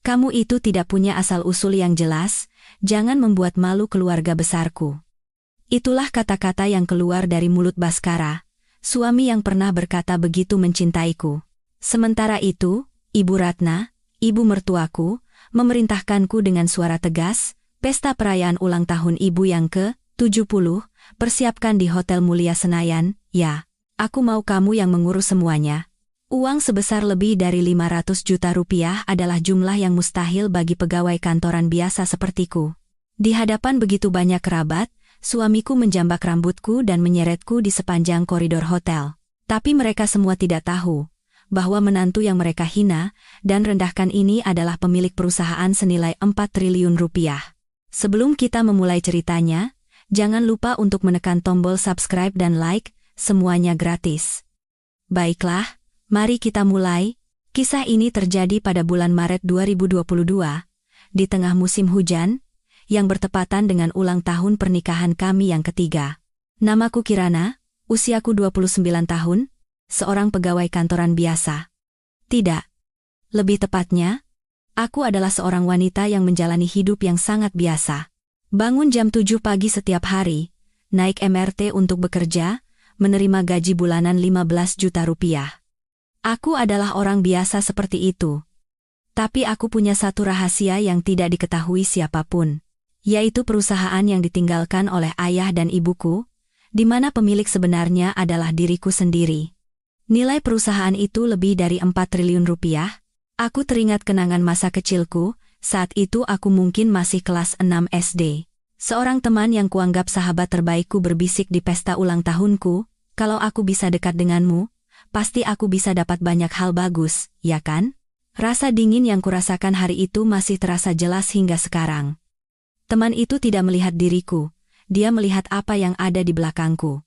Kamu itu tidak punya asal-usul yang jelas, jangan membuat malu keluarga besarku. Itulah kata-kata yang keluar dari mulut Baskara, suami yang pernah berkata begitu mencintaiku. Sementara itu, Ibu Ratna, ibu mertuaku, memerintahkanku dengan suara tegas, pesta perayaan ulang tahun ibu yang ke-70, persiapkan di Hotel Mulia Senayan, ya. Aku mau kamu yang mengurus semuanya. Uang sebesar lebih dari 500 juta rupiah adalah jumlah yang mustahil bagi pegawai kantoran biasa sepertiku. Di hadapan begitu banyak kerabat, suamiku menjambak rambutku dan menyeretku di sepanjang koridor hotel. Tapi mereka semua tidak tahu bahwa menantu yang mereka hina dan rendahkan ini adalah pemilik perusahaan senilai 4 triliun rupiah. Sebelum kita memulai ceritanya, jangan lupa untuk menekan tombol subscribe dan like, semuanya gratis. Baiklah, mari kita mulai. Kisah ini terjadi pada bulan Maret 2022, di tengah musim hujan, yang bertepatan dengan ulang tahun pernikahan kami yang ketiga. Namaku Kirana, usiaku 29 tahun, seorang pegawai kantoran biasa. Tidak. Lebih tepatnya, aku adalah seorang wanita yang menjalani hidup yang sangat biasa. Bangun jam 7 pagi setiap hari, naik MRT untuk bekerja, menerima gaji bulanan 15 juta rupiah. Aku adalah orang biasa seperti itu. Tapi aku punya satu rahasia yang tidak diketahui siapapun, yaitu perusahaan yang ditinggalkan oleh ayah dan ibuku, di mana pemilik sebenarnya adalah diriku sendiri. Nilai perusahaan itu lebih dari 4 triliun rupiah. Aku teringat kenangan masa kecilku, saat itu aku mungkin masih kelas 6 SD. Seorang teman yang kuanggap sahabat terbaikku berbisik di pesta ulang tahunku, kalau aku bisa dekat denganmu, pasti aku bisa dapat banyak hal bagus, ya kan? Rasa dingin yang kurasakan hari itu masih terasa jelas hingga sekarang. Teman itu tidak melihat diriku, dia melihat apa yang ada di belakangku.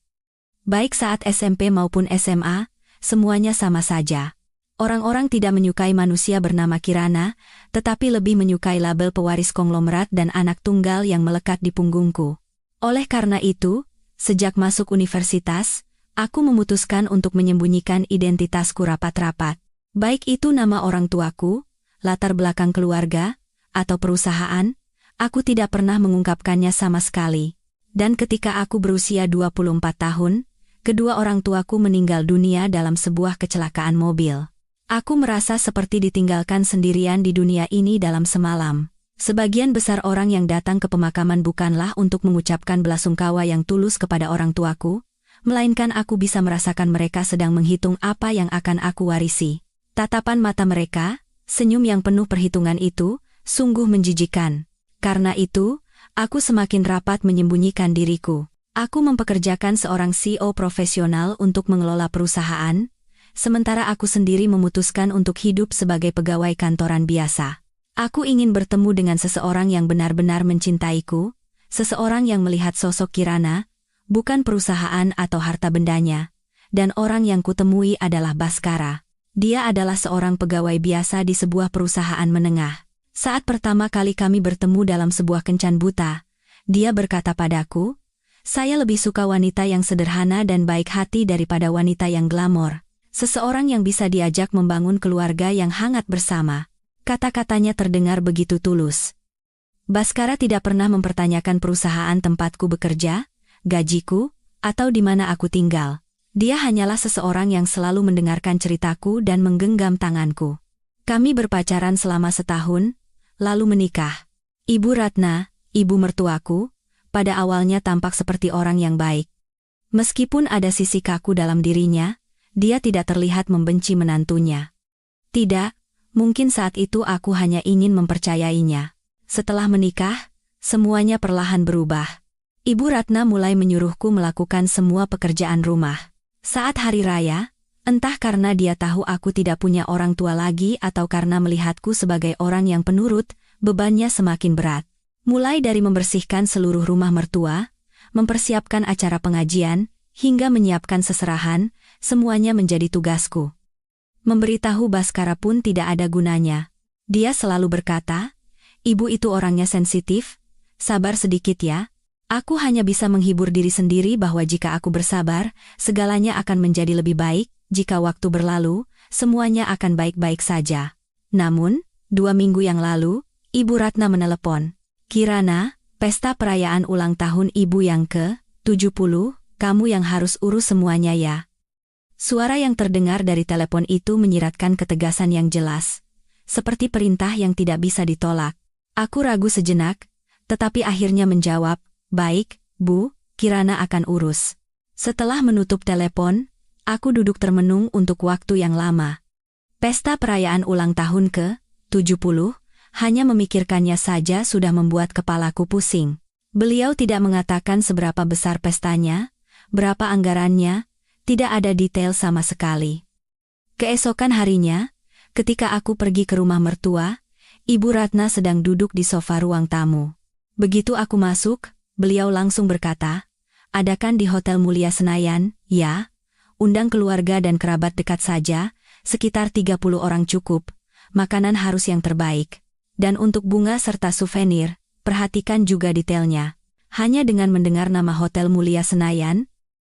Baik saat SMP maupun SMA, semuanya sama saja. Orang-orang tidak menyukai manusia bernama Kirana, tetapi lebih menyukai label pewaris konglomerat dan anak tunggal yang melekat di punggungku. Oleh karena itu, sejak masuk universitas, aku memutuskan untuk menyembunyikan identitasku rapat-rapat. Baik itu nama orang tuaku, latar belakang keluarga, atau perusahaan, aku tidak pernah mengungkapkannya sama sekali. Dan ketika aku berusia 24 tahun, kedua orang tuaku meninggal dunia dalam sebuah kecelakaan mobil. Aku merasa seperti ditinggalkan sendirian di dunia ini dalam semalam. Sebagian besar orang yang datang ke pemakaman bukanlah untuk mengucapkan belasungkawa yang tulus kepada orang tuaku, melainkan aku bisa merasakan mereka sedang menghitung apa yang akan aku warisi. Tatapan mata mereka, senyum yang penuh perhitungan itu, sungguh menjijikan. Karena itu, aku semakin rapat menyembunyikan diriku. Aku mempekerjakan seorang CEO profesional untuk mengelola perusahaan, sementara aku sendiri memutuskan untuk hidup sebagai pegawai kantoran biasa. Aku ingin bertemu dengan seseorang yang benar-benar mencintaiku, seseorang yang melihat sosok Kirana, bukan perusahaan atau harta bendanya, dan orang yang kutemui adalah Baskara. Dia adalah seorang pegawai biasa di sebuah perusahaan menengah. Saat pertama kali kami bertemu dalam sebuah kencan buta, dia berkata padaku, "Saya lebih suka wanita yang sederhana dan baik hati daripada wanita yang glamor. Seseorang yang bisa diajak membangun keluarga yang hangat bersama." Kata-katanya terdengar begitu tulus. Baskara tidak pernah mempertanyakan perusahaan tempatku bekerja, gajiku, atau di mana aku tinggal. Dia hanyalah seseorang yang selalu mendengarkan ceritaku dan menggenggam tanganku. Kami berpacaran selama setahun, lalu menikah. Ibu Ratna, ibu mertuaku, pada awalnya tampak seperti orang yang baik. Meskipun ada sisi kaku dalam dirinya, dia tidak terlihat membenci menantunya. Tidak, mungkin saat itu aku hanya ingin mempercayainya. Setelah menikah, semuanya perlahan berubah. Ibu Ratna mulai menyuruhku melakukan semua pekerjaan rumah. Saat hari raya, entah karena dia tahu aku tidak punya orang tua lagi atau karena melihatku sebagai orang yang penurut, bebannya semakin berat. Mulai dari membersihkan seluruh rumah mertua, mempersiapkan acara pengajian, hingga menyiapkan seserahan, semuanya menjadi tugasku. Memberitahu Baskara pun tidak ada gunanya. Dia selalu berkata, "Ibu itu orangnya sensitif, sabar sedikit ya." Aku hanya bisa menghibur diri sendiri bahwa jika aku bersabar, segalanya akan menjadi lebih baik, jika waktu berlalu, semuanya akan baik-baik saja. Namun, 2 minggu yang lalu, Ibu Ratna menelepon. Kirana, pesta perayaan ulang tahun ibu yang ke-70, kamu yang harus urus semuanya ya. Suara yang terdengar dari telepon itu menyiratkan ketegasan yang jelas, seperti perintah yang tidak bisa ditolak. Aku ragu sejenak, tetapi akhirnya menjawab, baik, Bu, Kirana akan urus. Setelah menutup telepon, aku duduk termenung untuk waktu yang lama. Pesta perayaan ulang tahun ke-70, hanya memikirkannya saja sudah membuat kepalaku pusing. Beliau tidak mengatakan seberapa besar pestanya, berapa anggarannya, tidak ada detail sama sekali. Keesokan harinya, ketika aku pergi ke rumah mertua, Ibu Ratna sedang duduk di sofa ruang tamu. Begitu aku masuk, beliau langsung berkata, "Adakan di Hotel Mulia Senayan, ya? Undang keluarga dan kerabat dekat saja, sekitar 30 orang cukup, makanan harus yang terbaik. Dan untuk bunga serta souvenir, perhatikan juga detailnya." Hanya dengan mendengar nama Hotel Mulia Senayan,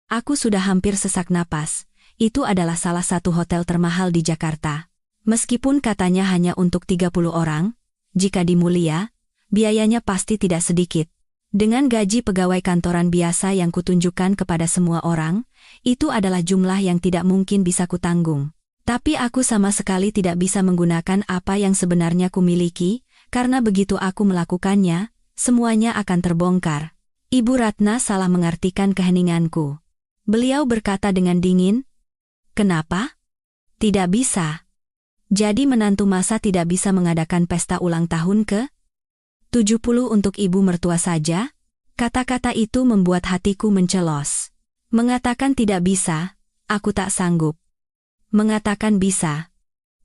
aku sudah hampir sesak napas. Itu adalah salah satu hotel termahal di Jakarta. Meskipun katanya hanya untuk 30 orang, jika di Mulia, biayanya pasti tidak sedikit. Dengan gaji pegawai kantoran biasa yang kutunjukkan kepada semua orang, itu adalah jumlah yang tidak mungkin bisa kutanggung. Tapi aku sama sekali tidak bisa menggunakan apa yang sebenarnya kumiliki, karena begitu aku melakukannya, semuanya akan terbongkar. Ibu Ratna salah mengartikan keheninganku. Beliau berkata dengan dingin, "Kenapa? Tidak bisa. Jadi menantu masa tidak bisa mengadakan pesta ulang tahun ke-70 untuk ibu mertua saja?" Kata-kata itu membuat hatiku mencelos. Mengatakan tidak bisa, aku tak sanggup. Mengatakan bisa.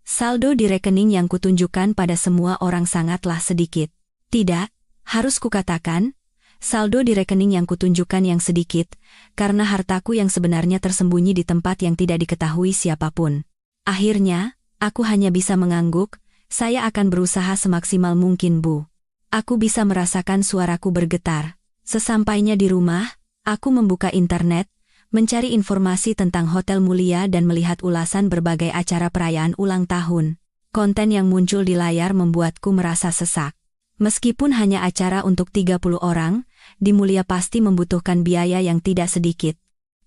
Saldo di rekening yang kutunjukkan pada semua orang sangatlah sedikit. Tidak, harus kukatakan, saldo di rekening yang kutunjukkan yang sedikit, karena hartaku yang sebenarnya tersembunyi di tempat yang tidak diketahui siapapun. Akhirnya, aku hanya bisa mengangguk, saya akan berusaha semaksimal mungkin, Bu. Aku bisa merasakan suaraku bergetar. Sesampainya di rumah, aku membuka internet, mencari informasi tentang Hotel Mulia dan melihat ulasan berbagai acara perayaan ulang tahun. Konten yang muncul di layar membuatku merasa sesak. Meskipun hanya acara untuk 30 orang, di Mulia pasti membutuhkan biaya yang tidak sedikit.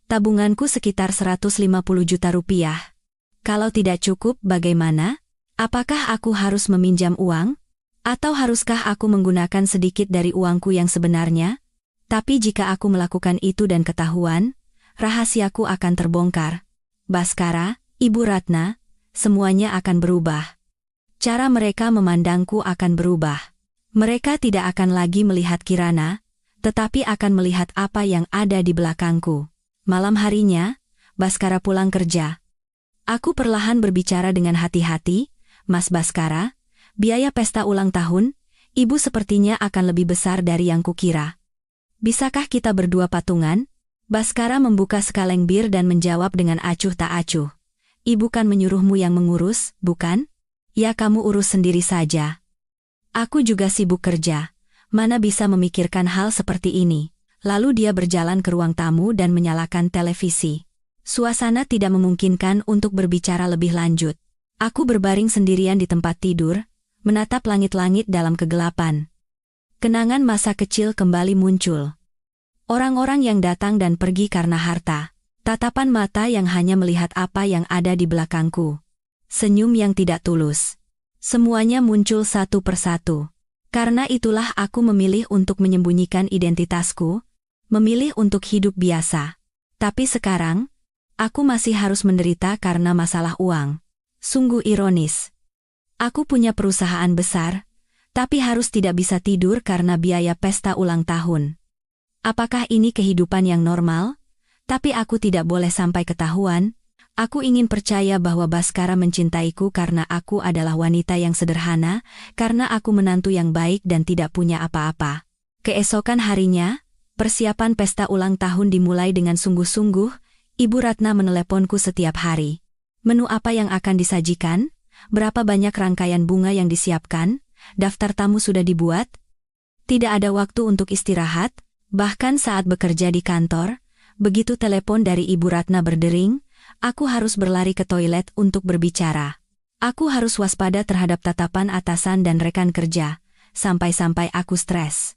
Tabunganku sekitar 150 juta rupiah. Kalau tidak cukup, bagaimana? Apakah aku harus meminjam uang? Atau haruskah aku menggunakan sedikit dari uangku yang sebenarnya? Tapi jika aku melakukan itu dan ketahuan, rahasiaku akan terbongkar. Baskara, Ibu Ratna, semuanya akan berubah. Cara mereka memandangku akan berubah. Mereka tidak akan lagi melihat Kirana, tetapi akan melihat apa yang ada di belakangku. Malam harinya, Baskara pulang kerja. Aku perlahan berbicara dengan hati-hati, "Mas Baskara, biaya pesta ulang tahun, ibu sepertinya akan lebih besar dari yang kukira. Bisakah kita berdua patungan?" Baskara membuka sekaleng bir dan menjawab dengan acuh tak acuh. "Ibu kan menyuruhmu yang mengurus, bukan? Ya kamu urus sendiri saja. Aku juga sibuk kerja, mana bisa memikirkan hal seperti ini." Lalu dia berjalan ke ruang tamu dan menyalakan televisi. Suasana tidak memungkinkan untuk berbicara lebih lanjut. Aku berbaring sendirian di tempat tidur, menatap langit-langit dalam kegelapan. Kenangan masa kecil kembali muncul. Orang-orang yang datang dan pergi karena harta. Tatapan mata yang hanya melihat apa yang ada di belakangku. Senyum yang tidak tulus. Semuanya muncul satu persatu. Karena itulah aku memilih untuk menyembunyikan identitasku, memilih untuk hidup biasa. Tapi sekarang, aku masih harus menderita karena masalah uang. Sungguh ironis. Aku punya perusahaan besar, tapi harus tidak bisa tidur karena biaya pesta ulang tahun. Apakah ini kehidupan yang normal? Tapi aku tidak boleh sampai ketahuan. Aku ingin percaya bahwa Baskara mencintaiku karena aku adalah wanita yang sederhana, karena aku menantu yang baik dan tidak punya apa-apa. Keesokan harinya, persiapan pesta ulang tahun dimulai dengan sungguh-sungguh. Ibu Ratna meneleponku setiap hari. Menu apa yang akan disajikan? Berapa banyak rangkaian bunga yang disiapkan? Daftar tamu sudah dibuat? Tidak ada waktu untuk istirahat. Bahkan saat bekerja di kantor, begitu telepon dari Ibu Ratna berdering, aku harus berlari ke toilet untuk berbicara. Aku harus waspada terhadap tatapan atasan dan rekan kerja, sampai-sampai aku stres.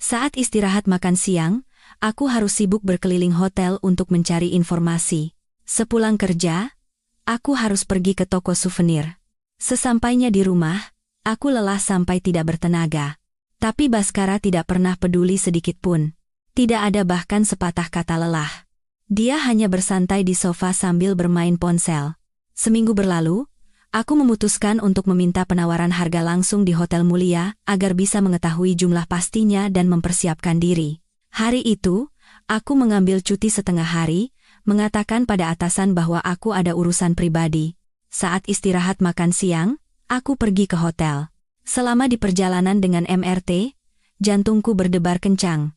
Saat istirahat makan siang, aku harus sibuk berkeliling hotel untuk mencari informasi. Sepulang kerja, aku harus pergi ke toko souvenir. Sesampainya di rumah, aku lelah sampai tidak bertenaga. Tapi Baskara tidak pernah peduli sedikit pun. Tidak ada bahkan sepatah kata lelah. Dia hanya bersantai di sofa sambil bermain ponsel. Seminggu berlalu, aku memutuskan untuk meminta penawaran harga langsung di Hotel Mulia agar bisa mengetahui jumlah pastinya dan mempersiapkan diri. Hari itu, aku mengambil cuti setengah hari, mengatakan pada atasan bahwa aku ada urusan pribadi. Saat istirahat makan siang, aku pergi ke hotel. Selama di perjalanan dengan MRT, jantungku berdebar kencang.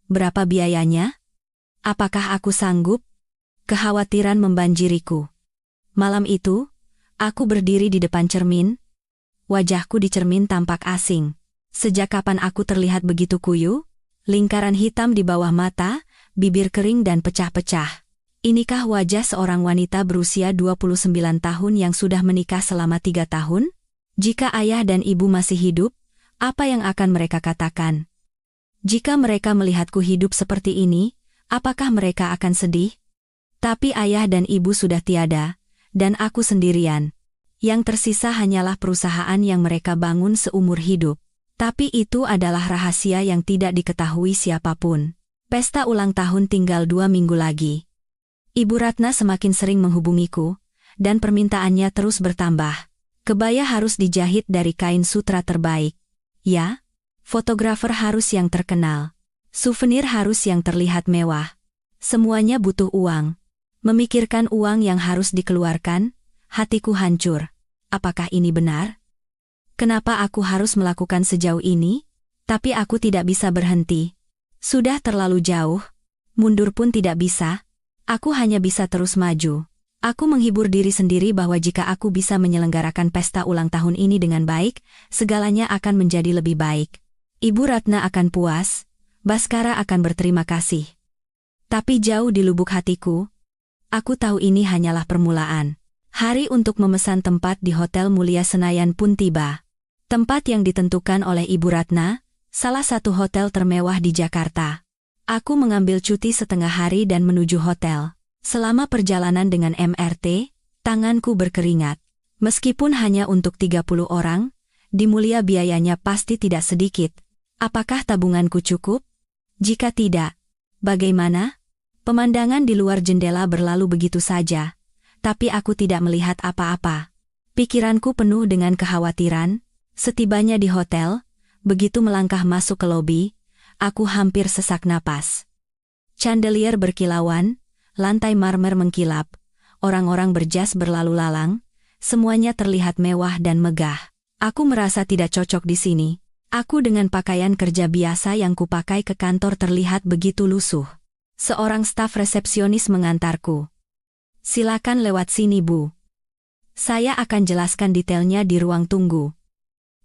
Berapa biayanya? Apakah aku sanggup? Kekhawatiran membanjiriku. Malam itu, aku berdiri di depan cermin. Wajahku di cermin tampak asing. Sejak kapan aku terlihat begitu kuyu? Lingkaran hitam di bawah mata, bibir kering dan pecah-pecah. Inikah wajah seorang wanita berusia 29 tahun yang sudah menikah selama 3 tahun? Jika ayah dan ibu masih hidup, apa yang akan mereka katakan? Jika mereka melihatku hidup seperti ini, apakah mereka akan sedih? Tapi ayah dan ibu sudah tiada, dan aku sendirian. Yang tersisa hanyalah perusahaan yang mereka bangun seumur hidup. Tapi itu adalah rahasia yang tidak diketahui siapapun. Pesta ulang tahun tinggal 2 minggu lagi. Ibu Ratna semakin sering menghubungiku, dan permintaannya terus bertambah. Kebaya harus dijahit dari kain sutra terbaik. Ya, fotografer harus yang terkenal. Souvenir harus yang terlihat mewah. Semuanya butuh uang. Memikirkan uang yang harus dikeluarkan, hatiku hancur. Apakah ini benar? Kenapa aku harus melakukan sejauh ini? Tapi aku tidak bisa berhenti. Sudah terlalu jauh. Mundur pun tidak bisa. Aku hanya bisa terus maju. Aku menghibur diri sendiri bahwa jika aku bisa menyelenggarakan pesta ulang tahun ini dengan baik, segalanya akan menjadi lebih baik. Ibu Ratna akan puas, Baskara akan berterima kasih. Tapi jauh di lubuk hatiku, aku tahu ini hanyalah permulaan. Hari untuk memesan tempat di Hotel Mulia Senayan pun tiba. Tempat yang ditentukan oleh Ibu Ratna, salah satu hotel termewah di Jakarta. Aku mengambil cuti setengah hari dan menuju hotel. Selama perjalanan dengan MRT, tanganku berkeringat. Meskipun hanya untuk 30 orang, di Mulia biayanya pasti tidak sedikit. Apakah tabunganku cukup? Jika tidak, bagaimana? Pemandangan di luar jendela berlalu begitu saja, tapi aku tidak melihat apa-apa. Pikiranku penuh dengan kekhawatiran. Setibanya di hotel, begitu melangkah masuk ke lobi, aku hampir sesak napas. Chandelier berkilauan, lantai marmer mengkilap, orang-orang berjas berlalu lalang, semuanya terlihat mewah dan megah. Aku merasa tidak cocok di sini. Aku dengan pakaian kerja biasa yang kupakai ke kantor terlihat begitu lusuh. Seorang staf resepsionis mengantarku. Silakan lewat sini, Bu. Saya akan jelaskan detailnya di ruang tunggu.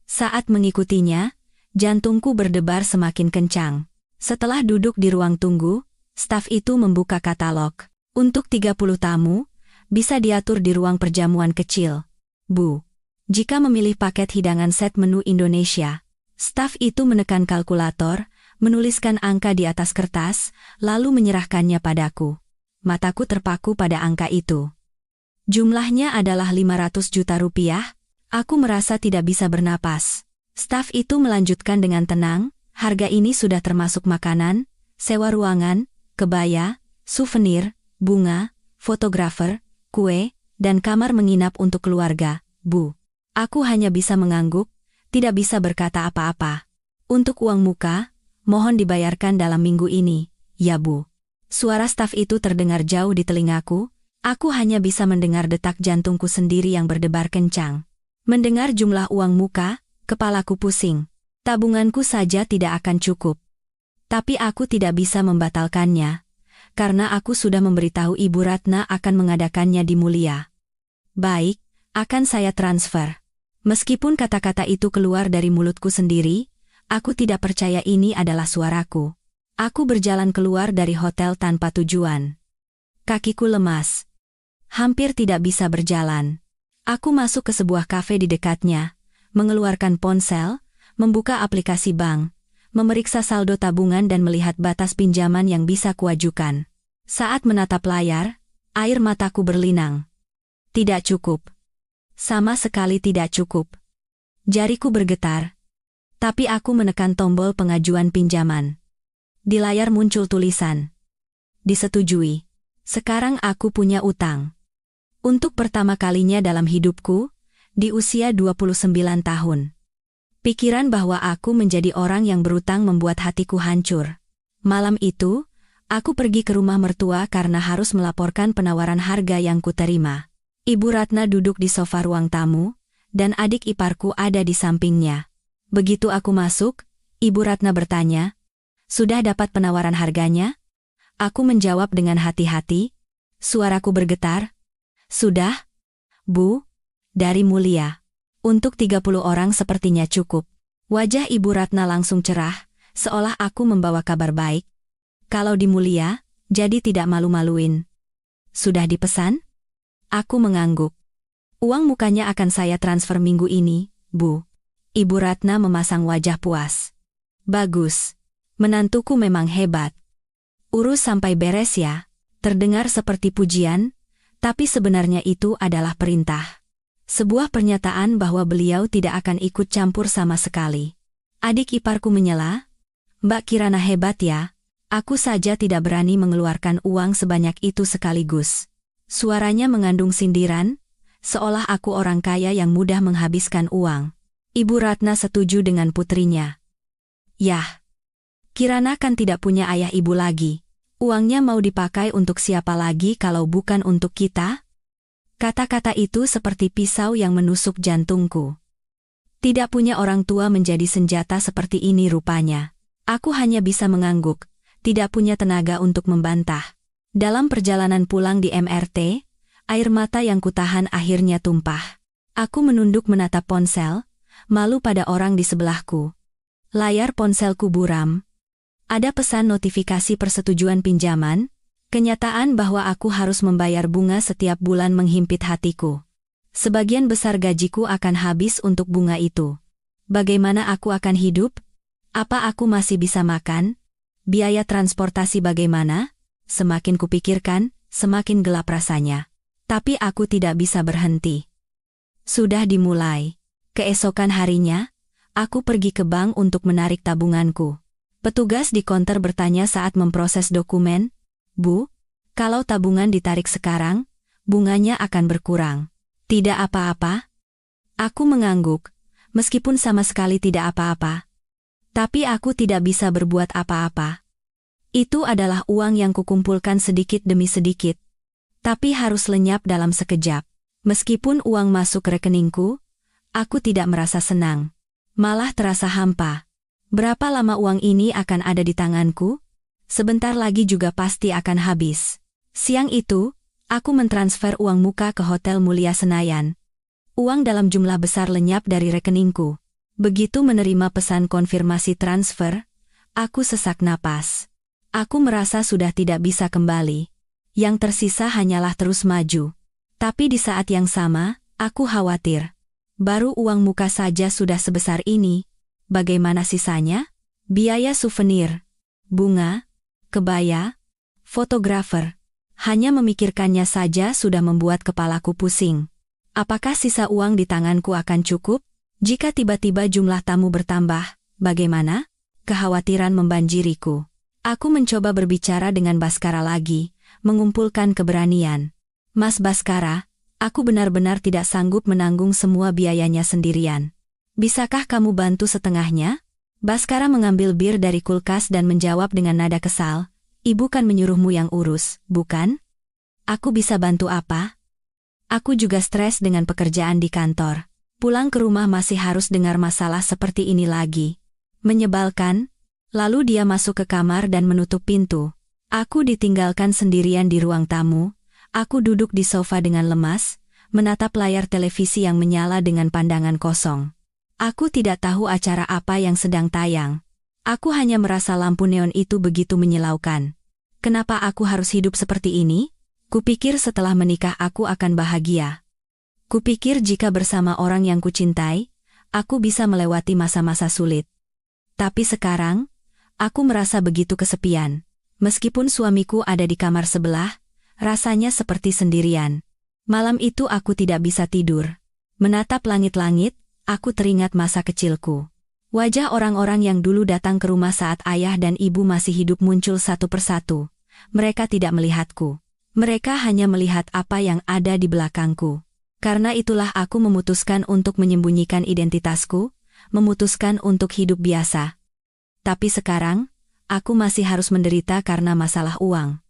Saat mengikutinya, jantungku berdebar semakin kencang. Setelah duduk di ruang tunggu, staf itu membuka katalog. Untuk 30 tamu, bisa diatur di ruang perjamuan kecil. Bu, jika memilih paket hidangan set menu Indonesia, staf itu menekan kalkulator, menuliskan angka di atas kertas, lalu menyerahkannya padaku. Mataku terpaku pada angka itu. Jumlahnya adalah 500 juta rupiah. Aku merasa tidak bisa bernapas. Staf itu melanjutkan dengan tenang, harga ini sudah termasuk makanan, sewa ruangan, kebaya, souvenir, bunga, fotografer, kue, dan kamar menginap untuk keluarga, Bu. Aku hanya bisa mengangguk, tidak bisa berkata apa-apa. Untuk uang muka, mohon dibayarkan dalam minggu ini, ya Bu. Suara staf itu terdengar jauh di telingaku, aku hanya bisa mendengar detak jantungku sendiri yang berdebar kencang. Mendengar jumlah uang muka, kepalaku pusing. Tabunganku saja tidak akan cukup. Tapi aku tidak bisa membatalkannya, karena aku sudah memberitahu Ibu Ratna akan mengadakannya di Mulia. Baik, akan saya transfer. Meskipun kata-kata itu keluar dari mulutku sendiri, aku tidak percaya ini adalah suaraku. Aku berjalan keluar dari hotel tanpa tujuan. Kakiku lemas. Hampir tidak bisa berjalan. Aku masuk ke sebuah kafe di dekatnya, mengeluarkan ponsel, membuka aplikasi bank, memeriksa saldo tabungan dan melihat batas pinjaman yang bisa kuajukan. Saat menatap layar, air mataku berlinang. Tidak cukup. Sama sekali tidak cukup. Jariku bergetar. Tapi aku menekan tombol pengajuan pinjaman. Di layar muncul tulisan. Disetujui. Sekarang aku punya utang. Untuk pertama kalinya dalam hidupku, di usia 29 tahun. Pikiran bahwa aku menjadi orang yang berutang membuat hatiku hancur. Malam itu, aku pergi ke rumah mertua karena harus melaporkan penawaran harga yang kuterima. Ibu Ratna duduk di sofa ruang tamu, dan adik iparku ada di sampingnya. Begitu aku masuk, Ibu Ratna bertanya, "Sudah dapat penawaran harganya?" Aku menjawab dengan hati-hati. Suaraku bergetar. "Sudah, Bu, dari Mulia. Untuk 30 orang sepertinya cukup." Wajah Ibu Ratna langsung cerah, seolah aku membawa kabar baik. "Kalau di Mulia, jadi tidak malu-maluin." "Sudah dipesan?" Aku mengangguk. "Uang mukanya akan saya transfer minggu ini, Bu." Ibu Ratna memasang wajah puas. "Bagus. Menantuku memang hebat. Urus sampai beres ya." Terdengar seperti pujian, tapi sebenarnya itu adalah perintah. Sebuah pernyataan bahwa beliau tidak akan ikut campur sama sekali. Adik iparku menyela, "Mbak Kirana hebat ya, aku saja tidak berani mengeluarkan uang sebanyak itu sekaligus." Suaranya mengandung sindiran, seolah aku orang kaya yang mudah menghabiskan uang. Ibu Ratna setuju dengan putrinya. "Yah, Kirana kan tidak punya ayah ibu lagi. Uangnya mau dipakai untuk siapa lagi kalau bukan untuk kita?" Kata-kata itu seperti pisau yang menusuk jantungku. Tidak punya orang tua menjadi senjata seperti ini rupanya. Aku hanya bisa mengangguk, tidak punya tenaga untuk membantah. Dalam perjalanan pulang di MRT, air mata yang kutahan akhirnya tumpah. Aku menunduk menatap ponsel, malu pada orang di sebelahku. Layar ponselku buram. Ada pesan notifikasi persetujuan pinjaman, kenyataan bahwa aku harus membayar bunga setiap bulan menghimpit hatiku. Sebagian besar gajiku akan habis untuk bunga itu. Bagaimana aku akan hidup? Apa aku masih bisa makan? Biaya transportasi bagaimana? Semakin kupikirkan, semakin gelap rasanya. Tapi aku tidak bisa berhenti. Sudah dimulai. Keesokan harinya, aku pergi ke bank untuk menarik tabunganku. Petugas di konter bertanya saat memproses dokumen, "Bu, kalau tabungan ditarik sekarang, bunganya akan berkurang." "Tidak apa-apa." Aku mengangguk, meskipun sama sekali tidak apa-apa. Tapi aku tidak bisa berbuat apa-apa. Itu adalah uang yang kukumpulkan sedikit demi sedikit. Tapi harus lenyap dalam sekejap. Meskipun uang masuk rekeningku, aku tidak merasa senang. Malah terasa hampa. Berapa lama uang ini akan ada di tanganku? Sebentar lagi juga pasti akan habis. Siang itu, aku mentransfer uang muka ke Hotel Mulia Senayan. Uang dalam jumlah besar lenyap dari rekeningku. Begitu menerima pesan konfirmasi transfer, aku sesak napas. Aku merasa sudah tidak bisa kembali. Yang tersisa hanyalah terus maju. Tapi di saat yang sama, aku khawatir. Baru uang muka saja sudah sebesar ini. Bagaimana sisanya? Biaya souvenir, bunga, kebaya, fotografer. Hanya memikirkannya saja sudah membuat kepalaku pusing. Apakah sisa uang di tanganku akan cukup? Jika tiba-tiba jumlah tamu bertambah, bagaimana? Kekhawatiran membanjiriku. Aku mencoba berbicara dengan Baskara lagi, mengumpulkan keberanian. "Mas Baskara, aku benar-benar tidak sanggup menanggung semua biayanya sendirian. Bisakah kamu bantu setengahnya?" Baskara mengambil bir dari kulkas dan menjawab dengan nada kesal, "Ibu kan menyuruhmu yang urus, bukan? Aku bisa bantu apa? Aku juga stres dengan pekerjaan di kantor. Pulang ke rumah masih harus dengar masalah seperti ini lagi. Menyebalkan." Lalu dia masuk ke kamar dan menutup pintu. Aku ditinggalkan sendirian di ruang tamu. Aku duduk di sofa dengan lemas, menatap layar televisi yang menyala dengan pandangan kosong. Aku tidak tahu acara apa yang sedang tayang. Aku hanya merasa lampu neon itu begitu menyilaukan. Kenapa aku harus hidup seperti ini? Kupikir setelah menikah aku akan bahagia. Kupikir jika bersama orang yang kucintai, aku bisa melewati masa-masa sulit. Tapi sekarang, aku merasa begitu kesepian. Meskipun suamiku ada di kamar sebelah, rasanya seperti sendirian. Malam itu aku tidak bisa tidur. Menatap langit-langit, aku teringat masa kecilku. Wajah orang-orang yang dulu datang ke rumah saat ayah dan ibu masih hidup muncul satu persatu. Mereka tidak melihatku. Mereka hanya melihat apa yang ada di belakangku. Karena itulah aku memutuskan untuk menyembunyikan identitasku, memutuskan untuk hidup biasa. Tapi sekarang, aku masih harus menderita karena masalah uang.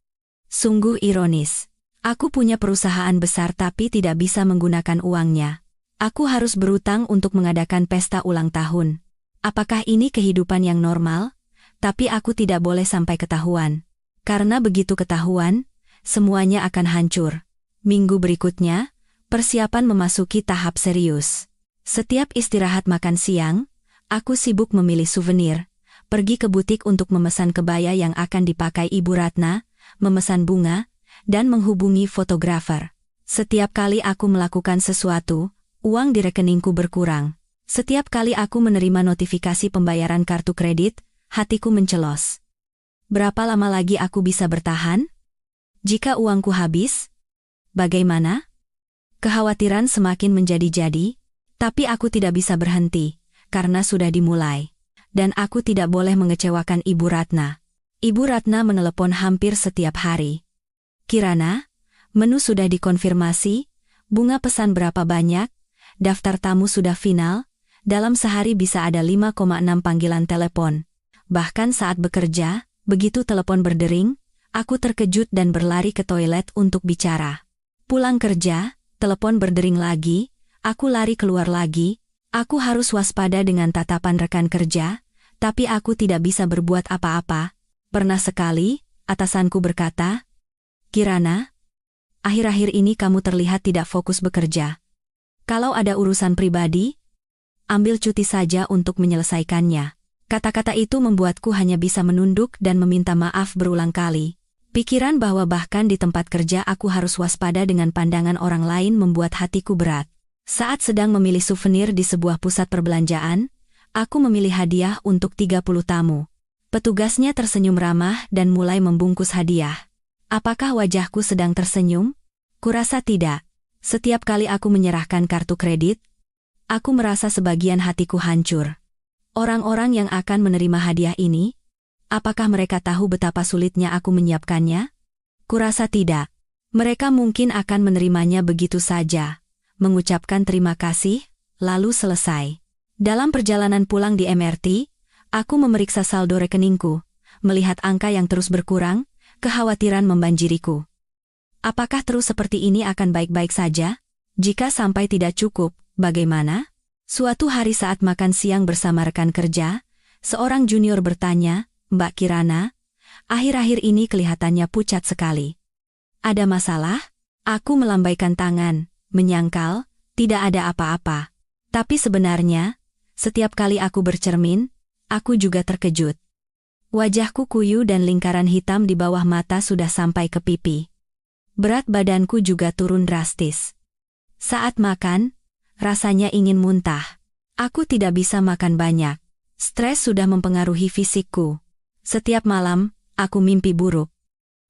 Sungguh ironis. Aku punya perusahaan besar tapi tidak bisa menggunakan uangnya. Aku harus berutang untuk mengadakan pesta ulang tahun. Apakah ini kehidupan yang normal? Tapi aku tidak boleh sampai ketahuan. Karena begitu ketahuan, semuanya akan hancur. Minggu berikutnya, persiapan memasuki tahap serius. Setiap istirahat makan siang, aku sibuk memilih souvenir, pergi ke butik untuk memesan kebaya yang akan dipakai Ibu Ratna, memesan bunga, dan menghubungi fotografer. Setiap kali aku melakukan sesuatu, uang di rekeningku berkurang. Setiap kali aku menerima notifikasi pembayaran kartu kredit, hatiku mencelos. Berapa lama lagi aku bisa bertahan? Jika uangku habis, bagaimana? Kekhawatiran semakin menjadi-jadi, tapi aku tidak bisa berhenti, karena sudah dimulai. Dan aku tidak boleh mengecewakan Ibu Ratna. Ibu Ratna menelepon hampir setiap hari. Kirana, menu sudah dikonfirmasi, bunga pesan berapa banyak, daftar tamu sudah final. Dalam sehari bisa ada 5,6 panggilan telepon. Bahkan saat bekerja, begitu telepon berdering, aku terkejut dan berlari ke toilet untuk bicara. Pulang kerja, telepon berdering lagi, aku lari keluar lagi. Aku harus waspada dengan tatapan rekan kerja, tapi aku tidak bisa berbuat apa-apa. Pernah sekali, atasanku berkata, "Kirana, akhir-akhir ini kamu terlihat tidak fokus bekerja. Kalau ada urusan pribadi, ambil cuti saja untuk menyelesaikannya." Kata-kata itu membuatku hanya bisa menunduk dan meminta maaf berulang kali. Pikiran bahwa bahkan di tempat kerja aku harus waspada dengan pandangan orang lain membuat hatiku berat. Saat sedang memilih souvenir di sebuah pusat perbelanjaan, aku memilih hadiah untuk 30 tamu. Petugasnya tersenyum ramah dan mulai membungkus hadiah. Apakah wajahku sedang tersenyum? Kurasa tidak. Setiap kali aku menyerahkan kartu kredit, aku merasa sebagian hatiku hancur. Orang-orang yang akan menerima hadiah ini, apakah mereka tahu betapa sulitnya aku menyiapkannya? Kurasa tidak. Mereka mungkin akan menerimanya begitu saja, mengucapkan terima kasih, lalu selesai. Dalam perjalanan pulang di MRT, aku memeriksa saldo rekeningku, melihat angka yang terus berkurang, kekhawatiran membanjiriku. Apakah terus seperti ini akan baik-baik saja? Jika sampai tidak cukup, bagaimana? Suatu hari saat makan siang bersama rekan kerja, seorang junior bertanya, "Mbak Kirana, akhir-akhir ini kelihatannya pucat sekali. Ada masalah?" Aku melambaikan tangan, menyangkal, tidak ada apa-apa. Tapi sebenarnya, setiap kali aku bercermin, aku juga terkejut. Wajahku kuyu dan lingkaran hitam di bawah mata sudah sampai ke pipi. Berat badanku juga turun drastis. Saat makan, rasanya ingin muntah. Aku tidak bisa makan banyak. Stres sudah mempengaruhi fisikku. Setiap malam, aku mimpi buruk.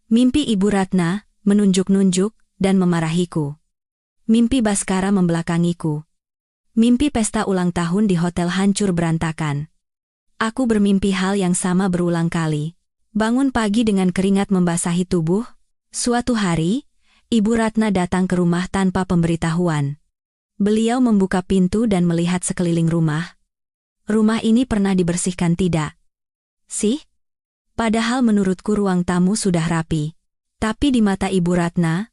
Mimpi Ibu Ratna, menunjuk-nunjuk, dan memarahiku. Mimpi Baskara membelakangiku. Mimpi pesta ulang tahun di hotel hancur berantakan. Aku bermimpi hal yang sama berulang kali. Bangun pagi dengan keringat membasahi tubuh. Suatu hari, Ibu Ratna datang ke rumah tanpa pemberitahuan. Beliau membuka pintu dan melihat sekeliling rumah. Rumah ini pernah dibersihkan tidak? Sih? Padahal menurutku ruang tamu sudah rapi. Tapi di mata Ibu Ratna,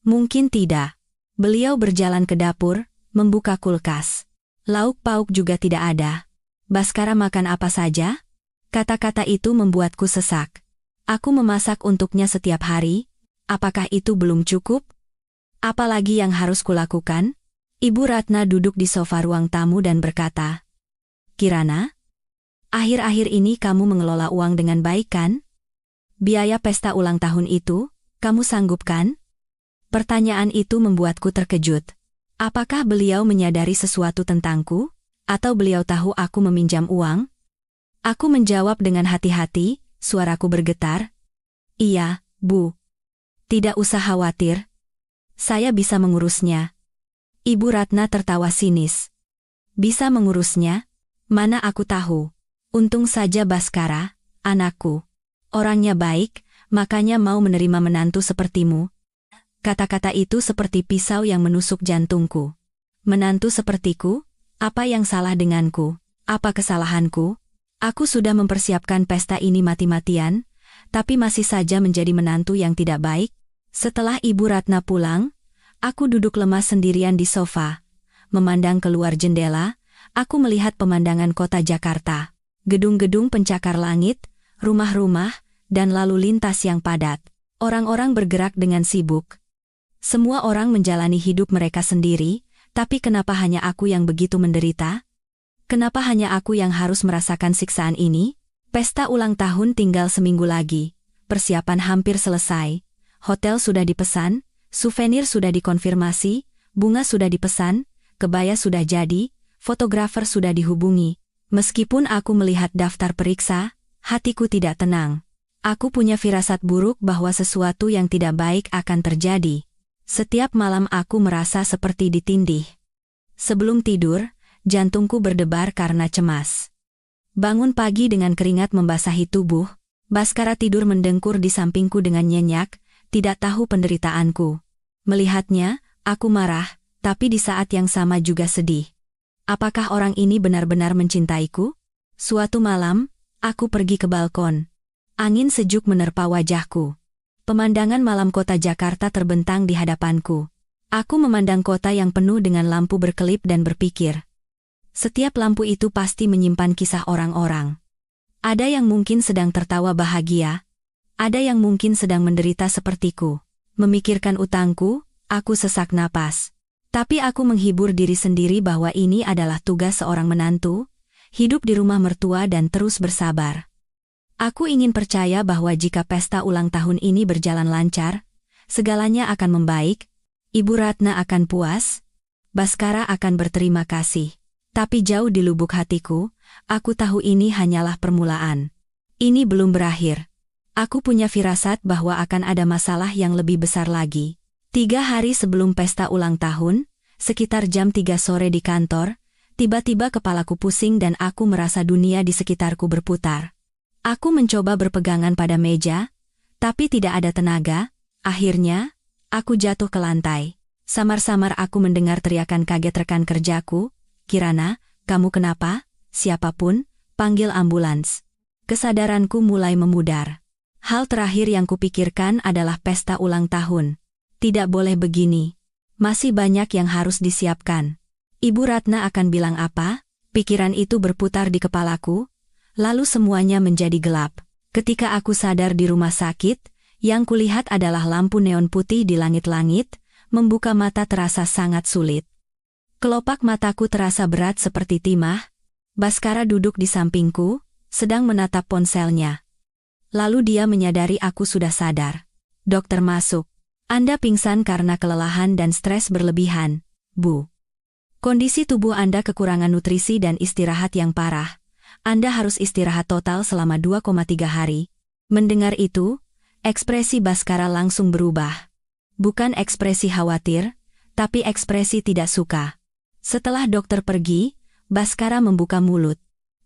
mungkin tidak. Beliau berjalan ke dapur, membuka kulkas. Lauk pauk juga tidak ada. "Baskara makan apa saja?" Kata-kata itu membuatku sesak. Aku memasak untuknya setiap hari. Apakah itu belum cukup? Apalagi yang harus kulakukan? Ibu Ratna duduk di sofa ruang tamu dan berkata, "Kirana, akhir-akhir ini kamu mengelola uang dengan baik kan? Biaya pesta ulang tahun itu, kamu sanggup kan?" Pertanyaan itu membuatku terkejut. Apakah beliau menyadari sesuatu tentangku? Atau beliau tahu aku meminjam uang? Aku menjawab dengan hati-hati, suaraku bergetar. Iya, Bu. Tidak usah khawatir. Saya bisa mengurusnya. Ibu Ratna tertawa sinis. Bisa mengurusnya? Mana aku tahu. Untung saja Baskara, anakku. Orangnya baik, makanya mau menerima menantu sepertimu. Kata-kata itu seperti pisau yang menusuk jantungku. Menantu sepertiku? Apa yang salah denganku? Apa kesalahanku? Aku sudah mempersiapkan pesta ini mati-matian, tapi masih saja menjadi menantu yang tidak baik. Setelah Ibu Ratna pulang, aku duduk lemas sendirian di sofa. Memandang keluar jendela, aku melihat pemandangan kota Jakarta. Gedung-gedung pencakar langit, rumah-rumah, dan lalu lintas yang padat. Orang-orang bergerak dengan sibuk. Semua orang menjalani hidup mereka sendiri, tapi kenapa hanya aku yang begitu menderita? Kenapa hanya aku yang harus merasakan siksaan ini? Pesta ulang tahun tinggal seminggu lagi. Persiapan hampir selesai. Hotel sudah dipesan, souvenir sudah dikonfirmasi, bunga sudah dipesan, kebaya sudah jadi, fotografer sudah dihubungi. Meskipun aku melihat daftar periksa, hatiku tidak tenang. Aku punya firasat buruk bahwa sesuatu yang tidak baik akan terjadi. Setiap malam aku merasa seperti ditindih. Sebelum tidur, jantungku berdebar karena cemas. Bangun pagi dengan keringat membasahi tubuh, Baskara tidur mendengkur di sampingku dengan nyenyak, tidak tahu penderitaanku. Melihatnya, aku marah, tapi di saat yang sama juga sedih. Apakah orang ini benar-benar mencintaiku? Suatu malam, aku pergi ke balkon. Angin sejuk menerpa wajahku. Pemandangan malam kota Jakarta terbentang di hadapanku. Aku memandang kota yang penuh dengan lampu berkelip dan berpikir. Setiap lampu itu pasti menyimpan kisah orang-orang. Ada yang mungkin sedang tertawa bahagia. Ada yang mungkin sedang menderita sepertiku. Memikirkan utangku, aku sesak napas. Tapi aku menghibur diri sendiri bahwa ini adalah tugas seorang menantu, hidup di rumah mertua dan terus bersabar. Aku ingin percaya bahwa jika pesta ulang tahun ini berjalan lancar, segalanya akan membaik, Ibu Ratna akan puas, Baskara akan berterima kasih. Tapi jauh di lubuk hatiku, aku tahu ini hanyalah permulaan. Ini belum berakhir. Aku punya firasat bahwa akan ada masalah yang lebih besar lagi. 3 hari sebelum pesta ulang tahun, sekitar jam 3 sore di kantor, tiba-tiba kepalaku pusing dan aku merasa dunia di sekitarku berputar. Aku mencoba berpegangan pada meja, tapi tidak ada tenaga. Akhirnya, aku jatuh ke lantai. Samar-samar aku mendengar teriakan kaget rekan kerjaku, "Kirana, kamu kenapa? Siapapun, panggil ambulans." Kesadaranku mulai memudar. Hal terakhir yang kupikirkan adalah pesta ulang tahun. Tidak boleh begini. Masih banyak yang harus disiapkan. Ibu Ratna akan bilang apa? Pikiran itu berputar di kepalaku, lalu semuanya menjadi gelap. Ketika aku sadar di rumah sakit, yang kulihat adalah lampu neon putih di langit-langit, membuka mata terasa sangat sulit. Kelopak mataku terasa berat seperti timah. Baskara duduk di sampingku, sedang menatap ponselnya. Lalu dia menyadari aku sudah sadar. Dokter masuk. "Anda pingsan karena kelelahan dan stres berlebihan, Bu. Kondisi tubuh Anda kekurangan nutrisi dan istirahat yang parah. Anda harus istirahat total selama 2,3 hari. Mendengar itu, ekspresi Baskara langsung berubah. Bukan ekspresi khawatir, tapi ekspresi tidak suka. Setelah dokter pergi, Baskara membuka mulut.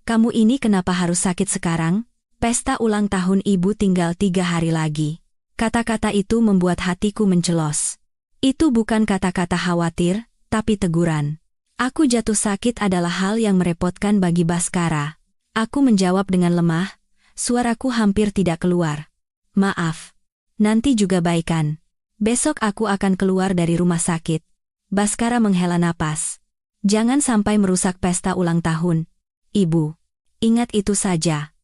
"Kamu ini kenapa harus sakit sekarang? Pesta ulang tahun ibu tinggal 3 hari lagi." Kata-kata itu membuat hatiku mencelos. Itu bukan kata-kata khawatir, tapi teguran. Aku jatuh sakit adalah hal yang merepotkan bagi Baskara. Aku menjawab dengan lemah, suaraku hampir tidak keluar. "Maaf. Nanti juga baikan. Besok aku akan keluar dari rumah sakit." Baskara menghela napas. "Jangan sampai merusak pesta ulang tahun, Ibu. Ingat itu saja."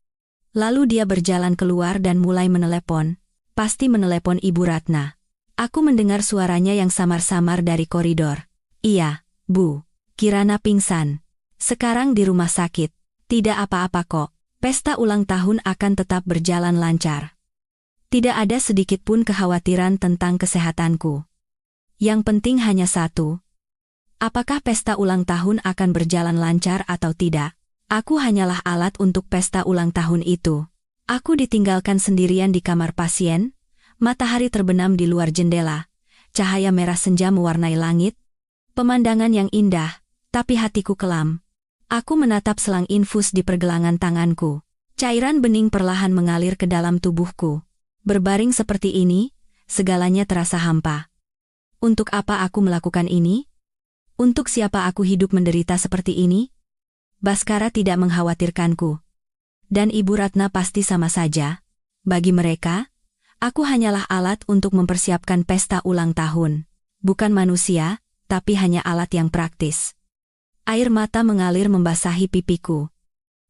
Lalu dia berjalan keluar dan mulai menelepon. Pasti menelepon Ibu Ratna. Aku mendengar suaranya yang samar-samar dari koridor. "Iya, Bu. Kirana pingsan. Sekarang di rumah sakit. Tidak apa-apa kok. Pesta ulang tahun akan tetap berjalan lancar. Tidak ada sedikit pun kekhawatiran tentang kesehatanku. Yang penting hanya satu. Apakah pesta ulang tahun akan berjalan lancar atau tidak? Aku hanyalah alat untuk pesta ulang tahun itu. Aku ditinggalkan sendirian di kamar pasien, matahari terbenam di luar jendela, cahaya merah senja mewarnai langit, pemandangan yang indah, tapi hatiku kelam. Aku menatap selang infus di pergelangan tanganku. Cairan bening perlahan mengalir ke dalam tubuhku. Berbaring seperti ini, segalanya terasa hampa. Untuk apa aku melakukan ini? Untuk siapa aku hidup menderita seperti ini? Baskara tidak mengkhawatirkanku. Dan Ibu Ratna pasti sama saja. Bagi mereka, aku hanyalah alat untuk mempersiapkan pesta ulang tahun. Bukan manusia, tapi hanya alat yang praktis. Air mata mengalir membasahi pipiku.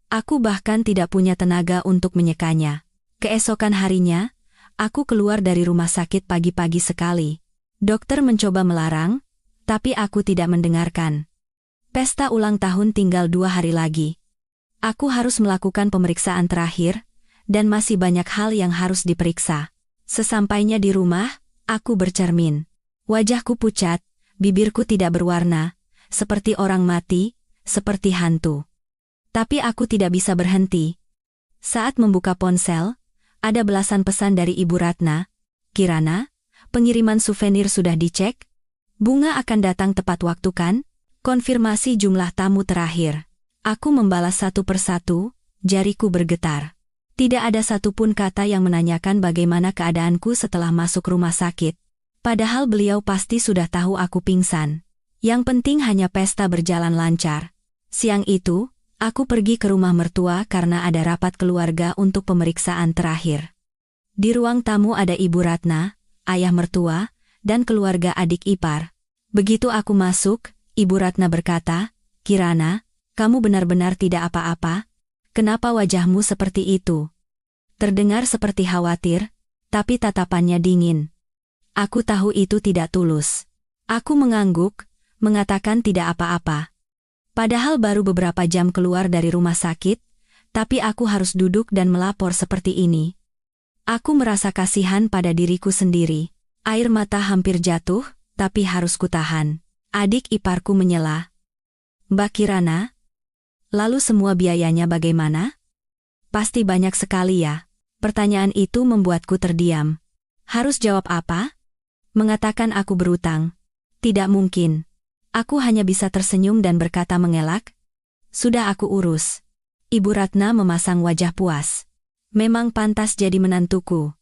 Aku bahkan tidak punya tenaga untuk menyekanya. Keesokan harinya, aku keluar dari rumah sakit pagi-pagi sekali. Dokter mencoba melarang, tapi aku tidak mendengarkan. Pesta ulang tahun tinggal 2 hari lagi. Aku harus melakukan pemeriksaan terakhir, dan masih banyak hal yang harus diperiksa. Sesampainya di rumah, aku bercermin. Wajahku pucat, bibirku tidak berwarna, seperti orang mati, seperti hantu. Tapi aku tidak bisa berhenti. Saat membuka ponsel, ada belasan pesan dari Ibu Ratna. Kirana, pengiriman souvenir sudah dicek? Bunga akan datang tepat waktu kan? Konfirmasi jumlah tamu terakhir. Aku membalas satu persatu, jariku bergetar. Tidak ada satupun kata yang menanyakan bagaimana keadaanku setelah masuk rumah sakit. Padahal beliau pasti sudah tahu aku pingsan. Yang penting hanya pesta berjalan lancar. Siang itu, aku pergi ke rumah mertua karena ada rapat keluarga untuk pemeriksaan terakhir. Di ruang tamu ada Ibu Ratna, ayah mertua, dan keluarga adik ipar. Begitu aku masuk, Ibu Ratna berkata, "Kirana, kamu benar-benar tidak apa-apa? Kenapa wajahmu seperti itu?" Terdengar seperti khawatir, tapi tatapannya dingin. Aku tahu itu tidak tulus. Aku mengangguk, mengatakan tidak apa-apa. Padahal baru beberapa jam keluar dari rumah sakit, tapi aku harus duduk dan melapor seperti ini. Aku merasa kasihan pada diriku sendiri. Air mata hampir jatuh, tapi harus kutahan. Adik iparku menyela. "Mbak Kirana, lalu semua biayanya bagaimana? Pasti banyak sekali ya." Pertanyaan itu membuatku terdiam. Harus jawab apa? Mengatakan aku berutang? Tidak mungkin. Aku hanya bisa tersenyum dan berkata mengelak, "Sudah aku urus." Ibu Ratna memasang wajah puas. Memang pantas jadi menantuku.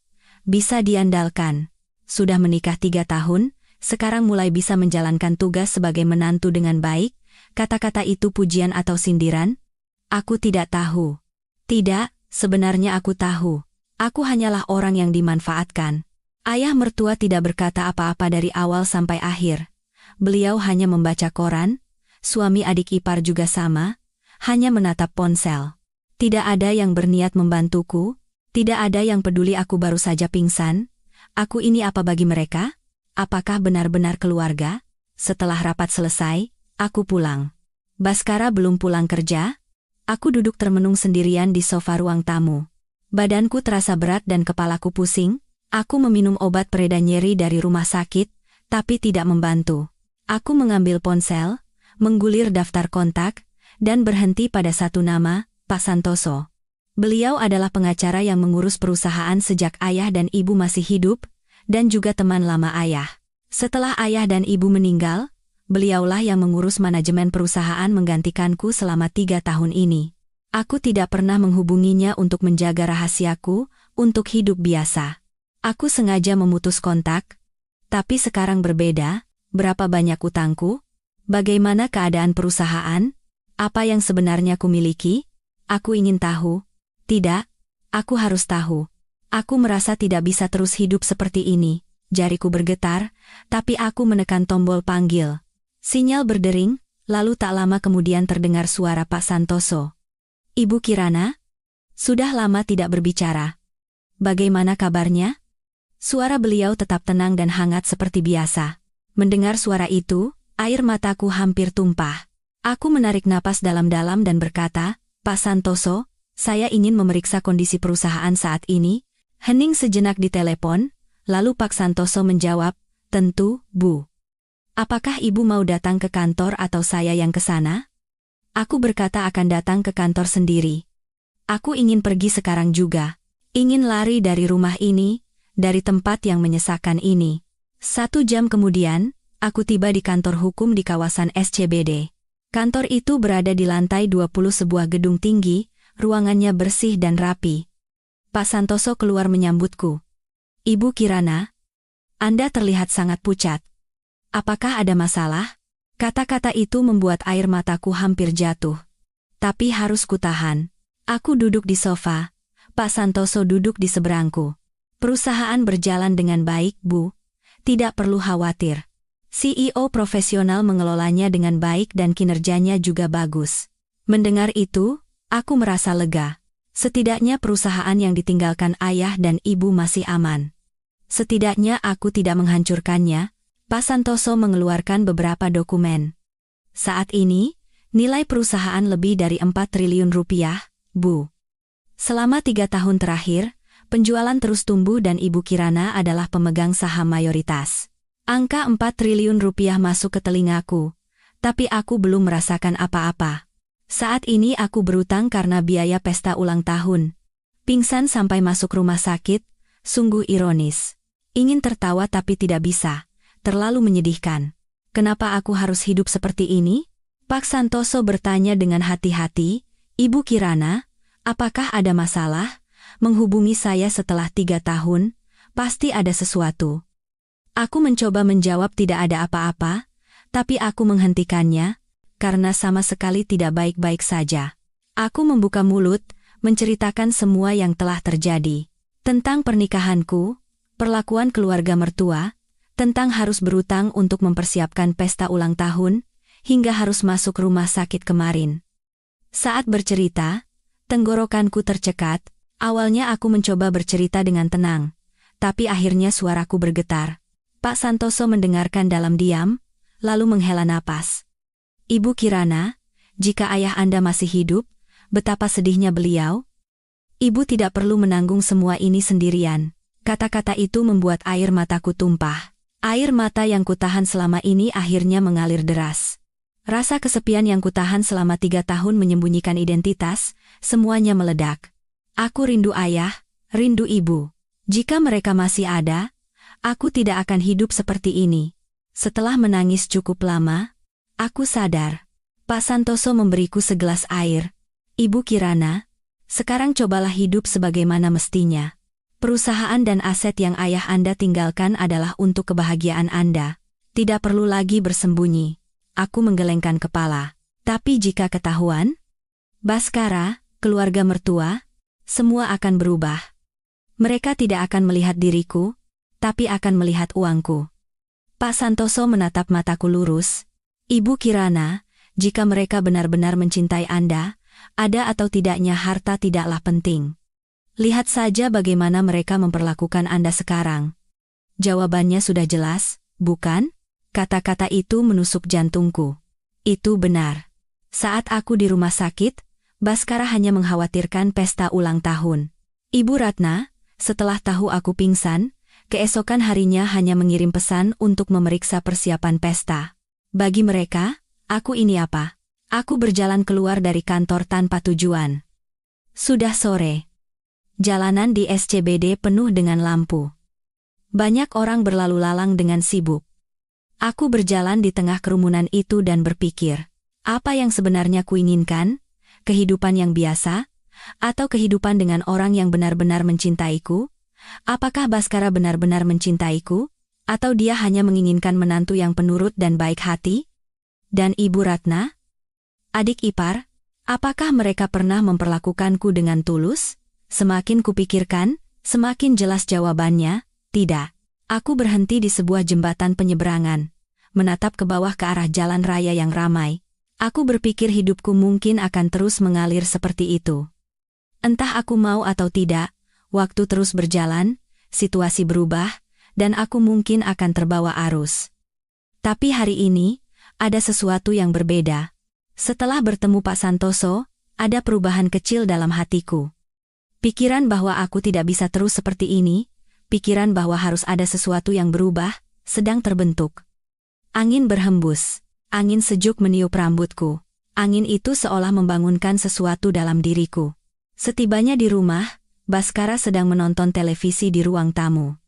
Bisa diandalkan. Sudah menikah 3 tahun, sekarang mulai bisa menjalankan tugas sebagai menantu dengan baik. Kata-kata itu pujian atau sindiran? Aku tidak tahu. Tidak, sebenarnya aku tahu. Aku hanyalah orang yang dimanfaatkan. Ayah mertua tidak berkata apa-apa dari awal sampai akhir. Beliau hanya membaca koran, suami adik ipar juga sama, hanya menatap ponsel. Tidak ada yang berniat membantuku, tidak ada yang peduli aku baru saja pingsan. Aku ini apa bagi mereka? Apakah benar-benar keluarga? Setelah rapat selesai, aku pulang. Baskara belum pulang kerja. Aku duduk termenung sendirian di sofa ruang tamu. Badanku terasa berat dan kepalaku pusing. Aku meminum obat pereda nyeri dari rumah sakit, tapi tidak membantu. Aku mengambil ponsel, menggulir daftar kontak, dan berhenti pada satu nama, Pak Santoso. Beliau adalah pengacara yang mengurus perusahaan sejak ayah dan ibu masih hidup, dan juga teman lama ayah. Setelah ayah dan ibu meninggal, beliaulah yang mengurus manajemen perusahaan menggantikanku selama 3 tahun ini. Aku tidak pernah menghubunginya untuk menjaga rahasiaku, untuk hidup biasa. Aku sengaja memutus kontak. Tapi sekarang berbeda. Berapa banyak utangku? Bagaimana keadaan perusahaan? Apa yang sebenarnya kumiliki? Aku ingin tahu. Tidak, aku harus tahu. Aku merasa tidak bisa terus hidup seperti ini. Jariku bergetar, tapi aku menekan tombol panggil. Sinyal berdering, lalu tak lama kemudian terdengar suara Pak Santoso. "Ibu Kirana? Sudah lama tidak berbicara. Bagaimana kabarnya?" Suara beliau tetap tenang dan hangat seperti biasa. Mendengar suara itu, air mataku hampir tumpah. Aku menarik napas dalam-dalam dan berkata, "Pak Santoso, saya ingin memeriksa kondisi perusahaan saat ini." Hening sejenak di telepon, lalu Pak Santoso menjawab, "Tentu, Bu." Apakah ibu mau datang ke kantor atau saya yang ke sana? Aku berkata akan datang ke kantor sendiri. Aku ingin pergi sekarang juga. Ingin lari dari rumah ini, dari tempat yang menyesakan ini. 1 jam kemudian, aku tiba di kantor hukum di kawasan SCBD. Kantor itu berada di lantai 20 sebuah gedung tinggi, ruangannya bersih dan rapi. Pak Santoso keluar menyambutku. Ibu Kirana, Anda terlihat sangat pucat. Apakah ada masalah? Kata-kata itu membuat air mataku hampir jatuh. Tapi harus kutahan. Aku duduk di sofa. Pak Santoso duduk di seberangku. Perusahaan berjalan dengan baik, Bu. Tidak perlu khawatir. CEO profesional mengelolanya dengan baik dan kinerjanya juga bagus. Mendengar itu, aku merasa lega. Setidaknya perusahaan yang ditinggalkan ayah dan ibu masih aman. Setidaknya aku tidak menghancurkannya. Pak Santoso mengeluarkan beberapa dokumen. Saat ini, nilai perusahaan lebih dari 4 triliun rupiah, Bu. Selama 3 tahun terakhir, penjualan terus tumbuh dan Ibu Kirana adalah pemegang saham mayoritas. Angka 4 triliun rupiah masuk ke telingaku, tapi aku belum merasakan apa-apa. Saat ini aku berutang karena biaya pesta ulang tahun. Pingsan sampai masuk rumah sakit, sungguh ironis. Ingin tertawa tapi tidak bisa, terlalu menyedihkan. Kenapa aku harus hidup seperti ini? Pak Santoso bertanya dengan hati-hati, Ibu Kirana, apakah ada masalah? Menghubungi saya setelah 3 tahun, pasti ada sesuatu. Aku mencoba menjawab tidak ada apa-apa, tapi aku menghentikannya, karena sama sekali tidak baik-baik saja. Aku membuka mulut, menceritakan semua yang telah terjadi. Tentang pernikahanku, perlakuan keluarga mertua, tentang harus berutang untuk mempersiapkan pesta ulang tahun, hingga harus masuk rumah sakit kemarin. Saat bercerita, tenggorokanku tercekat. Awalnya aku mencoba bercerita dengan tenang, tapi akhirnya suaraku bergetar. Pak Santoso mendengarkan dalam diam, lalu menghela napas. Ibu Kirana, jika ayah Anda masih hidup, betapa sedihnya beliau. Ibu tidak perlu menanggung semua ini sendirian. Kata-kata itu membuat air mataku tumpah. Air mata yang kutahan selama ini akhirnya mengalir deras. Rasa kesepian yang kutahan selama 3 tahun menyembunyikan identitas, semuanya meledak. Aku rindu ayah, rindu ibu. Jika mereka masih ada, aku tidak akan hidup seperti ini. Setelah menangis cukup lama, aku sadar. Pak Santoso memberiku segelas air. Ibu Kirana, sekarang cobalah hidup sebagaimana mestinya. Perusahaan dan aset yang ayah Anda tinggalkan adalah untuk kebahagiaan Anda. Tidak perlu lagi bersembunyi. Aku menggelengkan kepala. Tapi jika ketahuan, Baskara, keluarga mertua, semua akan berubah. Mereka tidak akan melihat diriku, tapi akan melihat uangku. Pak Santoso menatap mataku lurus. Ibu Kirana, jika mereka benar-benar mencintai Anda, ada atau tidaknya harta tidaklah penting. Lihat saja bagaimana mereka memperlakukan Anda sekarang. Jawabannya sudah jelas, bukan? Kata-kata itu menusuk jantungku. Itu benar. Saat aku di rumah sakit, Baskara hanya mengkhawatirkan pesta ulang tahun. Ibu Ratna, setelah tahu aku pingsan, keesokan harinya hanya mengirim pesan untuk memeriksa persiapan pesta. Bagi mereka, aku ini apa? Aku berjalan keluar dari kantor tanpa tujuan. Sudah sore. Jalanan di SCBD penuh dengan lampu. Banyak orang berlalu lalang dengan sibuk. Aku berjalan di tengah kerumunan itu dan berpikir, apa yang sebenarnya kuinginkan? Kehidupan yang biasa? Atau kehidupan dengan orang yang benar-benar mencintaiku? Apakah Baskara benar-benar mencintaiku? Atau dia hanya menginginkan menantu yang penurut dan baik hati? Dan Ibu Ratna? Adik ipar, apakah mereka pernah memperlakukanku dengan tulus? Semakin kupikirkan, semakin jelas jawabannya, tidak. Aku berhenti di sebuah jembatan penyeberangan, menatap ke bawah ke arah jalan raya yang ramai. Aku berpikir hidupku mungkin akan terus mengalir seperti itu. Entah aku mau atau tidak, waktu terus berjalan, situasi berubah, dan aku mungkin akan terbawa arus. Tapi hari ini, ada sesuatu yang berbeda. Setelah bertemu Pak Santoso, ada perubahan kecil dalam hatiku. Pikiran bahwa aku tidak bisa terus seperti ini, pikiran bahwa harus ada sesuatu yang berubah, sedang terbentuk. Angin berhembus. Angin sejuk meniup rambutku. Angin itu seolah membangunkan sesuatu dalam diriku. Setibanya di rumah, Baskara sedang menonton televisi di ruang tamu.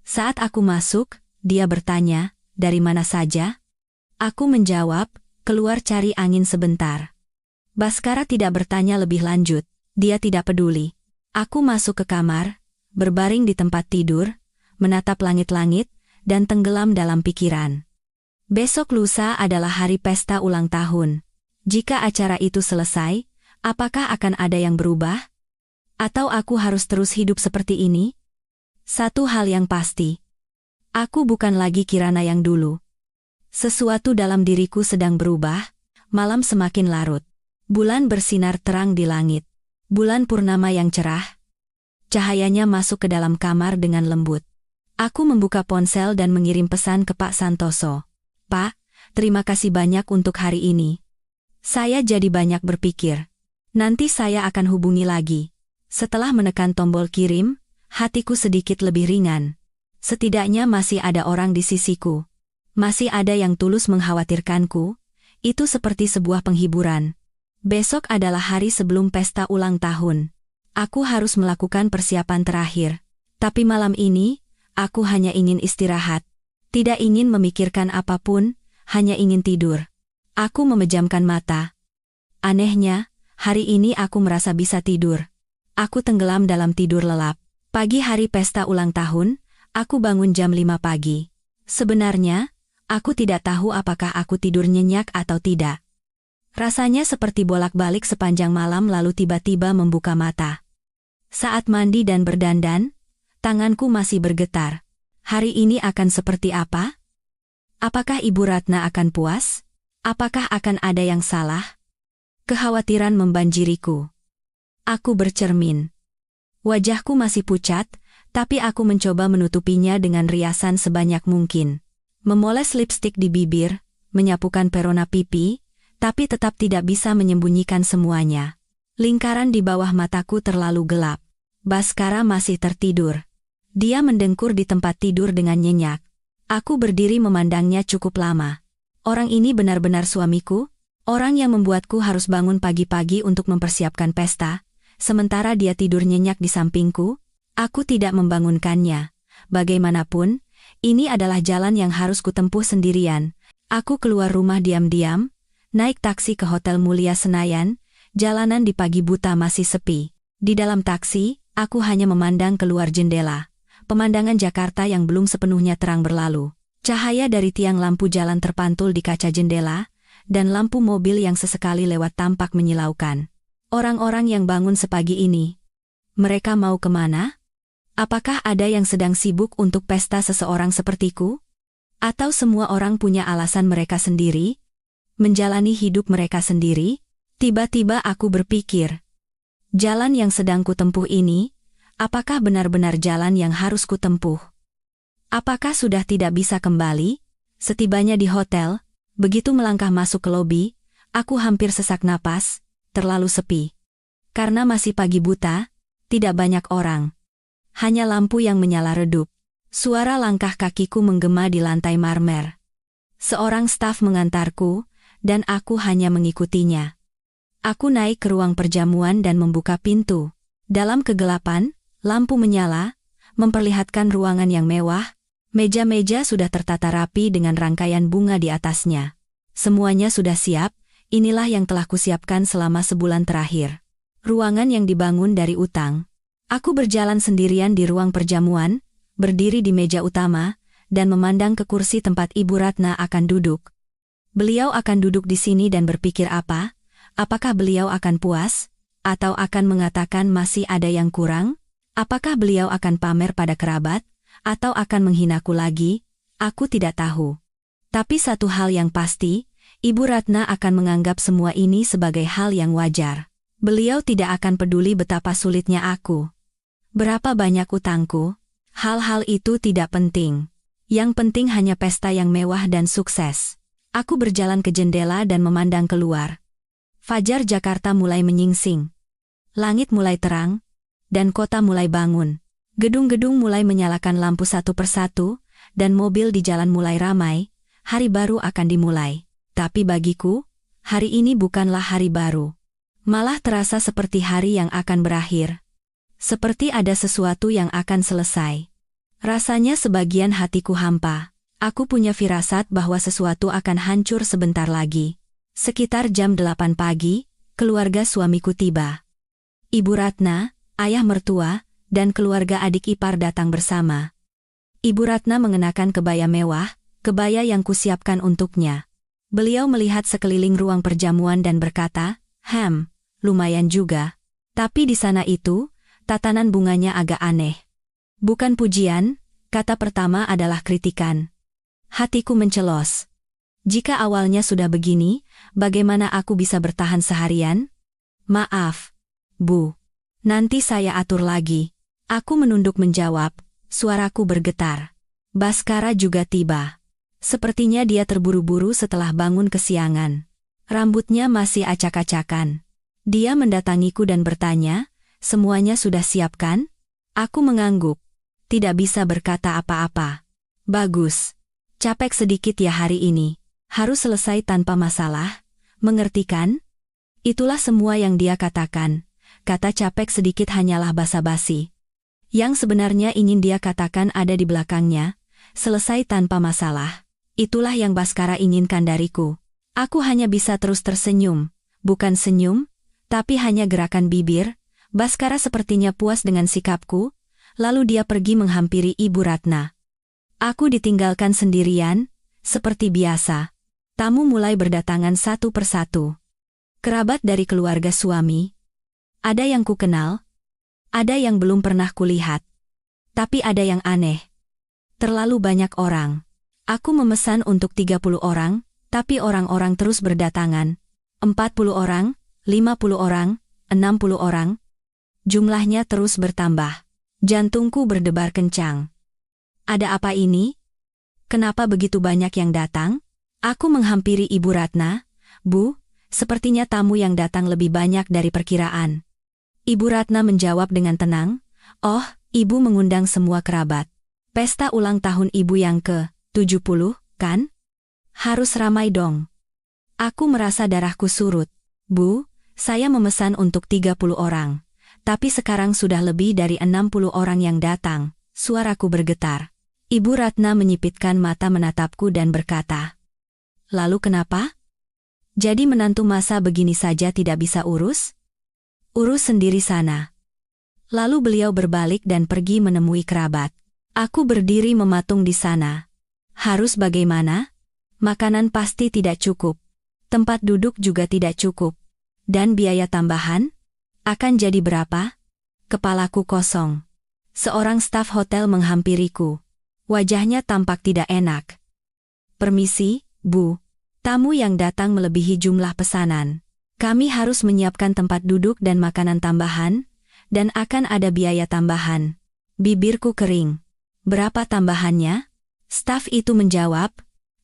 Saat aku masuk, dia bertanya, "Dari mana saja?" Aku menjawab, "Keluar cari angin sebentar." Baskara tidak bertanya lebih lanjut. Dia tidak peduli. Aku masuk ke kamar, berbaring di tempat tidur, menatap langit-langit, dan tenggelam dalam pikiran. Besok lusa adalah hari pesta ulang tahun. Jika acara itu selesai, apakah akan ada yang berubah? Atau aku harus terus hidup seperti ini? Satu hal yang pasti. Aku bukan lagi Kirana yang dulu. Sesuatu dalam diriku sedang berubah, malam semakin larut. Bulan bersinar terang di langit. Bulan purnama yang cerah. Cahayanya masuk ke dalam kamar dengan lembut. Aku membuka ponsel dan mengirim pesan ke Pak Santoso. "Pak, terima kasih banyak untuk hari ini. Saya jadi banyak berpikir. Nanti saya akan hubungi lagi." Setelah menekan tombol kirim, hatiku sedikit lebih ringan. Setidaknya masih ada orang di sisiku. Masih ada yang tulus mengkhawatirkanku. Itu seperti sebuah penghiburan. Besok adalah hari sebelum pesta ulang tahun. Aku harus melakukan persiapan terakhir. Tapi malam ini, aku hanya ingin istirahat. Tidak ingin memikirkan apapun, hanya ingin tidur. Aku memejamkan mata. Anehnya, hari ini aku merasa bisa tidur. Aku tenggelam dalam tidur lelap. Pagi hari pesta ulang tahun, aku bangun jam 5 pagi. Sebenarnya, aku tidak tahu apakah aku tidur nyenyak atau tidak. Rasanya seperti bolak-balik sepanjang malam lalu tiba-tiba membuka mata. Saat mandi dan berdandan, tanganku masih bergetar. Hari ini akan seperti apa? Apakah Ibu Ratna akan puas? Apakah akan ada yang salah? Kekhawatiran membanjiriku. Aku bercermin. Wajahku masih pucat, tapi aku mencoba menutupinya dengan riasan sebanyak mungkin. Memoles lipstik di bibir, menyapukan perona pipi, tapi tetap tidak bisa menyembunyikan semuanya. Lingkaran di bawah mataku terlalu gelap. Baskara masih tertidur. Dia mendengkur di tempat tidur dengan nyenyak. Aku berdiri memandangnya cukup lama. Orang ini benar-benar suamiku? Orang yang membuatku harus bangun pagi-pagi untuk mempersiapkan pesta, sementara dia tidur nyenyak di sampingku? Aku tidak membangunkannya. Bagaimanapun, ini adalah jalan yang harus kutempuh sendirian. Aku keluar rumah diam-diam, naik taksi ke Hotel Mulia Senayan. Jalanan di pagi buta masih sepi. Di dalam taksi, aku hanya memandang keluar jendela. Pemandangan Jakarta yang belum sepenuhnya terang berlalu. Cahaya dari tiang lampu jalan terpantul di kaca jendela, dan lampu mobil yang sesekali lewat tampak menyilaukan. Orang-orang yang bangun sepagi ini, mereka mau kemana? Apakah ada yang sedang sibuk untuk pesta seseorang sepertiku? Atau semua orang punya alasan mereka sendiri? Menjalani hidup mereka sendiri? Tiba-tiba aku berpikir, jalan yang sedang kutempuh ini, apakah benar-benar jalan yang harus kutempuh? Apakah sudah tidak bisa kembali? Setibanya di hotel, begitu melangkah masuk ke lobi, aku hampir sesak napas. Terlalu sepi. Karena masih pagi buta, tidak banyak orang. Hanya lampu yang menyala redup. Suara langkah kakiku menggema di lantai marmer. Seorang staf mengantarku, dan aku hanya mengikutinya. Aku naik ke ruang perjamuan dan membuka pintu. Dalam kegelapan, lampu menyala, memperlihatkan ruangan yang mewah. Meja-meja sudah tertata rapi dengan rangkaian bunga di atasnya. Semuanya sudah siap. Inilah yang telah kusiapkan selama sebulan terakhir. Ruangan yang dibangun dari utang. Aku berjalan sendirian di ruang perjamuan, berdiri di meja utama, dan memandang ke kursi tempat Ibu Ratna akan duduk. Beliau akan duduk di sini dan berpikir apa? Apakah beliau akan puas? Atau akan mengatakan masih ada yang kurang? Apakah beliau akan pamer pada kerabat? Atau akan menghinaku lagi? Aku tidak tahu. Tapi satu hal yang pasti, Ibu Ratna akan menganggap semua ini sebagai hal yang wajar. Beliau tidak akan peduli betapa sulitnya aku. Berapa banyak utangku? Hal-hal itu tidak penting. Yang penting hanya pesta yang mewah dan sukses. Aku berjalan ke jendela dan memandang keluar. Fajar Jakarta mulai menyingsing. Langit mulai terang, dan kota mulai bangun. Gedung-gedung mulai menyalakan lampu satu persatu, dan mobil di jalan mulai ramai. hari baru akan dimulai. Tapi bagiku, hari ini bukanlah hari baru. Malah terasa seperti hari yang akan berakhir. Seperti ada sesuatu yang akan selesai. Rasanya sebagian hatiku hampa. Aku punya firasat bahwa sesuatu akan hancur sebentar lagi. Sekitar jam 8 pagi, keluarga suamiku tiba. Ibu Ratna, ayah mertua, dan keluarga adik ipar datang bersama. Ibu Ratna mengenakan kebaya mewah, kebaya yang kusiapkan untuknya. Beliau melihat sekeliling ruang perjamuan dan berkata, lumayan juga. Tapi di sana itu, tatanan bunganya agak aneh. Bukan pujian, kata pertama adalah kritikan. Hatiku mencelos. Jika awalnya sudah begini, bagaimana aku bisa bertahan seharian? Maaf, Bu. Nanti saya atur lagi. Aku menunduk menjawab, suaraku bergetar. Baskara juga tiba. Sepertinya dia terburu-buru setelah bangun kesiangan. Rambutnya masih acak-acakan. Dia mendatangiku dan bertanya, semuanya sudah siap kan? Aku mengangguk. Tidak bisa berkata apa-apa. Bagus. Capek sedikit ya hari ini. Harus selesai tanpa masalah. Mengerti kan? Itulah semua yang dia katakan. Kata capek sedikit hanyalah basa-basi. Yang sebenarnya ingin dia katakan ada di belakangnya. Selesai tanpa masalah. Itulah yang Baskara inginkan dariku. Aku hanya bisa terus tersenyum. Bukan senyum, tapi hanya gerakan bibir. Baskara sepertinya puas dengan sikapku, lalu dia pergi menghampiri Ibu Ratna. Aku ditinggalkan sendirian, seperti biasa. Tamu mulai berdatangan satu persatu. Kerabat dari keluarga suami. Ada yang ku kenal, ada yang belum pernah kulihat. Tapi ada yang aneh. Terlalu banyak orang. Aku memesan untuk 30 orang, tapi orang-orang terus berdatangan. 40 orang, 50 orang, 60 orang. Jumlahnya terus bertambah. Jantungku berdebar kencang. Ada apa ini? Kenapa begitu banyak yang datang? Aku menghampiri Ibu Ratna. Bu, sepertinya tamu yang datang lebih banyak dari perkiraan. Ibu Ratna menjawab dengan tenang. Oh, Ibu mengundang semua kerabat. Pesta ulang tahun Ibu yang ke-70, kan? Harus ramai dong. Aku merasa darahku surut. Bu, saya memesan untuk 30 orang. Tapi sekarang sudah lebih dari 60 orang yang datang. Suaraku bergetar. Ibu Ratna menyipitkan mata menatapku dan berkata, lalu kenapa? Jadi menantu masa begini saja tidak bisa urus? Urus sendiri sana. Lalu beliau berbalik dan pergi menemui kerabat. Aku berdiri mematung di sana. Harus bagaimana? Makanan pasti tidak cukup. Tempat duduk juga tidak cukup. Dan biaya tambahan? Akan jadi berapa? Kepalaku kosong. Seorang staf hotel menghampiriku. Wajahnya tampak tidak enak. Permisi, Bu. Tamu yang datang melebihi jumlah pesanan. Kami harus menyiapkan tempat duduk dan makanan tambahan, dan akan ada biaya tambahan. Bibirku kering. Berapa tambahannya? Staf itu menjawab,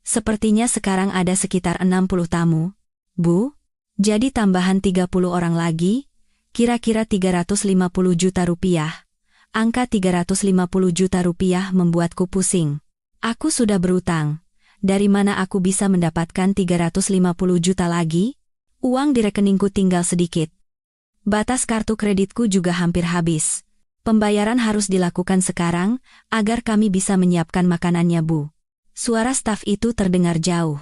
sepertinya sekarang ada sekitar 60 tamu. Bu, jadi tambahan 30 orang lagi, kira-kira 350 juta rupiah. Angka 350 juta rupiah membuatku pusing. Aku sudah berutang. Dari mana aku bisa mendapatkan 350 juta lagi? Uang di rekeningku tinggal sedikit. Batas kartu kreditku juga hampir habis. Pembayaran harus dilakukan sekarang, agar kami bisa menyiapkan makanannya, Bu. Suara staf itu terdengar jauh.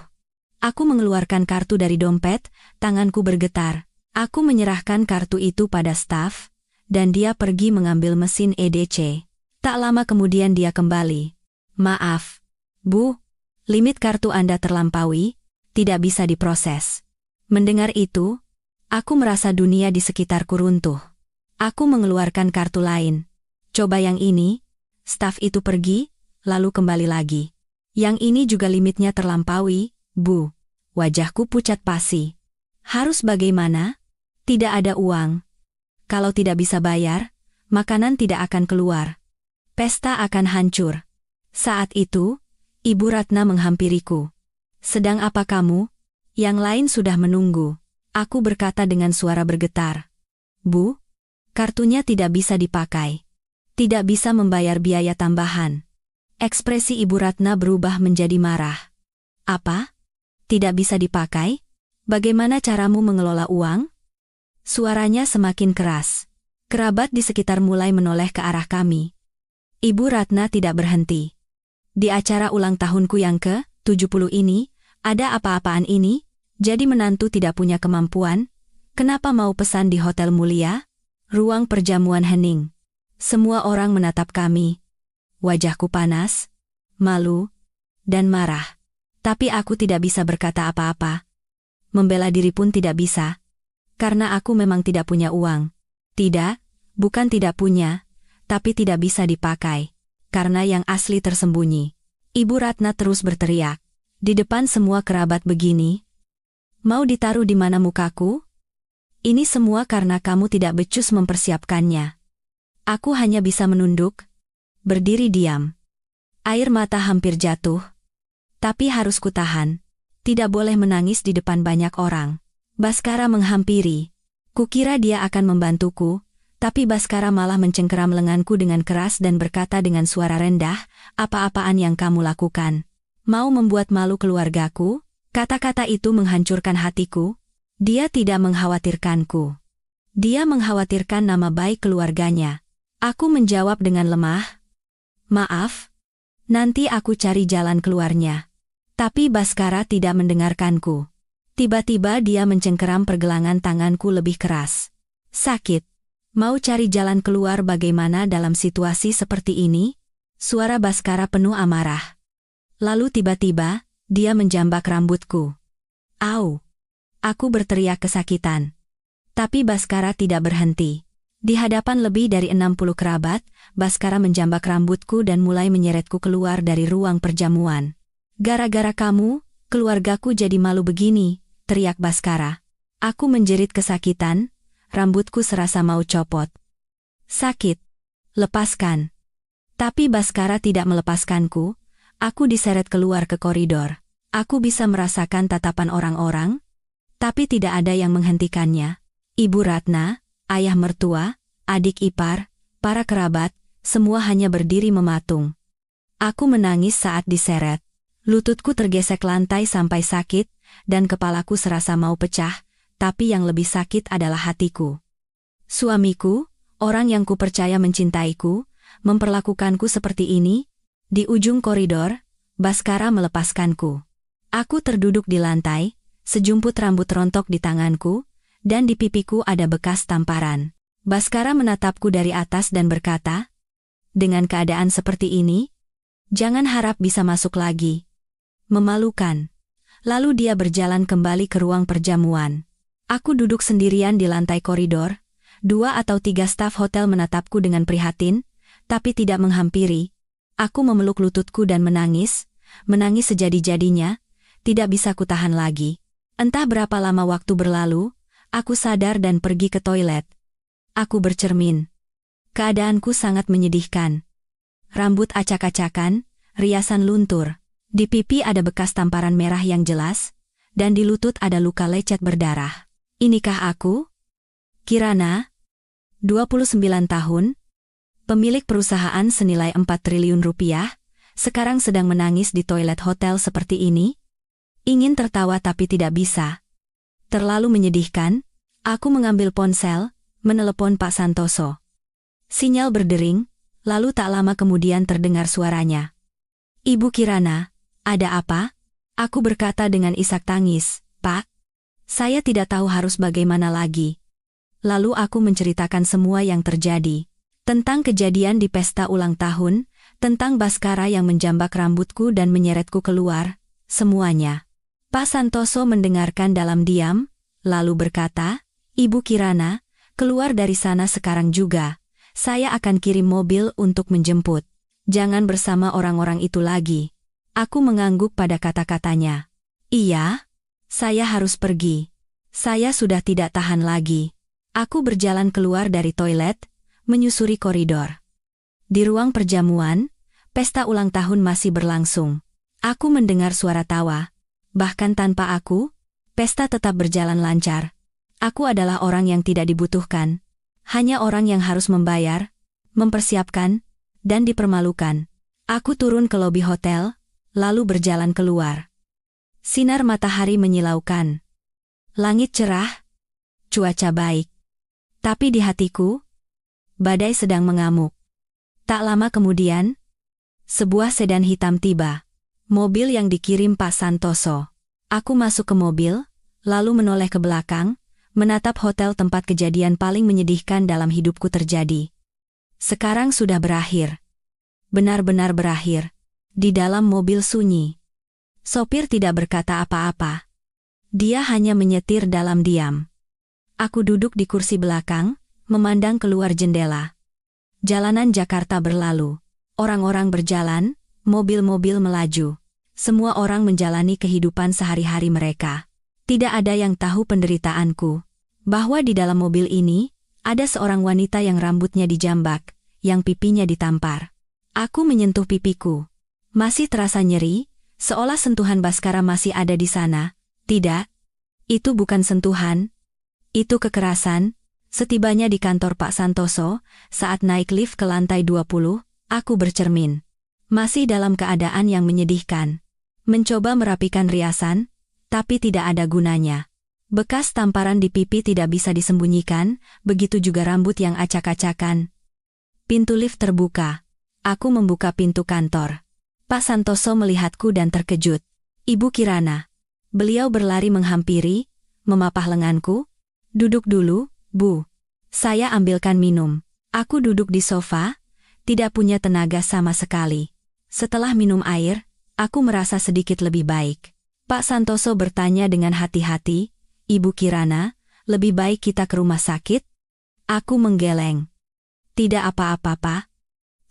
Aku mengeluarkan kartu dari dompet, tanganku bergetar. Aku menyerahkan kartu itu pada staf, dan dia pergi mengambil mesin EDC. Tak lama kemudian dia kembali. Maaf, Bu, limit kartu Anda terlampaui, tidak bisa diproses. Mendengar itu, aku merasa dunia di sekitarku runtuh. Aku mengeluarkan kartu lain. Coba yang ini. Staf itu pergi, lalu kembali lagi. Yang ini juga limitnya terlampaui, Bu. Wajahku pucat pasi. Harus bagaimana? Tidak ada uang. Kalau tidak bisa bayar, makanan tidak akan keluar. Pesta akan hancur. Saat itu, Ibu Ratna menghampiriku. Sedang apa kamu? Yang lain sudah menunggu. Aku berkata dengan suara bergetar. Bu, kartunya tidak bisa dipakai. Tidak bisa membayar biaya tambahan. Ekspresi Ibu Ratna berubah menjadi marah. Apa? Tidak bisa dipakai? Bagaimana caramu mengelola uang? Suaranya semakin keras. Kerabat di sekitar mulai menoleh ke arah kami. Ibu Ratna tidak berhenti. Di acara ulang tahunku yang ke-70 ini, ada apa-apaan ini? Jadi menantu tidak punya kemampuan? Kenapa mau pesan di hotel mulia? Ruang perjamuan hening. Semua orang menatap kami. Wajahku panas, malu, dan marah. Tapi aku tidak bisa berkata apa-apa. Membela diri pun tidak bisa. Karena aku memang tidak punya uang. Tidak, bukan tidak punya, tapi tidak bisa dipakai. Karena yang asli tersembunyi. Ibu Ratna terus berteriak. Di depan semua kerabat begini. Mau ditaruh di mana mukaku? Ini semua karena kamu tidak becus mempersiapkannya. Aku hanya bisa menunduk, berdiri diam. Air mata hampir jatuh. Tapi harus kutahan. Tidak boleh menangis di depan banyak orang. Baskara menghampiri. Kukira dia akan membantuku, tapi Baskara malah mencengkeram lenganku dengan keras dan berkata dengan suara rendah, "Apa-apaan yang kamu lakukan? Mau membuat malu keluargaku?" Kata-kata itu menghancurkan hatiku. Dia tidak mengkhawatirkanku. Dia mengkhawatirkan nama baik keluarganya. Aku menjawab dengan lemah, "Maaf, nanti aku cari jalan keluarnya." Tapi Baskara tidak mendengarkanku. Tiba-tiba dia mencengkeram pergelangan tanganku lebih keras. "Sakit. Mau cari jalan keluar bagaimana dalam situasi seperti ini?" Suara Baskara penuh amarah. Lalu tiba-tiba, dia menjambak rambutku. "Au!" Aku berteriak kesakitan. Tapi Baskara tidak berhenti. Di hadapan lebih dari 60 kerabat, Baskara menjambak rambutku dan mulai menyeretku keluar dari ruang perjamuan. "Gara-gara kamu, keluargaku jadi malu begini," teriak Baskara. Aku menjerit kesakitan, rambutku serasa mau copot. "Sakit. Lepaskan." Tapi Baskara tidak melepaskanku. Aku diseret keluar ke koridor. Aku bisa merasakan tatapan orang-orang, tapi tidak ada yang menghentikannya. Ibu Ratna, ayah mertua, adik ipar, para kerabat, semua hanya berdiri mematung. Aku menangis saat diseret. Lututku tergesek lantai sampai sakit, dan kepalaku serasa mau pecah, tapi yang lebih sakit adalah hatiku. Suamiku, orang yang kupercaya mencintaiku, memperlakukanku seperti ini. Di ujung koridor, Baskara melepaskanku. Aku terduduk di lantai, sejumput rambut rontok di tanganku, dan di pipiku ada bekas tamparan. Baskara menatapku dari atas dan berkata, "Dengan keadaan seperti ini, jangan harap bisa masuk lagi." Memalukan. Lalu dia berjalan kembali ke ruang perjamuan. Aku duduk sendirian di lantai koridor. 2 atau 3 staf hotel menatapku dengan prihatin, tapi tidak menghampiri. Aku memeluk lututku dan menangis sejadi-jadinya, tidak bisa kutahan lagi. Entah berapa lama waktu berlalu, aku sadar dan pergi ke toilet. Aku bercermin. Keadaanku sangat menyedihkan. Rambut acak-acakan, riasan luntur. Di pipi ada bekas tamparan merah yang jelas, dan di lutut ada luka lecet berdarah. Inikah aku? Kirana, 29 tahun, pemilik perusahaan senilai 4 triliun rupiah, sekarang sedang menangis di toilet hotel seperti ini? Ingin tertawa tapi tidak bisa. Terlalu menyedihkan, aku mengambil ponsel, menelepon Pak Santoso. Sinyal berdering, lalu tak lama kemudian terdengar suaranya. "Ibu Kirana, ada apa?" Aku berkata dengan isak tangis, "Pak, saya tidak tahu harus bagaimana lagi." Lalu aku menceritakan semua yang terjadi. Tentang kejadian di pesta ulang tahun, tentang Baskara yang menjambak rambutku dan menyeretku keluar, semuanya. Pak Santoso mendengarkan dalam diam, lalu berkata, "Ibu Kirana, keluar dari sana sekarang juga. Saya akan kirim mobil untuk menjemput. Jangan bersama orang-orang itu lagi." Aku mengangguk pada kata-katanya. "Iya, saya harus pergi. Saya sudah tidak tahan lagi." Aku berjalan keluar dari toilet, menyusuri koridor. Di ruang perjamuan, pesta ulang tahun masih berlangsung. Aku mendengar suara tawa. Bahkan tanpa aku, pesta tetap berjalan lancar. Aku adalah orang yang tidak dibutuhkan. Hanya orang yang harus membayar, mempersiapkan, dan dipermalukan. Aku turun ke lobi hotel, lalu berjalan keluar. Sinar matahari menyilaukan. Langit cerah, cuaca baik. Tapi di hatiku, badai sedang mengamuk. Tak lama kemudian, sebuah sedan hitam tiba. Mobil yang dikirim Pak Santoso. Aku masuk ke mobil, lalu menoleh ke belakang, menatap hotel tempat kejadian paling menyedihkan dalam hidupku terjadi. Sekarang sudah berakhir. Benar-benar berakhir. Di dalam mobil sunyi. Sopir tidak berkata apa-apa. Dia hanya menyetir dalam diam. Aku duduk di kursi belakang, memandang keluar jendela. Jalanan Jakarta berlalu. Orang-orang berjalan, mobil-mobil melaju. Semua orang menjalani kehidupan sehari-hari mereka. Tidak ada yang tahu penderitaanku. Bahwa di dalam mobil ini, ada seorang wanita yang rambutnya dijambak, yang pipinya ditampar. Aku menyentuh pipiku. Masih terasa nyeri, seolah sentuhan Baskara masih ada di sana. Tidak. Itu bukan sentuhan. Itu kekerasan. Setibanya di kantor Pak Santoso, saat naik lift ke lantai 20, aku bercermin. Masih dalam keadaan yang menyedihkan. Mencoba merapikan riasan, tapi tidak ada gunanya. Bekas tamparan di pipi tidak bisa disembunyikan, begitu juga rambut yang acak-acakan. Pintu lift terbuka. Aku membuka pintu kantor. Pak Santoso melihatku dan terkejut. Ibu Kirana. Beliau berlari menghampiri, memapah lenganku. Duduk dulu, Bu. Saya ambilkan minum. Aku duduk di sofa, tidak punya tenaga sama sekali. Setelah minum air, aku merasa sedikit lebih baik. Pak Santoso bertanya dengan hati-hati, Ibu Kirana, lebih baik kita ke rumah sakit? Aku menggeleng. Tidak apa-apa, Pak.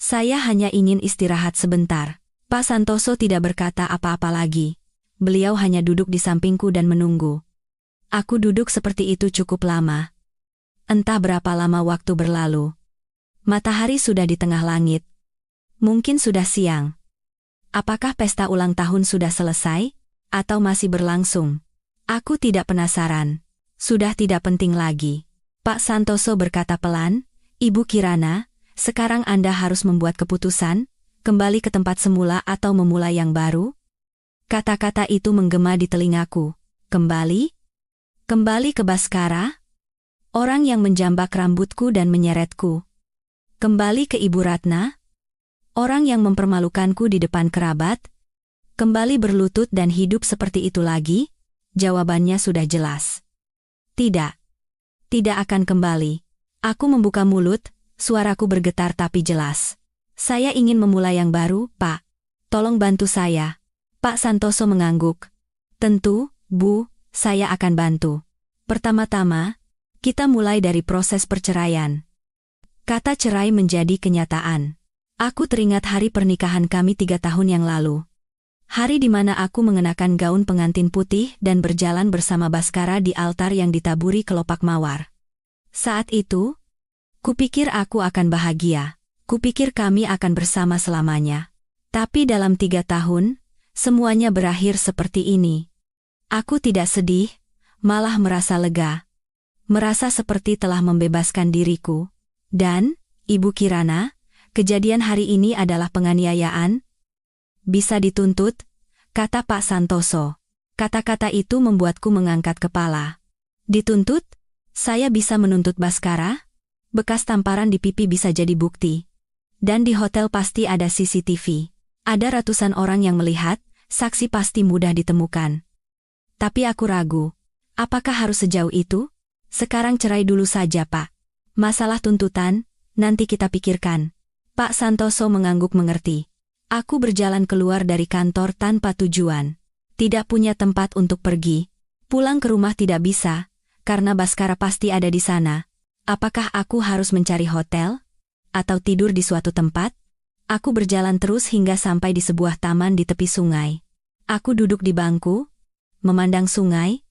Saya hanya ingin istirahat sebentar. Pak Santoso tidak berkata apa-apa lagi. Beliau hanya duduk di sampingku dan menunggu. Aku duduk seperti itu cukup lama. Entah berapa lama waktu berlalu. Matahari sudah di tengah langit. Mungkin sudah siang. Apakah pesta ulang tahun sudah selesai? Atau masih berlangsung? Aku tidak penasaran. Sudah tidak penting lagi. Pak Santoso berkata pelan, Ibu Kirana, sekarang Anda harus membuat keputusan, kembali ke tempat semula atau memulai yang baru? Kata-kata itu menggema di telingaku. Kembali? Kembali ke Baskara? Orang yang menjambak rambutku dan menyeretku. Kembali ke Ibu Ratna? Orang yang mempermalukanku di depan kerabat? Kembali berlutut dan hidup seperti itu lagi? Jawabannya sudah jelas. Tidak. Tidak akan kembali. Aku membuka mulut, suaraku bergetar tapi jelas. Saya ingin memulai yang baru, Pak. Tolong bantu saya. Pak Santoso mengangguk. Tentu, Bu, saya akan bantu. Pertama-tama, kita mulai dari proses perceraian. Kata cerai menjadi kenyataan. Aku teringat hari pernikahan kami 3 tahun yang lalu. Hari di mana aku mengenakan gaun pengantin putih dan berjalan bersama Baskara di altar yang ditaburi kelopak mawar. Saat itu, kupikir aku akan bahagia. Kupikir kami akan bersama selamanya. Tapi dalam 3 tahun, semuanya berakhir seperti ini. Aku tidak sedih, malah merasa lega. Merasa seperti telah membebaskan diriku. Dan, Ibu Kirana, kejadian hari ini adalah penganiayaan. Bisa dituntut, kata Pak Santoso. Kata-kata itu membuatku mengangkat kepala. Dituntut? Saya bisa menuntut Baskara? Bekas tamparan di pipi bisa jadi bukti. Dan di hotel pasti ada CCTV. Ada ratusan orang yang melihat, saksi pasti mudah ditemukan. Tapi aku ragu. Apakah harus sejauh itu? Sekarang cerai dulu saja, Pak. Masalah tuntutan, nanti kita pikirkan. Pak Santoso mengangguk mengerti. Aku berjalan keluar dari kantor tanpa tujuan. Tidak punya tempat untuk pergi. Pulang ke rumah tidak bisa, karena Baskara pasti ada di sana. Apakah aku harus mencari hotel? Atau tidur di suatu tempat? Aku berjalan terus hingga sampai di sebuah taman di tepi sungai. Aku duduk di bangku, memandang sungai.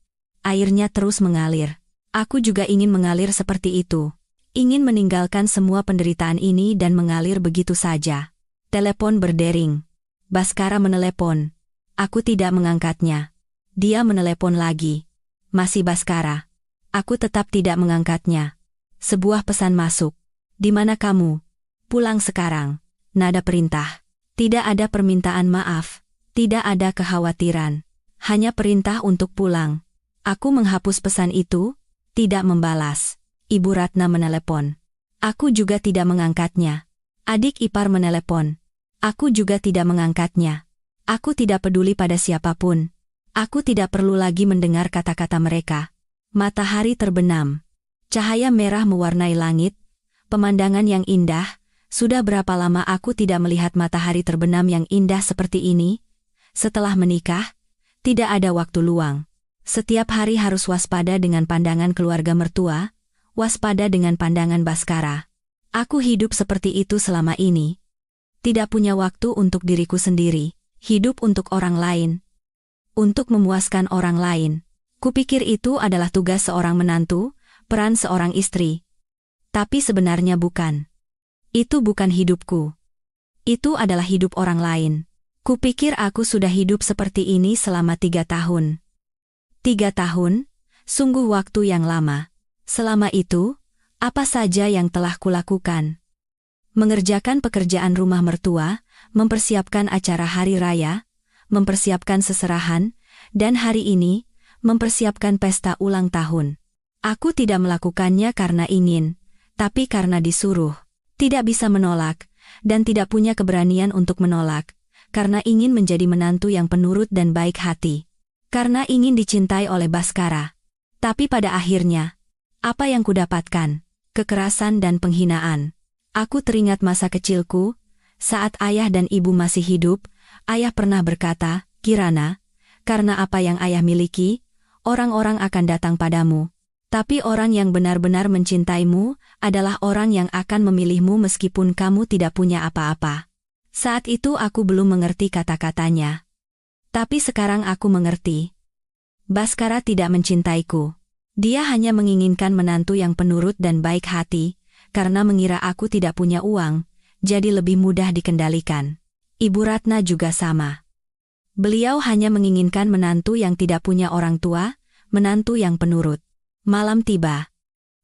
Airnya terus mengalir. Aku juga ingin mengalir seperti itu. Ingin meninggalkan semua penderitaan ini dan mengalir begitu saja. Telepon berdering. Baskara menelepon. Aku tidak mengangkatnya. Dia menelepon lagi. Masih Baskara. Aku tetap tidak mengangkatnya. Sebuah pesan masuk. Di mana kamu? Pulang sekarang. Nada perintah. Tidak ada permintaan maaf. Tidak ada kekhawatiran. Hanya perintah untuk pulang. Aku menghapus pesan itu, tidak membalas. Ibu Ratna menelepon. Aku juga tidak mengangkatnya. Adik ipar menelepon. Aku juga tidak mengangkatnya. Aku tidak peduli pada siapapun. Aku tidak perlu lagi mendengar kata-kata mereka. Matahari terbenam. Cahaya merah mewarnai langit. Pemandangan yang indah. Sudah berapa lama aku tidak melihat matahari terbenam yang indah seperti ini? Setelah menikah, tidak ada waktu luang. Setiap hari harus waspada dengan pandangan keluarga mertua, waspada dengan pandangan Baskara. Aku hidup seperti itu selama ini. Tidak punya waktu untuk diriku sendiri, hidup untuk orang lain. Untuk memuaskan orang lain. Kupikir itu adalah tugas seorang menantu, peran seorang istri. Tapi sebenarnya bukan. Itu bukan hidupku. Itu adalah hidup orang lain. Kupikir aku sudah hidup seperti ini selama 3 tahun. 3 tahun? Sungguh waktu yang lama. Selama itu, apa saja yang telah kulakukan? Mengerjakan pekerjaan rumah mertua, mempersiapkan acara hari raya, mempersiapkan seserahan, dan hari ini, mempersiapkan pesta ulang tahun. Aku tidak melakukannya karena ingin, tapi karena disuruh. Tidak bisa menolak, dan tidak punya keberanian untuk menolak, karena ingin menjadi menantu yang penurut dan baik hati. Karena ingin dicintai oleh Baskara. Tapi pada akhirnya, apa yang kudapatkan? Kekerasan dan penghinaan. Aku teringat masa kecilku, saat ayah dan ibu masih hidup, ayah pernah berkata, "Kirana, karena apa yang ayah miliki, orang-orang akan datang padamu. Tapi orang yang benar-benar mencintaimu, adalah orang yang akan memilihmu meskipun kamu tidak punya apa-apa." Saat itu aku belum mengerti kata-katanya. Tapi sekarang aku mengerti. Baskara tidak mencintaiku. Dia hanya menginginkan menantu yang penurut dan baik hati, karena mengira aku tidak punya uang, jadi lebih mudah dikendalikan. Ibu Ratna juga sama. Beliau hanya menginginkan menantu yang tidak punya orang tua, menantu yang penurut. Malam tiba.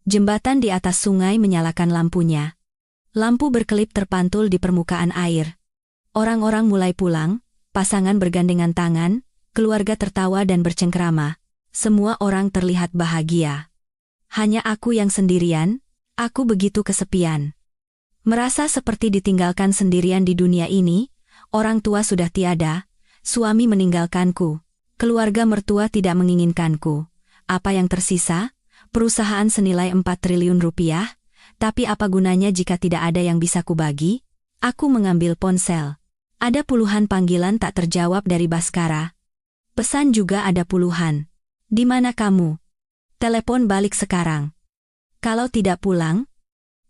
Jembatan di atas sungai menyalakan lampunya. Lampu berkelip terpantul di permukaan air. Orang-orang mulai pulang, pasangan bergandengan tangan, keluarga tertawa dan bercengkrama. Semua orang terlihat bahagia. Hanya aku yang sendirian, aku begitu kesepian. Merasa seperti ditinggalkan sendirian di dunia ini, orang tua sudah tiada, suami meninggalkanku, keluarga mertua tidak menginginkanku. Apa yang tersisa? Perusahaan senilai 4 triliun rupiah, tapi apa gunanya jika tidak ada yang bisa kubagi? Aku mengambil ponsel. Ada puluhan panggilan tak terjawab dari Baskara. Pesan juga ada puluhan. Di mana kamu? Telepon balik sekarang. Kalau tidak pulang,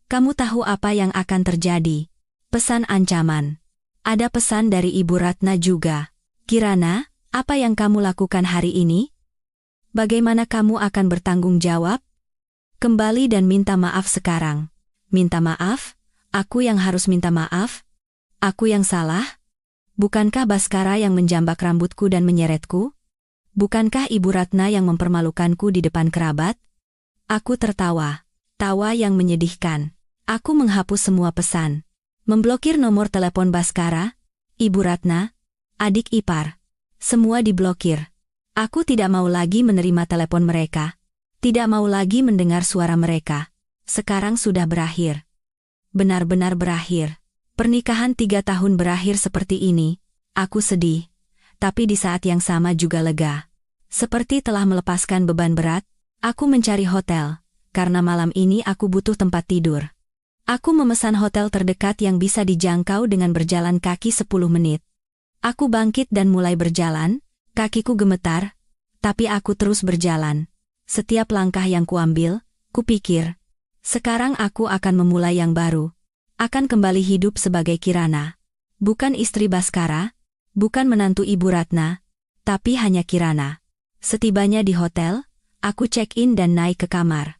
kamu tahu apa yang akan terjadi. Pesan ancaman. Ada pesan dari Ibu Ratna juga. Kirana, apa yang kamu lakukan hari ini? Bagaimana kamu akan bertanggung jawab? Kembali dan minta maaf sekarang. Minta maaf? Aku yang harus minta maaf? Aku yang salah? Bukankah Baskara yang menjambak rambutku dan menyeretku? Bukankah Ibu Ratna yang mempermalukanku di depan kerabat? Aku tertawa. Tawa yang menyedihkan. Aku menghapus semua pesan. Memblokir nomor telepon Baskara, Ibu Ratna, adik ipar. Semua diblokir. Aku tidak mau lagi menerima telepon mereka. Tidak mau lagi mendengar suara mereka. Sekarang sudah berakhir. Benar-benar berakhir. Pernikahan 3 tahun berakhir seperti ini. Aku sedih. Tapi di saat yang sama juga lega. Seperti telah melepaskan beban berat, aku mencari hotel. Karena malam ini aku butuh tempat tidur. Aku memesan hotel terdekat yang bisa dijangkau dengan berjalan kaki 10 menit. Aku bangkit dan mulai berjalan, kakiku gemetar, tapi aku terus berjalan. Setiap langkah yang kuambil, kupikir, sekarang aku akan memulai yang baru. Akan kembali hidup sebagai Kirana. Bukan istri Baskara, bukan menantu Ibu Ratna, tapi hanya Kirana. Setibanya di hotel, aku check-in dan naik ke kamar.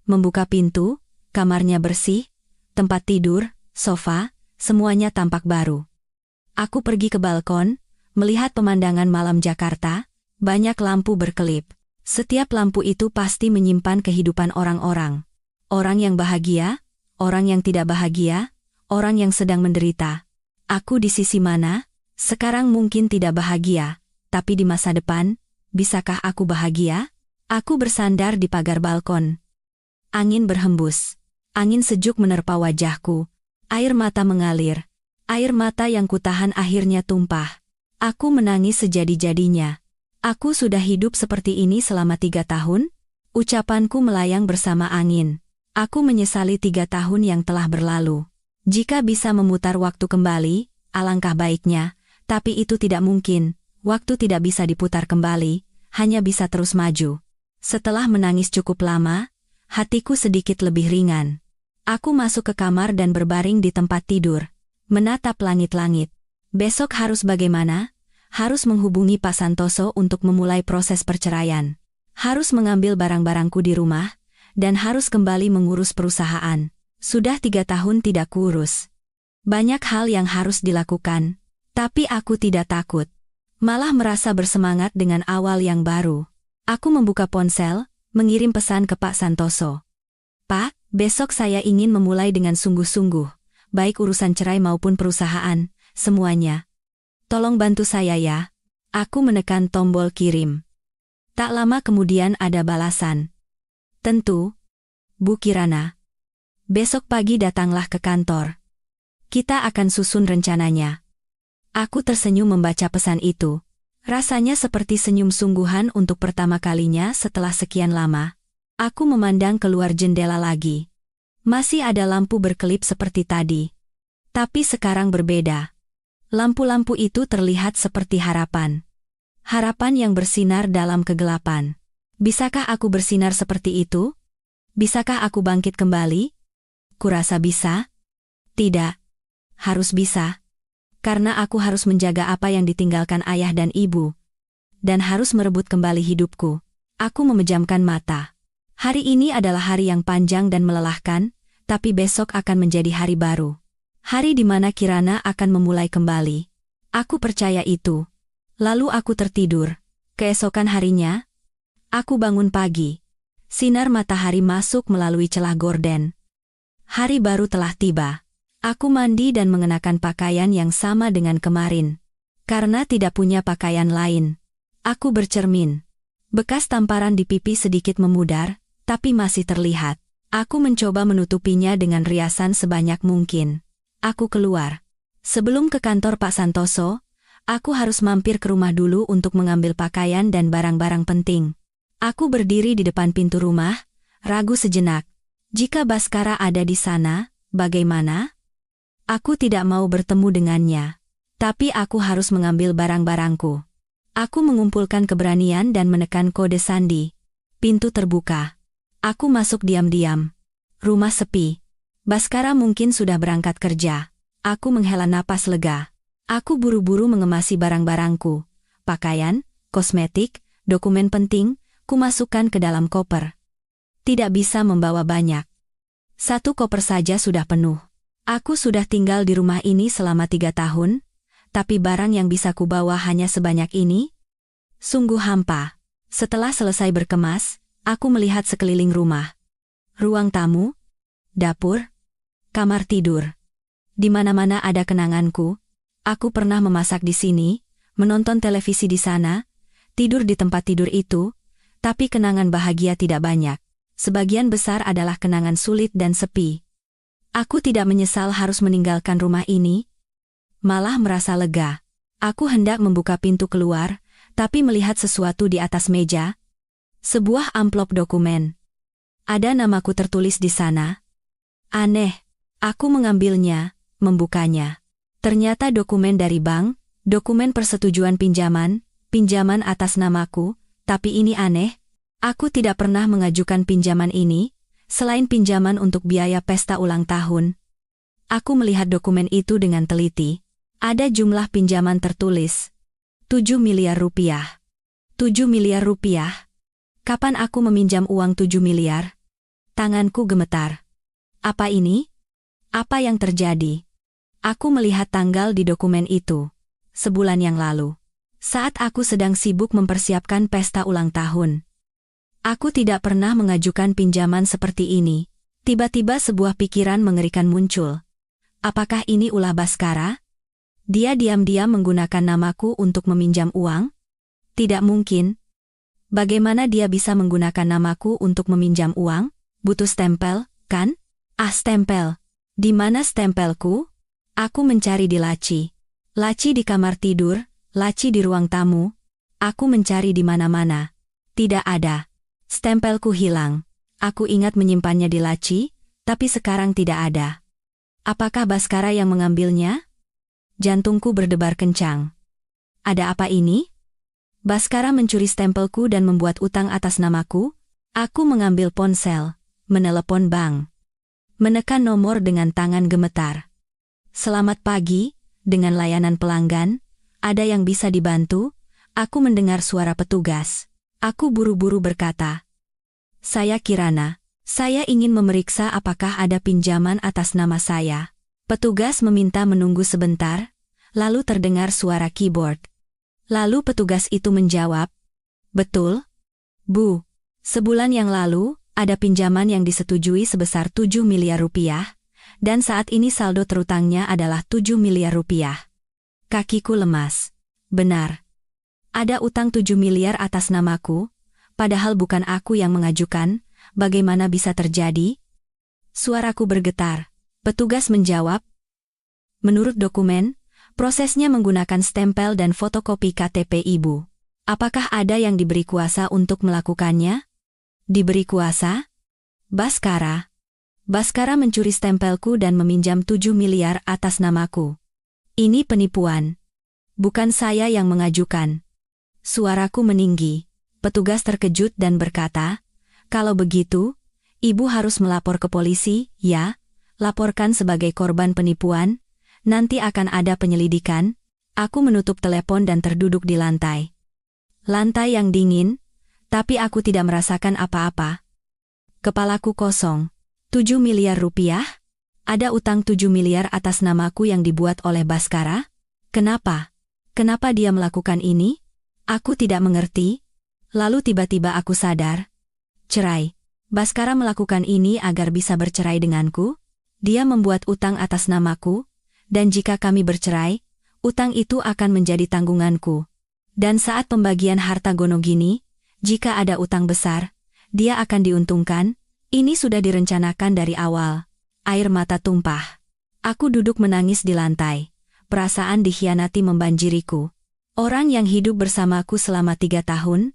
Membuka pintu, kamarnya bersih, tempat tidur, sofa, semuanya tampak baru. Aku pergi ke balkon, melihat pemandangan malam Jakarta, banyak lampu berkelip. Setiap lampu itu pasti menyimpan kehidupan orang-orang. Orang yang bahagia, orang yang tidak bahagia, orang yang sedang menderita. Aku di sisi mana? Sekarang mungkin tidak bahagia, tapi di masa depan, bisakah aku bahagia? Aku bersandar di pagar balkon. Angin berhembus. Angin sejuk menerpa wajahku. Air mata mengalir. Air mata yang kutahan akhirnya tumpah. Aku menangis sejadi-jadinya. Aku sudah hidup seperti ini selama 3 tahun? Ucapanku melayang bersama angin. Aku menyesali 3 tahun yang telah berlalu. Jika bisa memutar waktu kembali, alangkah baiknya, tapi itu tidak mungkin. Waktu tidak bisa diputar kembali, hanya bisa terus maju. Setelah menangis cukup lama, hatiku sedikit lebih ringan. Aku masuk ke kamar dan berbaring di tempat tidur, menatap langit-langit. Besok harus bagaimana? Harus menghubungi Pak Santoso untuk memulai proses perceraian. Harus mengambil barang-barangku di rumah, dan harus kembali mengurus perusahaan. Sudah 3 tahun tidak kurus. Banyak hal yang harus dilakukan, tapi aku tidak takut. Malah merasa bersemangat dengan awal yang baru. Aku membuka ponsel, mengirim pesan ke Pak Santoso. Pak, besok saya ingin memulai dengan sungguh-sungguh, baik urusan cerai maupun perusahaan, semuanya. Tolong bantu saya ya. Aku menekan tombol kirim. Tak lama kemudian ada balasan. Tentu, Bu Kirana. Besok pagi datanglah ke kantor. Kita akan susun rencananya. Aku tersenyum membaca pesan itu. Rasanya seperti senyum sungguhan untuk pertama kalinya setelah sekian lama. Aku memandang keluar jendela lagi. Masih ada lampu berkelip seperti tadi. Tapi sekarang berbeda. Lampu-lampu itu terlihat seperti harapan. Harapan yang bersinar dalam kegelapan. Bisakah aku bersinar seperti itu? Bisakah aku bangkit kembali? Kurasa bisa? Tidak. Harus bisa. Karena aku harus menjaga apa yang ditinggalkan ayah dan ibu. Dan harus merebut kembali hidupku. Aku memejamkan mata. Hari ini adalah hari yang panjang dan melelahkan, tapi besok akan menjadi hari baru. Hari di mana Kirana akan memulai kembali. Aku percaya itu. Lalu aku tertidur. Keesokan harinya, aku bangun pagi. Sinar matahari masuk melalui celah gorden. Hari baru telah tiba. Aku mandi dan mengenakan pakaian yang sama dengan kemarin. Karena tidak punya pakaian lain. Aku bercermin. Bekas tamparan di pipi sedikit memudar, tapi masih terlihat. Aku mencoba menutupinya dengan riasan sebanyak mungkin. Aku keluar. Sebelum ke kantor Pak Santoso, aku harus mampir ke rumah dulu untuk mengambil pakaian dan barang-barang penting. Aku berdiri di depan pintu rumah, ragu sejenak. Jika Baskara ada di sana, bagaimana? Aku tidak mau bertemu dengannya. Tapi aku harus mengambil barang-barangku. Aku mengumpulkan keberanian dan menekan kode sandi. Pintu terbuka. Aku masuk diam-diam. Rumah sepi. Baskara mungkin sudah berangkat kerja. Aku menghela napas lega. Aku buru-buru mengemasi barang-barangku. Pakaian, kosmetik, dokumen penting, kumasukkan ke dalam koper. Tidak bisa membawa banyak. 1 koper saja sudah penuh. Aku sudah tinggal di rumah ini selama 3 tahun, tapi barang yang bisa kubawa hanya sebanyak ini? Sungguh hampa. Setelah selesai berkemas, aku melihat sekeliling rumah. Ruang tamu, dapur, kamar tidur. Di mana-mana ada kenanganku. Aku pernah memasak di sini, menonton televisi di sana, tidur di tempat tidur itu, tapi kenangan bahagia tidak banyak. Sebagian besar adalah kenangan sulit dan sepi. Aku tidak menyesal harus meninggalkan rumah ini. Malah merasa lega. Aku hendak membuka pintu keluar, tapi melihat sesuatu di atas meja. Sebuah amplop dokumen. Ada namaku tertulis di sana. Aneh. Aku mengambilnya, membukanya. Ternyata dokumen dari bank, dokumen persetujuan pinjaman atas namaku, tapi ini aneh. Aku tidak pernah mengajukan pinjaman ini. Selain pinjaman untuk biaya pesta ulang tahun. Aku melihat dokumen itu dengan teliti. Ada jumlah pinjaman tertulis. 7 miliar rupiah. 7 miliar rupiah? Kapan aku meminjam uang 7 miliar? Tanganku gemetar. Apa ini? Apa yang terjadi? Aku melihat tanggal di dokumen itu. Sebulan yang lalu. Saat aku sedang sibuk mempersiapkan pesta ulang tahun. Aku tidak pernah mengajukan pinjaman seperti ini. Tiba-tiba sebuah pikiran mengerikan muncul. Apakah ini ulah Baskara? Dia diam-diam menggunakan namaku untuk meminjam uang? Tidak mungkin. Bagaimana dia bisa menggunakan namaku untuk meminjam uang? Butuh stempel, kan? Ah, stempel. Di mana stempelku? Aku mencari di laci. Laci di kamar tidur, laci di ruang tamu. Aku mencari di mana-mana. Tidak ada. Stempelku hilang. Aku ingat menyimpannya di laci, tapi sekarang tidak ada. Apakah Baskara yang mengambilnya? Jantungku berdebar kencang. Ada apa ini? Baskara mencuri stempelku dan membuat utang atas namaku. Aku mengambil ponsel, menelepon bank. Menekan nomor dengan tangan gemetar. Selamat pagi, dengan layanan pelanggan. Ada yang bisa dibantu? Aku mendengar suara petugas. Aku buru-buru berkata. Saya Kirana. Saya ingin memeriksa apakah ada pinjaman atas nama saya. Petugas meminta menunggu sebentar, lalu terdengar suara keyboard. Lalu petugas itu menjawab, betul? Bu, sebulan yang lalu, ada pinjaman yang disetujui sebesar 7 miliar rupiah, dan saat ini saldo terutangnya adalah 7 miliar rupiah. Kakiku lemas. Benar. Ada utang 7 miliar atas namaku, padahal bukan aku yang mengajukan. Bagaimana bisa terjadi? Suaraku bergetar. Petugas menjawab, menurut dokumen, prosesnya menggunakan stempel dan fotokopi KTP Ibu. Apakah ada yang diberi kuasa untuk melakukannya? Diberi kuasa? Baskara. Baskara mencuri stempelku dan meminjam 7 miliar atas namaku. Ini penipuan. Bukan saya yang mengajukan. Suaraku meninggi. Petugas terkejut dan berkata, kalau begitu, Ibu harus melapor ke polisi, ya? Laporkan sebagai korban penipuan, nanti akan ada penyelidikan. Aku menutup telepon dan terduduk di lantai. Lantai yang dingin, tapi aku tidak merasakan apa-apa. Kepalaku kosong. 7 miliar rupiah? Ada utang 7 miliar atas namaku yang dibuat oleh Baskara? Kenapa? Kenapa dia melakukan ini? Aku tidak mengerti. Lalu tiba-tiba aku sadar. Cerai. Baskara melakukan ini agar bisa bercerai denganku. Dia membuat utang atas namaku, dan jika kami bercerai, utang itu akan menjadi tanggunganku. Dan saat pembagian harta gonogini, jika ada utang besar, dia akan diuntungkan. Ini sudah direncanakan dari awal. Air mata tumpah. Aku duduk menangis di lantai. Perasaan dikhianati membanjiriku. Orang yang hidup bersamaku selama 3 tahun,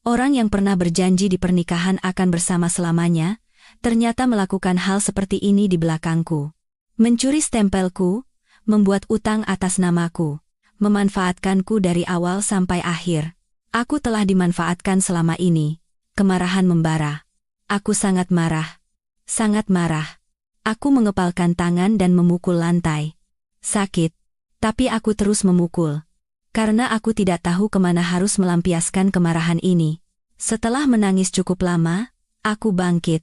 orang yang pernah berjanji di pernikahan akan bersama selamanya, ternyata melakukan hal seperti ini di belakangku. Mencuri stempelku, membuat utang atas namaku, memanfaatkanku dari awal sampai akhir. Aku telah dimanfaatkan selama ini. Kemarahan membara. Aku sangat marah. Sangat marah. Aku mengepalkan tangan dan memukul lantai. Sakit. Tapi aku terus memukul. Karena aku tidak tahu kemana harus melampiaskan kemarahan ini. Setelah menangis cukup lama, aku bangkit.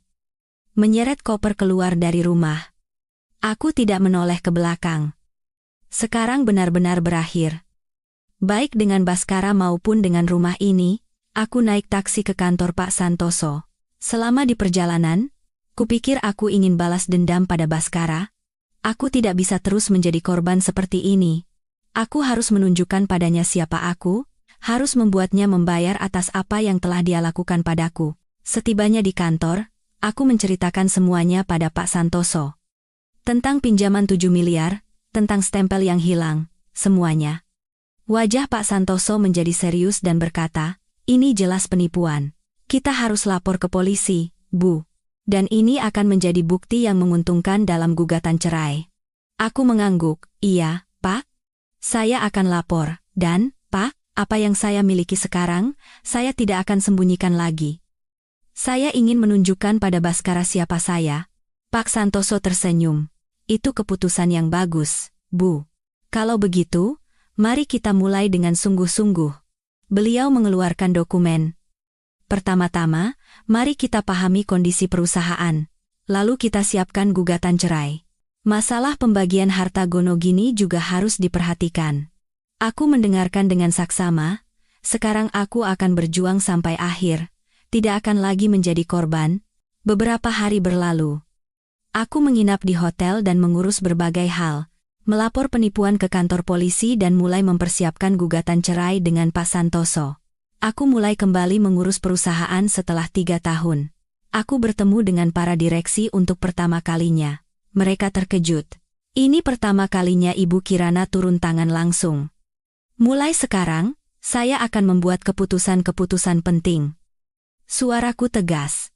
Menyeret koper keluar dari rumah. Aku tidak menoleh ke belakang. Sekarang benar-benar berakhir. Baik dengan Baskara maupun dengan rumah ini, aku naik taksi ke kantor Pak Santoso. Selama di perjalanan, kupikir aku ingin balas dendam pada Baskara. Aku tidak bisa terus menjadi korban seperti ini. Aku harus menunjukkan padanya siapa aku, harus membuatnya membayar atas apa yang telah dia lakukan padaku. Setibanya di kantor, aku menceritakan semuanya pada Pak Santoso. Tentang pinjaman 7 miliar, tentang stempel yang hilang, semuanya. Wajah Pak Santoso menjadi serius dan berkata, ini jelas penipuan. Kita harus lapor ke polisi, Bu. Dan ini akan menjadi bukti yang menguntungkan dalam gugatan cerai. Aku mengangguk, iya, Pak. Saya akan lapor, dan, Pak, apa yang saya miliki sekarang, saya tidak akan sembunyikan lagi. Saya ingin menunjukkan pada Baskara siapa saya. Pak Santoso tersenyum. Itu keputusan yang bagus, Bu. Kalau begitu, mari kita mulai dengan sungguh-sungguh. Beliau mengeluarkan dokumen. Pertama-tama, mari kita pahami kondisi perusahaan. Lalu kita siapkan gugatan cerai. Masalah pembagian harta gonogini juga harus diperhatikan. Aku mendengarkan dengan saksama, sekarang aku akan berjuang sampai akhir, tidak akan lagi menjadi korban. Beberapa hari berlalu. Aku menginap di hotel dan mengurus berbagai hal, melapor penipuan ke kantor polisi dan mulai mempersiapkan gugatan cerai dengan Pak Santoso. Aku mulai kembali mengurus perusahaan setelah 3 tahun. Aku bertemu dengan para direksi untuk pertama kalinya. Mereka terkejut. Ini pertama kalinya Ibu Kirana turun tangan langsung. Mulai sekarang, saya akan membuat keputusan-keputusan penting. Suaraku tegas.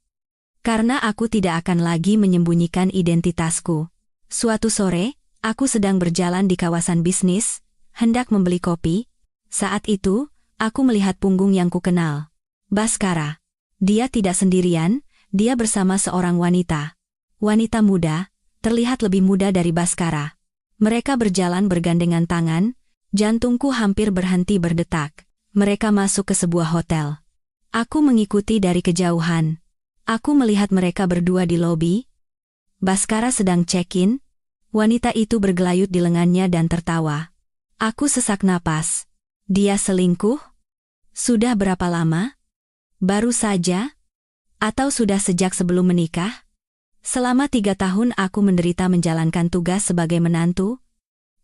Karena aku tidak akan lagi menyembunyikan identitasku. Suatu sore, aku sedang berjalan di kawasan bisnis, hendak membeli kopi. Saat itu, aku melihat punggung yang kukenal. Baskara. Dia tidak sendirian, dia bersama seorang wanita. Wanita muda, terlihat lebih muda dari Baskara. Mereka berjalan bergandengan tangan, jantungku hampir berhenti berdetak. Mereka masuk ke sebuah hotel. Aku mengikuti dari kejauhan. Aku melihat mereka berdua di lobi. Baskara sedang check-in. Wanita itu bergelayut di lengannya dan tertawa. Aku sesak napas. Dia selingkuh? Sudah berapa lama? Baru saja? Atau sudah sejak sebelum menikah? Selama 3 tahun aku menderita menjalankan tugas sebagai menantu.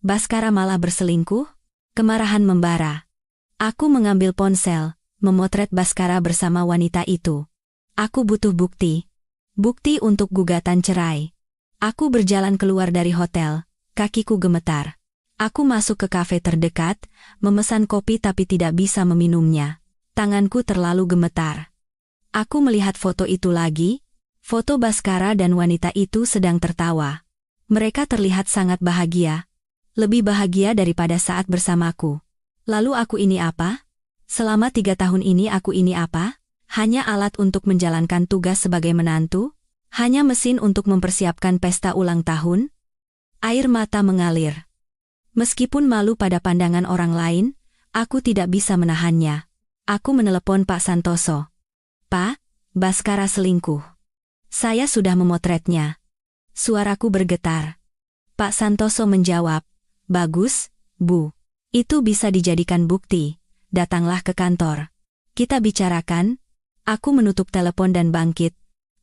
Baskara malah berselingkuh? Kemarahan membara. Aku mengambil ponsel, memotret Baskara bersama wanita itu. Aku butuh bukti. Bukti untuk gugatan cerai. Aku berjalan keluar dari hotel, kakiku gemetar. Aku masuk ke kafe terdekat, memesan kopi tapi tidak bisa meminumnya. Tanganku terlalu gemetar. Aku melihat foto itu lagi. Foto Baskara dan wanita itu sedang tertawa. Mereka terlihat sangat bahagia. Lebih bahagia daripada saat bersamaku. Lalu aku ini apa? Selama 3 tahun ini aku ini apa? Hanya alat untuk menjalankan tugas sebagai menantu? Hanya mesin untuk mempersiapkan pesta ulang tahun? Air mata mengalir. Meskipun malu pada pandangan orang lain, aku tidak bisa menahannya. Aku menelepon Pak Santoso. Pak, Baskara selingkuh. Saya sudah memotretnya. Suaraku bergetar. Pak Santoso menjawab, bagus, Bu. Itu bisa dijadikan bukti. Datanglah ke kantor. Kita bicarakan. Aku menutup telepon dan bangkit.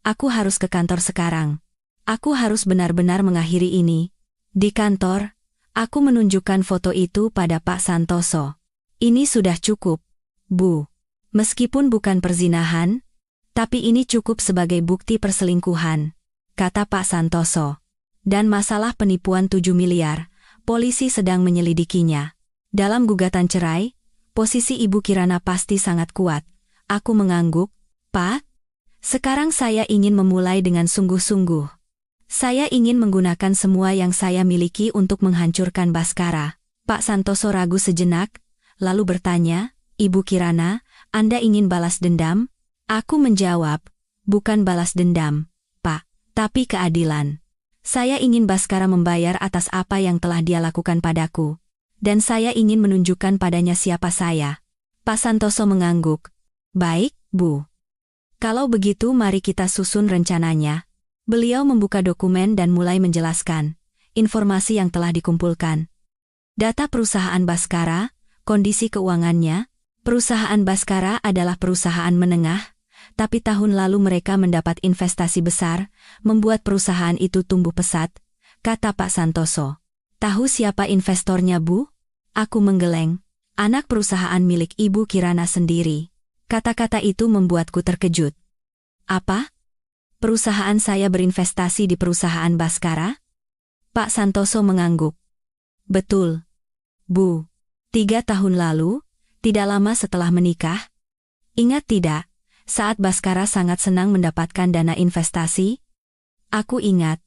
Aku harus ke kantor sekarang. Aku harus benar-benar mengakhiri ini. Di kantor, aku menunjukkan foto itu pada Pak Santoso. Ini sudah cukup, Bu. Meskipun bukan perzinahan, tapi ini cukup sebagai bukti perselingkuhan, kata Pak Santoso. Dan masalah penipuan 7 miliar, polisi sedang menyelidikinya. Dalam gugatan cerai, posisi Ibu Kirana pasti sangat kuat. Aku mengangguk, Pak, sekarang saya ingin memulai dengan sungguh-sungguh. Saya ingin menggunakan semua yang saya miliki untuk menghancurkan Baskara. Pak Santoso ragu sejenak, lalu bertanya, Ibu Kirana, Anda ingin balas dendam? Aku menjawab, bukan balas dendam, Pak, tapi keadilan. Saya ingin Baskara membayar atas apa yang telah dia lakukan padaku. Dan saya ingin menunjukkan padanya siapa saya. Pak Santoso mengangguk. Baik, Bu. Kalau begitu mari kita susun rencananya. Beliau membuka dokumen dan mulai menjelaskan informasi yang telah dikumpulkan. Data perusahaan Baskara, kondisi keuangannya. Perusahaan Baskara adalah perusahaan menengah, tapi tahun lalu mereka mendapat investasi besar, membuat perusahaan itu tumbuh pesat, kata Pak Santoso. Tahu siapa investornya, Bu? Aku menggeleng. Anak perusahaan milik Ibu Kirana sendiri. Kata-kata itu membuatku terkejut. Apa? Perusahaan saya berinvestasi di perusahaan Baskara? Pak Santoso mengangguk. Betul. Bu. 3 tahun lalu, tidak lama setelah menikah. Ingat tidak, saat Baskara sangat senang mendapatkan dana investasi? Aku ingat.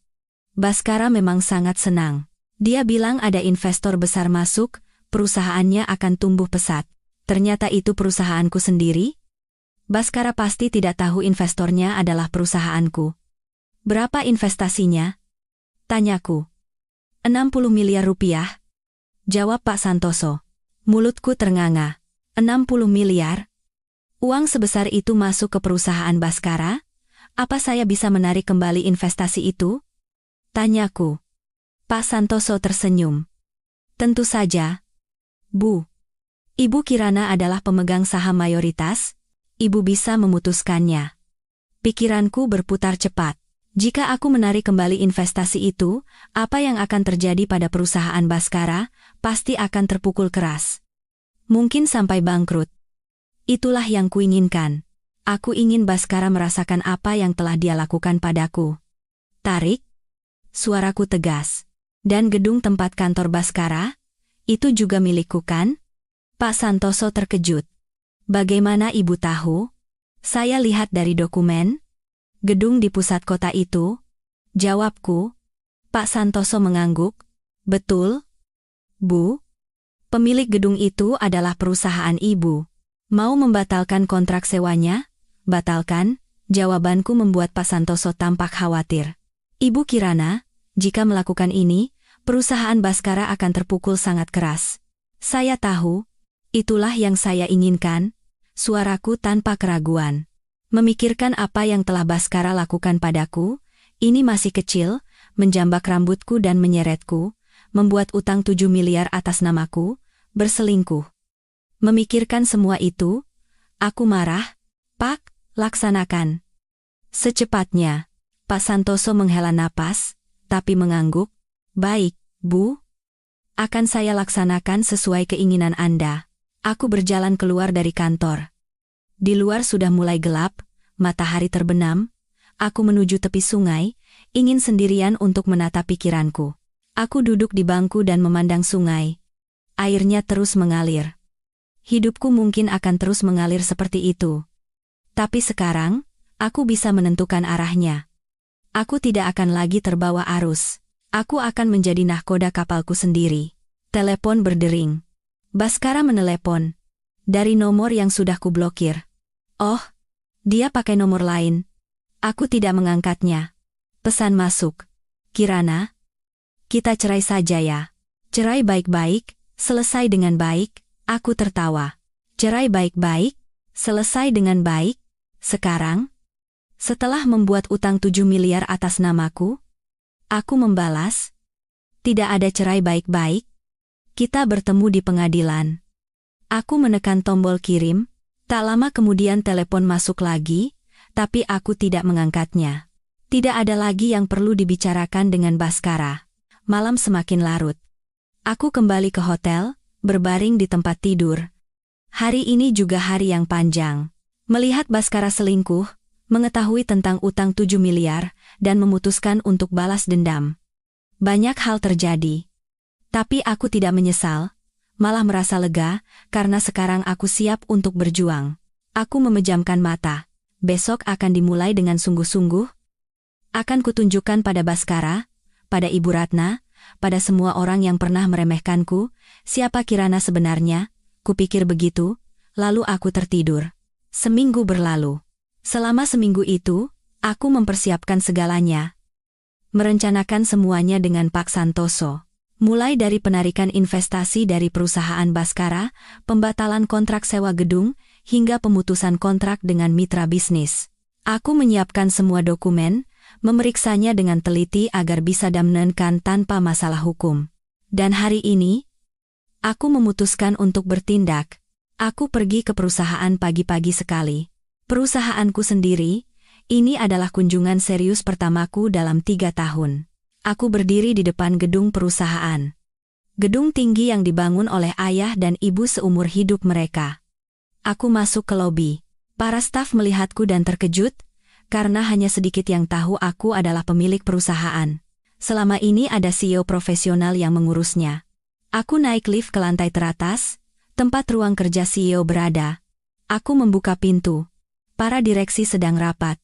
Baskara memang sangat senang. Dia bilang ada investor besar masuk, perusahaannya akan tumbuh pesat. Ternyata itu perusahaanku sendiri? Baskara pasti tidak tahu investornya adalah perusahaanku. Berapa investasinya? Tanyaku. 60 miliar rupiah. Jawab Pak Santoso. Mulutku ternganga. 60 miliar? Uang sebesar itu masuk ke perusahaan Baskara? Apa saya bisa menarik kembali investasi itu? Tanyaku. Pak Santoso tersenyum. Tentu saja. Bu. Ibu Kirana adalah pemegang saham mayoritas. Ibu bisa memutuskannya. Pikiranku berputar cepat. Jika aku menarik kembali investasi itu, apa yang akan terjadi pada perusahaan Baskara? Pasti akan terpukul keras. Mungkin sampai bangkrut. Itulah yang kuinginkan. Aku ingin Baskara merasakan apa yang telah dia lakukan padaku. Tarik. Suaraku tegas. Dan gedung tempat kantor Baskara? Itu juga milikku kan? Pak Santoso terkejut. Bagaimana ibu tahu? Saya lihat dari dokumen. Gedung di pusat kota itu? Jawabku. Pak Santoso mengangguk. Betul, Bu. Pemilik gedung itu adalah perusahaan ibu. Mau membatalkan kontrak sewanya? Batalkan, jawabanku membuat Pak Santoso tampak khawatir. Ibu Kirana, jika melakukan ini, perusahaan Baskara akan terpukul sangat keras. Saya tahu, itulah yang saya inginkan, suaraku tanpa keraguan. Memikirkan apa yang telah Baskara lakukan padaku, ini masih kecil, menjambak rambutku dan menyeretku, membuat utang 7 miliar atas namaku, berselingkuh. Memikirkan semua itu, aku marah. Pak, laksanakan. Secepatnya, Pak Santoso menghela napas, tapi mengangguk. Baik, Bu. Akan saya laksanakan sesuai keinginan Anda. Aku berjalan keluar dari kantor. Di luar sudah mulai gelap, matahari terbenam. Aku menuju tepi sungai, ingin sendirian untuk menata pikiranku. Aku duduk di bangku dan memandang sungai. Airnya terus mengalir. Hidupku mungkin akan terus mengalir seperti itu. Tapi sekarang, aku bisa menentukan arahnya. Aku tidak akan lagi terbawa arus. Aku akan menjadi nahkoda kapalku sendiri. Telepon berdering. Baskara menelepon. Dari nomor yang sudah kublokir. Oh, dia pakai nomor lain. Aku tidak mengangkatnya. Pesan masuk. Kirana, kita cerai saja ya. Cerai baik-baik, selesai dengan baik. Aku tertawa. Cerai baik-baik, selesai dengan baik. Sekarang, setelah membuat utang 7 miliar atas namaku, aku membalas. Tidak ada cerai baik-baik. Kita bertemu di pengadilan. Aku menekan tombol kirim. Tak lama kemudian telepon masuk lagi, tapi aku tidak mengangkatnya. Tidak ada lagi yang perlu dibicarakan dengan Baskara. Malam semakin larut. Aku kembali ke hotel, berbaring di tempat tidur. Hari ini juga hari yang panjang. Melihat Baskara selingkuh, mengetahui tentang utang 7 miliar, dan memutuskan untuk balas dendam. Banyak hal terjadi. Tapi aku tidak menyesal, malah merasa lega, karena sekarang aku siap untuk berjuang. Aku memejamkan mata. Besok akan dimulai dengan sungguh-sungguh. Akan kutunjukkan pada Baskara, pada Ibu Ratna, pada semua orang yang pernah meremehkanku, siapa Kirana sebenarnya. Kupikir begitu, lalu aku tertidur. Seminggu berlalu. Selama seminggu itu, aku mempersiapkan segalanya. Merencanakan semuanya dengan Pak Santoso. Mulai dari penarikan investasi dari perusahaan Baskara, pembatalan kontrak sewa gedung, hingga pemutusan kontrak dengan mitra bisnis. Aku menyiapkan semua dokumen, memeriksanya dengan teliti agar bisa dimenangkan tanpa masalah hukum. Dan hari ini, aku memutuskan untuk bertindak. Aku pergi ke perusahaan pagi-pagi sekali. Perusahaanku sendiri, ini adalah kunjungan serius pertamaku dalam 3 tahun. Aku berdiri di depan gedung perusahaan. Gedung tinggi yang dibangun oleh ayah dan ibu seumur hidup mereka. Aku masuk ke lobi. Para staf melihatku dan terkejut, karena hanya sedikit yang tahu aku adalah pemilik perusahaan. Selama ini ada CEO profesional yang mengurusnya. Aku naik lift ke lantai teratas, tempat ruang kerja CEO berada. Aku membuka pintu. Para direksi sedang rapat.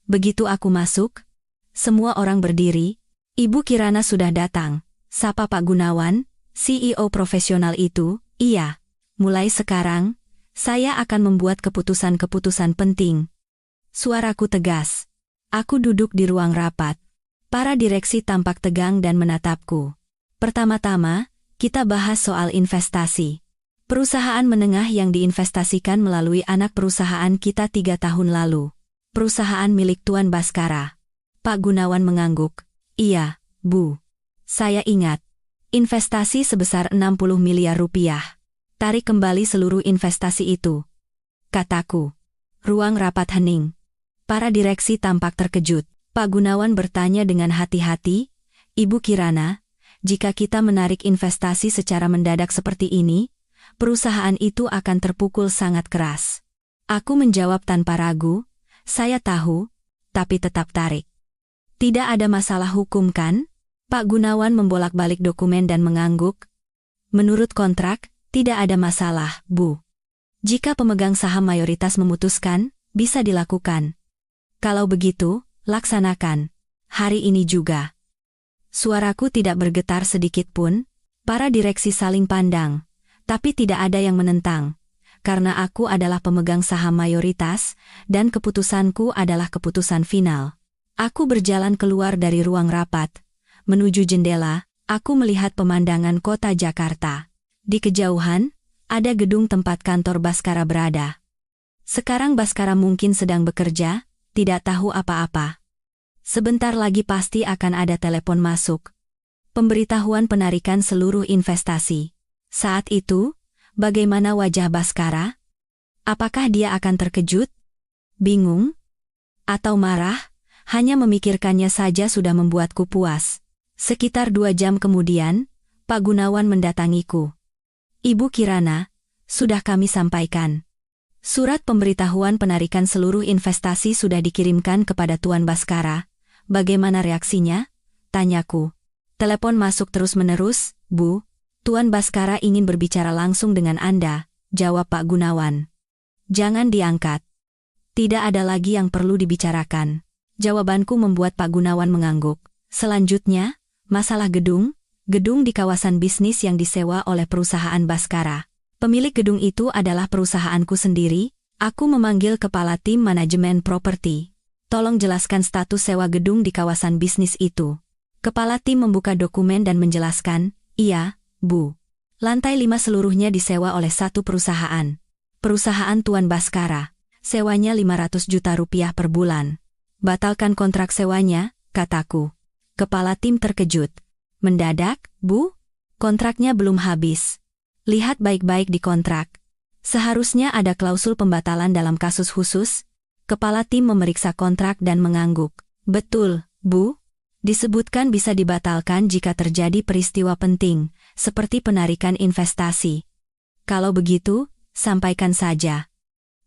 Begitu aku masuk, semua orang berdiri. Ibu Kirana sudah datang. Sapa Pak Gunawan, CEO profesional itu. Iya, mulai sekarang, saya akan membuat keputusan-keputusan penting. Suaraku tegas. Aku duduk di ruang rapat. Para direksi tampak tegang dan menatapku. Pertama-tama, kita bahas soal investasi. Perusahaan menengah yang diinvestasikan melalui anak perusahaan kita 3 tahun lalu. Perusahaan milik Tuan Baskara. Pak Gunawan mengangguk. Iya, Bu. Saya ingat. Investasi sebesar 60 miliar rupiah. Tarik kembali seluruh investasi itu. Kataku. Ruang rapat hening. Para direksi tampak terkejut. Pak Gunawan bertanya dengan hati-hati, Ibu Kirana, jika kita menarik investasi secara mendadak seperti ini, perusahaan itu akan terpukul sangat keras. Aku menjawab tanpa ragu, saya tahu, tapi tetap tarik. Tidak ada masalah hukum kan? Pak Gunawan membolak-balik dokumen dan mengangguk. Menurut kontrak, tidak ada masalah, Bu. Jika pemegang saham mayoritas memutuskan, bisa dilakukan. Kalau begitu, laksanakan. Hari ini juga. Suaraku tidak bergetar sedikit pun, para direksi saling pandang, tapi tidak ada yang menentang. Karena aku adalah pemegang saham mayoritas, dan keputusanku adalah keputusan final. Aku berjalan keluar dari ruang rapat. Menuju jendela, aku melihat pemandangan kota Jakarta. Di kejauhan, ada gedung tempat kantor Baskara berada. Sekarang Baskara mungkin sedang bekerja, tidak tahu apa-apa. Sebentar lagi pasti akan ada telepon masuk. Pemberitahuan penarikan seluruh investasi. Saat itu, bagaimana wajah Baskara? Apakah dia akan terkejut? Bingung? Atau marah? Hanya memikirkannya saja sudah membuatku puas. Sekitar 2 jam kemudian, Pak Gunawan mendatangiku. Ibu Kirana, sudah kami sampaikan. Surat pemberitahuan penarikan seluruh investasi sudah dikirimkan kepada Tuan Baskara. Bagaimana reaksinya? Tanyaku. Telepon masuk terus-menerus, Bu. Tuan Baskara ingin berbicara langsung dengan Anda, jawab Pak Gunawan. Jangan diangkat. Tidak ada lagi yang perlu dibicarakan. Jawabanku membuat Pak Gunawan mengangguk. Selanjutnya, masalah gedung di kawasan bisnis yang disewa oleh perusahaan Baskara. Pemilik gedung itu adalah perusahaanku sendiri. Aku memanggil kepala tim manajemen properti. Tolong jelaskan status sewa gedung di kawasan bisnis itu. Kepala tim membuka dokumen dan menjelaskan, iya, Bu. Lantai 5 seluruhnya disewa oleh satu perusahaan. Perusahaan Tuan Baskara. Sewanya 500 juta rupiah per bulan. Batalkan kontrak sewanya, kataku. Kepala tim terkejut. Mendadak, Bu? Kontraknya belum habis. Lihat baik-baik di kontrak. Seharusnya ada klausul pembatalan dalam kasus khusus. Kepala tim memeriksa kontrak dan mengangguk. Betul, Bu. Disebutkan bisa dibatalkan jika terjadi peristiwa penting, seperti penarikan investasi. Kalau begitu, sampaikan saja.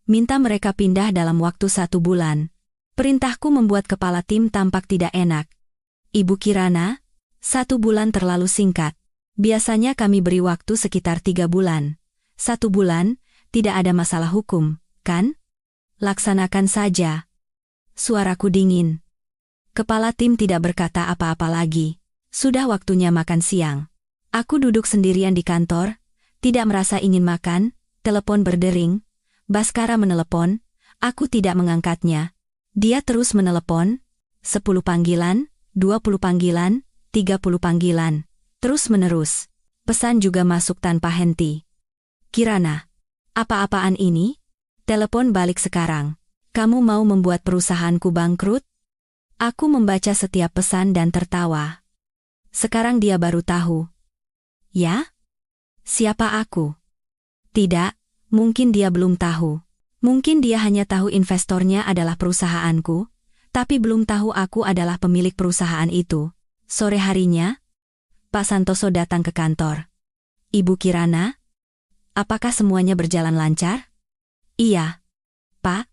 Minta mereka pindah dalam waktu 1 bulan. Perintahku membuat kepala tim tampak tidak enak. Ibu Kirana, 1 bulan terlalu singkat. Biasanya kami beri waktu sekitar 3 bulan. 1 bulan, tidak ada masalah hukum, kan? Laksanakan saja. Suaraku dingin. Kepala tim tidak berkata apa-apa lagi. Sudah waktunya makan siang. Aku duduk sendirian di kantor, tidak merasa ingin makan, telepon berdering. Baskara menelepon, aku tidak mengangkatnya. Dia terus menelepon, 10 panggilan, 20 panggilan, 30 panggilan. Terus menerus. Pesan juga masuk tanpa henti. Kirana, apa-apaan ini? Telepon balik sekarang. Kamu mau membuat perusahaanku bangkrut? Aku membaca setiap pesan dan tertawa. Sekarang dia baru tahu. Ya? Siapa aku? Tidak, mungkin dia belum tahu. Mungkin dia hanya tahu investornya adalah perusahaanku, tapi belum tahu aku adalah pemilik perusahaan itu. Sore harinya, Pak Santoso datang ke kantor. Ibu Kirana, apakah semuanya berjalan lancar? Iya, Pak.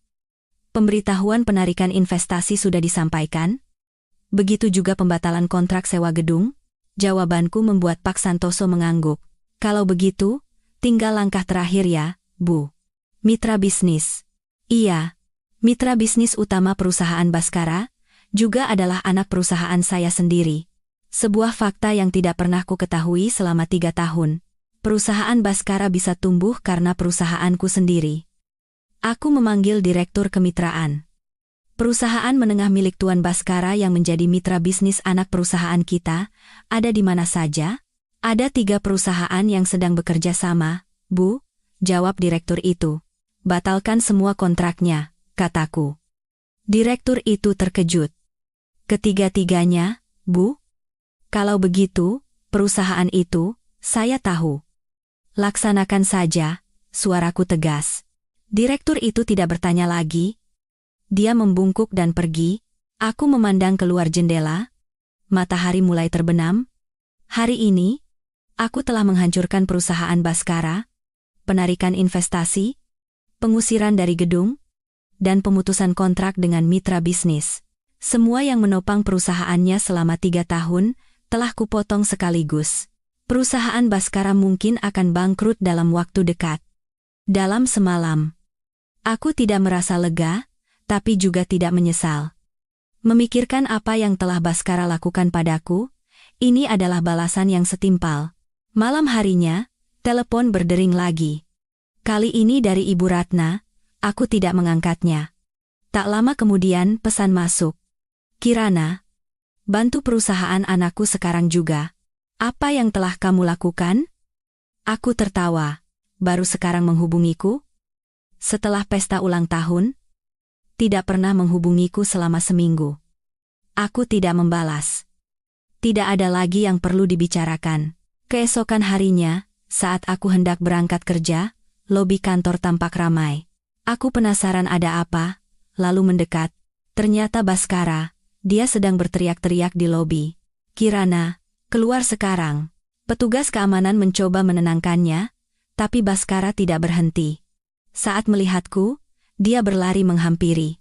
Pemberitahuan penarikan investasi sudah disampaikan. Begitu juga pembatalan kontrak sewa gedung. Jawabanku membuat Pak Santoso mengangguk. Kalau begitu, tinggal langkah terakhir ya, Bu. Mitra bisnis. Iya, mitra bisnis utama perusahaan Baskara juga adalah anak perusahaan saya sendiri. Sebuah fakta yang tidak pernah ku ketahui selama 3 tahun. Perusahaan Baskara bisa tumbuh karena perusahaanku sendiri. Aku memanggil direktur kemitraan. Perusahaan menengah milik Tuan Baskara yang menjadi mitra bisnis anak perusahaan kita, ada di mana saja? Ada 3 perusahaan yang sedang bekerja sama, Bu, jawab direktur itu. Batalkan semua kontraknya, kataku. Direktur itu terkejut. Ketiga-tiganya, Bu? Kalau begitu, perusahaan itu, saya tahu. Laksanakan saja, suaraku tegas. Direktur itu tidak bertanya lagi. Dia membungkuk dan pergi. Aku memandang keluar jendela. Matahari mulai terbenam. Hari ini, aku telah menghancurkan perusahaan Baskara, penarikan investasi, pengusiran dari gedung, dan pemutusan kontrak dengan mitra bisnis. Semua yang menopang perusahaannya selama 3 tahun telah kupotong sekaligus. Perusahaan Baskara mungkin akan bangkrut dalam waktu dekat. Dalam semalam, aku tidak merasa lega, tapi juga tidak menyesal. Memikirkan apa yang telah Baskara lakukan padaku, ini adalah balasan yang setimpal. Malam harinya, telepon berdering lagi. Kali ini dari Ibu Ratna, aku tidak mengangkatnya. Tak lama kemudian pesan masuk. Kirana, bantu perusahaan anakku sekarang juga. Apa yang telah kamu lakukan? Aku tertawa. Baru sekarang menghubungiku? Setelah pesta ulang tahun? Tidak pernah menghubungiku selama seminggu. Aku tidak membalas. Tidak ada lagi yang perlu dibicarakan. Keesokan harinya, saat aku hendak berangkat kerja, lobi kantor tampak ramai. Aku penasaran ada apa, lalu mendekat. Ternyata Baskara, dia sedang berteriak-teriak di lobi. Kirana, keluar sekarang. Petugas keamanan mencoba menenangkannya, tapi Baskara tidak berhenti. Saat melihatku, dia berlari menghampiri.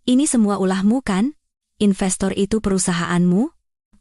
Ini semua ulahmu kan? Investor itu perusahaanmu?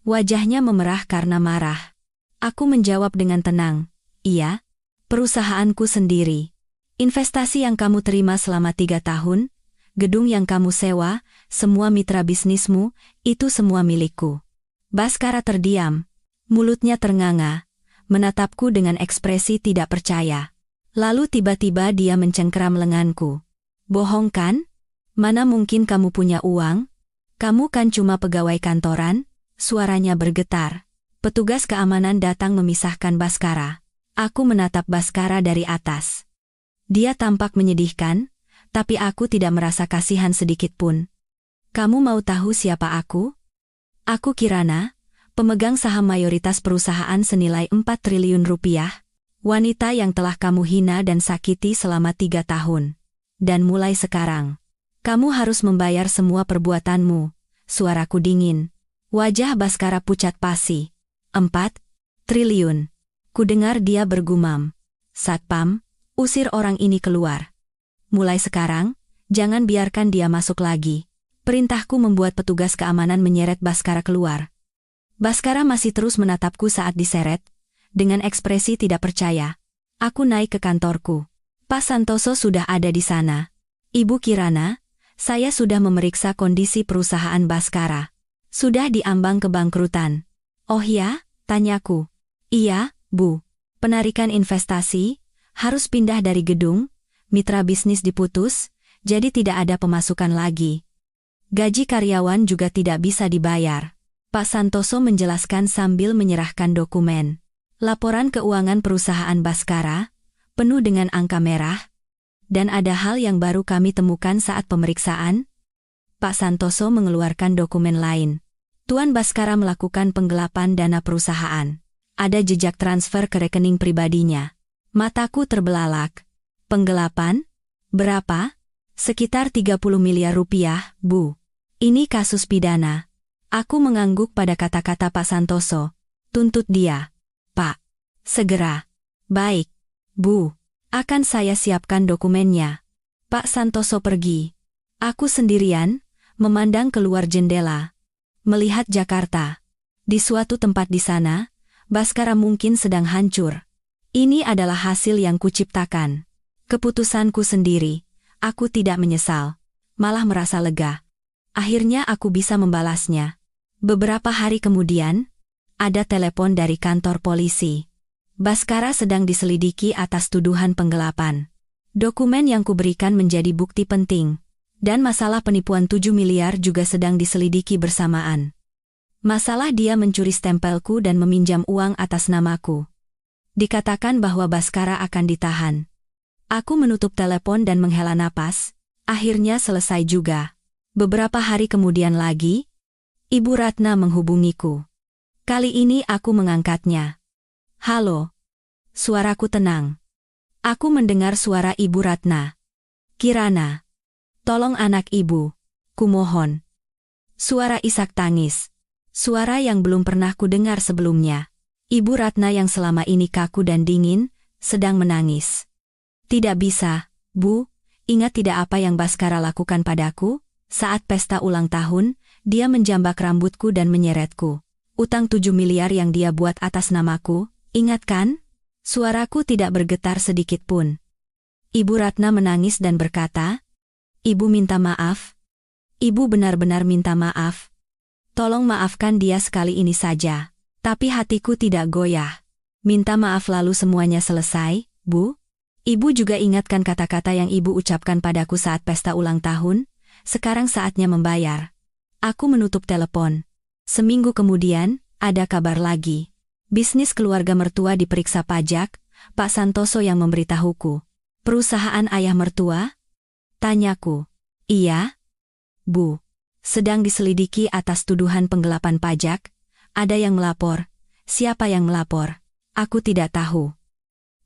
Wajahnya memerah karena marah. Aku menjawab dengan tenang, iya, perusahaanku sendiri. Investasi yang kamu terima selama 3 tahun, gedung yang kamu sewa, semua mitra bisnismu, itu semua milikku. Baskara terdiam, mulutnya ternganga, menatapku dengan ekspresi tidak percaya. Lalu tiba-tiba dia mencengkeram lenganku. Bohong kan? Mana mungkin kamu punya uang? Kamu kan cuma pegawai kantoran? Suaranya bergetar. Petugas keamanan datang memisahkan Baskara. Aku menatap Baskara dari atas. Dia tampak menyedihkan, tapi aku tidak merasa kasihan sedikit pun. Kamu mau tahu siapa aku? Aku Kirana, pemegang saham mayoritas perusahaan senilai 4 triliun rupiah, wanita yang telah kamu hina dan sakiti selama 3 tahun. Dan mulai sekarang, kamu harus membayar semua perbuatanmu. Suaraku dingin. Wajah Baskara pucat pasi. 4 triliun. Kudengar dia bergumam. Satpam, usir orang ini keluar. Mulai sekarang, jangan biarkan dia masuk lagi. Perintahku membuat petugas keamanan menyeret Baskara keluar. Baskara masih terus menatapku saat diseret, dengan ekspresi tidak percaya. Aku naik ke kantorku. Pak Santoso sudah ada di sana. Ibu Kirana, saya sudah memeriksa kondisi perusahaan Baskara. Sudah diambang kebangkrutan. Oh ya? Tanyaku. Iya, Bu. Penarikan investasi, harus pindah dari gedung, mitra bisnis diputus, jadi tidak ada pemasukan lagi. Gaji karyawan juga tidak bisa dibayar. Pak Santoso menjelaskan sambil menyerahkan dokumen. Laporan keuangan perusahaan Baskara, penuh dengan angka merah. Dan ada hal yang baru kami temukan saat pemeriksaan. Pak Santoso mengeluarkan dokumen lain. Tuan Baskara melakukan penggelapan dana perusahaan. Ada jejak transfer ke rekening pribadinya. Mataku terbelalak. Penggelapan? Berapa? Sekitar 30 miliar rupiah, Bu. Ini kasus pidana. Aku mengangguk pada kata-kata Pak Santoso. Tuntut dia. Pak. Segera. Baik. Bu. Akan saya siapkan dokumennya. Pak Santoso pergi. Aku sendirian, memandang keluar jendela. Melihat Jakarta. Di suatu tempat di sana, Baskara mungkin sedang hancur. Ini adalah hasil yang kuciptakan. Keputusanku sendiri. Aku tidak menyesal. Malah merasa lega. Akhirnya aku bisa membalasnya. Beberapa hari kemudian, ada telepon dari kantor polisi. Baskara sedang diselidiki atas tuduhan penggelapan. Dokumen yang kuberikan menjadi bukti penting. Dan masalah penipuan 7 miliar juga sedang diselidiki bersamaan. Masalah dia mencuri stempelku dan meminjam uang atas namaku. Dikatakan bahwa Baskara akan ditahan. Aku menutup telepon dan menghela napas. Akhirnya selesai juga. Beberapa hari kemudian lagi, Ibu Ratna menghubungiku. Kali ini aku mengangkatnya. Halo. Suaraku tenang. Aku mendengar suara Ibu Ratna. Kirana. Tolong anak ibu. Kumohon. Suara isak tangis. Suara yang belum pernah kudengar sebelumnya. Ibu Ratna yang selama ini kaku dan dingin, sedang menangis. Tidak bisa, Bu. Ingat tidak apa yang Baskara lakukan padaku? Saat pesta ulang tahun, dia menjambak rambutku dan menyeretku. Utang 7 miliar yang dia buat atas namaku, ingat kan? Suaraku tidak bergetar sedikit pun. Ibu Ratna menangis dan berkata, "Ibu minta maaf. Ibu benar-benar minta maaf. Tolong maafkan dia sekali ini saja." Tapi hatiku tidak goyah. Minta maaf lalu semuanya selesai, Bu? Ibu juga ingatkan kata-kata yang ibu ucapkan padaku saat pesta ulang tahun? Sekarang saatnya membayar. Aku menutup telepon. Seminggu kemudian, ada kabar lagi. Bisnis keluarga mertua diperiksa pajak, Pak Santoso yang memberitahuku. Perusahaan ayah mertua? Tanyaku. Iya, Bu. Sedang diselidiki atas tuduhan penggelapan pajak. Ada yang melapor. Siapa yang melapor? Aku tidak tahu.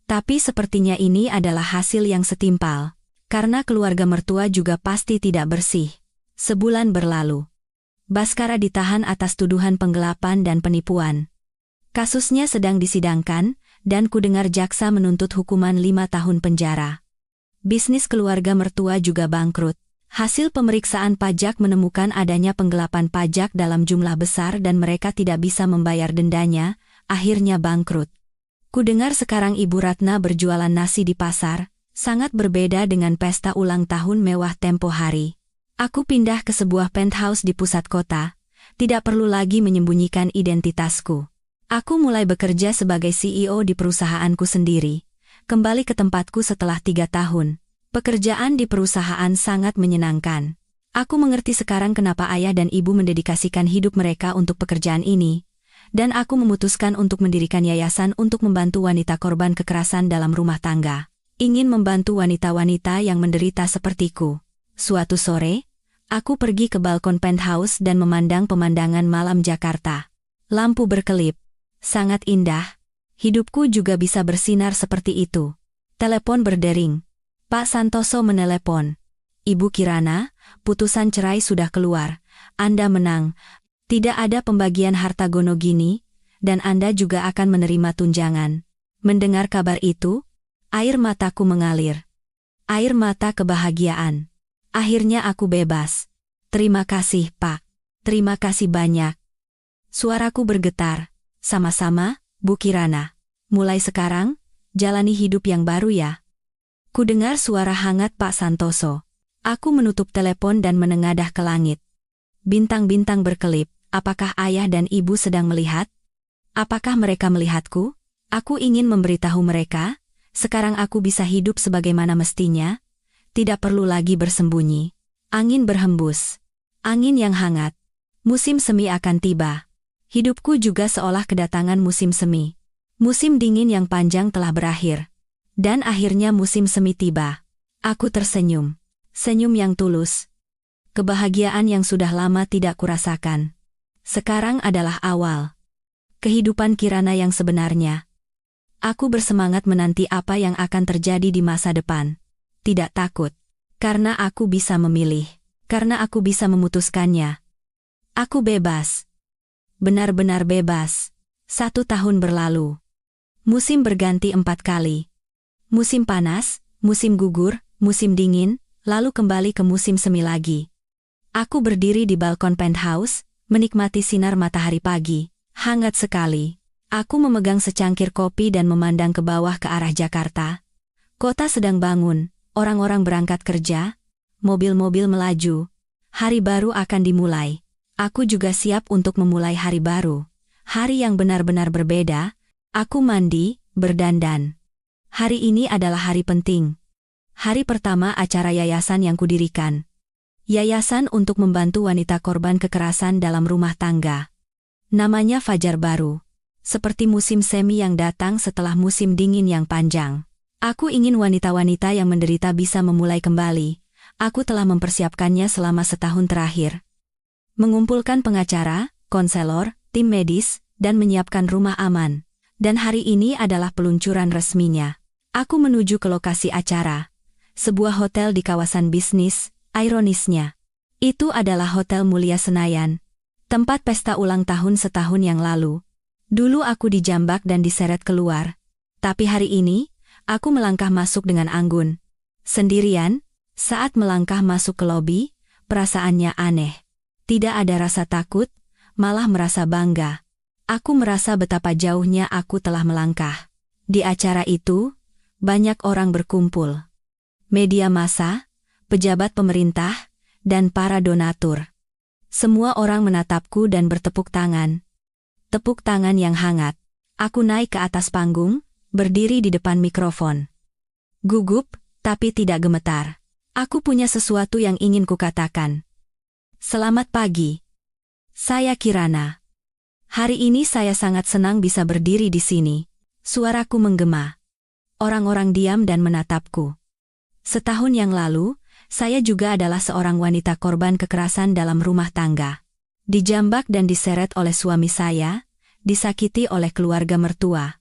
Tapi sepertinya ini adalah hasil yang setimpal. Karena keluarga mertua juga pasti tidak bersih. Sebulan berlalu. Baskara ditahan atas tuduhan penggelapan dan penipuan. Kasusnya sedang disidangkan, dan kudengar jaksa menuntut hukuman 5 tahun penjara. Bisnis keluarga mertua juga bangkrut. Hasil pemeriksaan pajak menemukan adanya penggelapan pajak dalam jumlah besar dan mereka tidak bisa membayar dendanya, akhirnya bangkrut. Kudengar sekarang Ibu Ratna berjualan nasi di pasar, sangat berbeda dengan pesta ulang tahun mewah tempo hari. Aku pindah ke sebuah penthouse di pusat kota, tidak perlu lagi menyembunyikan identitasku. Aku mulai bekerja sebagai CEO di perusahaanku sendiri, kembali ke tempatku setelah 3 tahun. Pekerjaan di perusahaan sangat menyenangkan. Aku mengerti sekarang kenapa ayah dan ibu mendedikasikan hidup mereka untuk pekerjaan ini, dan aku memutuskan untuk mendirikan yayasan untuk membantu wanita korban kekerasan dalam rumah tangga. Ingin membantu wanita-wanita yang menderita sepertiku. Suatu sore, aku pergi ke balkon penthouse dan memandang pemandangan malam Jakarta. Lampu berkelip. Sangat indah. Hidupku juga bisa bersinar seperti itu. Telepon berdering. Pak Santoso menelepon. "Ibu Kirana, putusan cerai sudah keluar. Anda menang. Tidak ada pembagian harta gono gini, dan Anda juga akan menerima tunjangan." Mendengar kabar itu, air mataku mengalir. Air mata kebahagiaan. Akhirnya aku bebas. "Terima kasih, Pak. Terima kasih banyak." Suaraku bergetar. "Sama-sama, Bu Kirana. Mulai sekarang, jalani hidup yang baru ya." Kudengar suara hangat Pak Santoso. Aku menutup telepon dan menengadah ke langit. Bintang-bintang berkelip. Apakah ayah dan ibu sedang melihat? Apakah mereka melihatku? Aku ingin memberitahu mereka, sekarang aku bisa hidup sebagaimana mestinya. Tidak perlu lagi bersembunyi. Angin berhembus. Angin yang hangat. Musim semi akan tiba. Hidupku juga seolah kedatangan musim semi. Musim dingin yang panjang telah berakhir. Dan akhirnya musim semi tiba. Aku tersenyum. Senyum yang tulus. Kebahagiaan yang sudah lama tidak kurasakan. Sekarang adalah awal kehidupan Kirana yang sebenarnya. Aku bersemangat menanti apa yang akan terjadi di masa depan. Tidak takut. Karena aku bisa memilih. Karena aku bisa memutuskannya. Aku bebas. Benar-benar bebas. 1 tahun berlalu. Musim berganti 4 kali. Musim panas, musim gugur, musim dingin, lalu kembali ke musim semi lagi. Aku berdiri di balkon penthouse, menikmati sinar matahari pagi. Hangat sekali. Aku memegang secangkir kopi dan memandang ke bawah ke arah Jakarta. Kota sedang bangun, orang-orang berangkat kerja, mobil-mobil melaju. Hari baru akan dimulai. Aku juga siap untuk memulai hari baru. Hari yang benar-benar berbeda. Aku mandi, berdandan. Hari ini adalah hari penting. Hari pertama acara yayasan yang kudirikan. Yayasan untuk membantu wanita korban kekerasan dalam rumah tangga. Namanya Fajar Baru. Seperti musim semi yang datang setelah musim dingin yang panjang. Aku ingin wanita-wanita yang menderita bisa memulai kembali. Aku telah mempersiapkannya selama setahun terakhir. Mengumpulkan pengacara, konselor, tim medis, dan menyiapkan rumah aman. Dan hari ini adalah peluncuran resminya. Aku menuju ke lokasi acara. Sebuah hotel di kawasan bisnis, ironisnya. Itu adalah Hotel Mulia Senayan. Tempat pesta ulang tahun setahun yang lalu. Dulu aku dijambak dan diseret keluar. Tapi hari ini, aku melangkah masuk dengan anggun. Sendirian, Saat melangkah masuk ke lobi, perasaannya aneh. Tidak ada rasa takut, malah merasa bangga. Aku merasa betapa jauhnya aku telah melangkah. Di acara itu, banyak orang berkumpul. Media massa, pejabat pemerintah, dan para donatur. Semua orang menatapku dan bertepuk tangan. Tepuk tangan yang hangat. Aku naik ke atas panggung, berdiri di depan mikrofon. Gugup, tapi tidak gemetar. Aku punya sesuatu yang ingin kukatakan. Selamat pagi. Saya Kirana. Hari ini saya sangat senang bisa berdiri di sini. Suaraku menggema. Orang-orang diam dan menatapku. Setahun yang lalu, saya juga adalah seorang wanita korban kekerasan dalam rumah tangga. Dijambak dan diseret oleh suami saya, disakiti oleh keluarga mertua.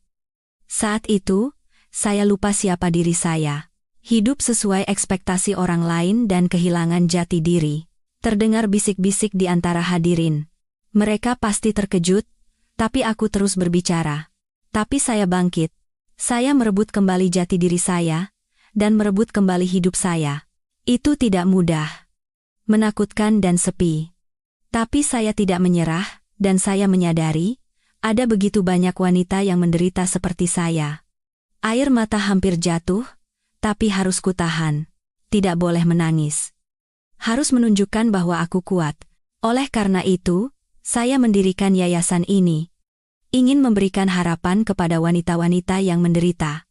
Saat itu, saya lupa siapa diri saya. Hidup sesuai ekspektasi orang lain dan kehilangan jati diri. Terdengar bisik-bisik di antara hadirin. Mereka pasti terkejut, tapi aku terus berbicara. Tapi saya bangkit. Saya merebut kembali jati diri saya, dan merebut kembali hidup saya. Itu tidak mudah. Menakutkan dan sepi. Tapi saya tidak menyerah, dan saya menyadari, ada begitu banyak wanita yang menderita seperti saya. Air mata hampir jatuh, tapi harus kutahan. Tidak boleh menangis. Harus menunjukkan bahwa aku kuat. Oleh karena itu, saya mendirikan yayasan ini. Ingin memberikan harapan kepada wanita-wanita yang menderita.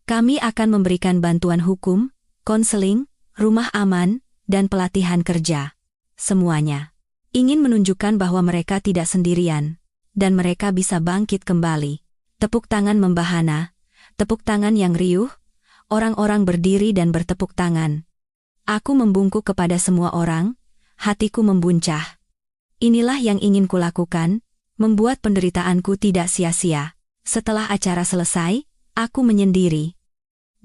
Kami akan memberikan bantuan hukum, konseling, rumah aman, dan pelatihan kerja. Semuanya. Ingin menunjukkan bahwa mereka tidak sendirian, dan mereka bisa bangkit kembali. Tepuk tangan membahana, tepuk tangan yang riuh, orang-orang berdiri dan bertepuk tangan. Aku membungkuk kepada semua orang, hatiku membuncah. Inilah yang ingin kulakukan, membuat penderitaanku tidak sia-sia. Setelah acara selesai, aku menyendiri.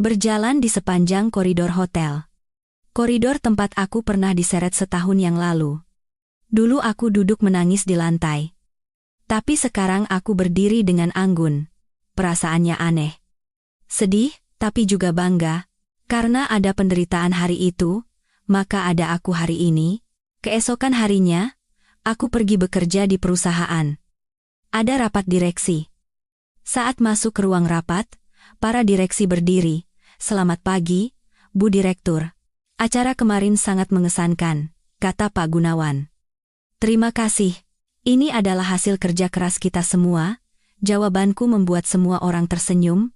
Berjalan di sepanjang koridor hotel. Koridor tempat aku pernah diseret setahun yang lalu. Dulu aku duduk menangis di lantai. Tapi sekarang aku berdiri dengan anggun. Perasaannya aneh. Sedih, tapi juga bangga. Karena ada penderitaan hari itu, maka ada aku hari ini. Keesokan harinya, aku pergi bekerja di perusahaan. Ada rapat direksi. Saat masuk ke ruang rapat, para direksi berdiri. Selamat pagi, Bu Direktur. Acara kemarin sangat mengesankan, kata Pak Gunawan. Terima kasih. Ini adalah hasil kerja keras kita semua. Jawabanku membuat semua orang tersenyum.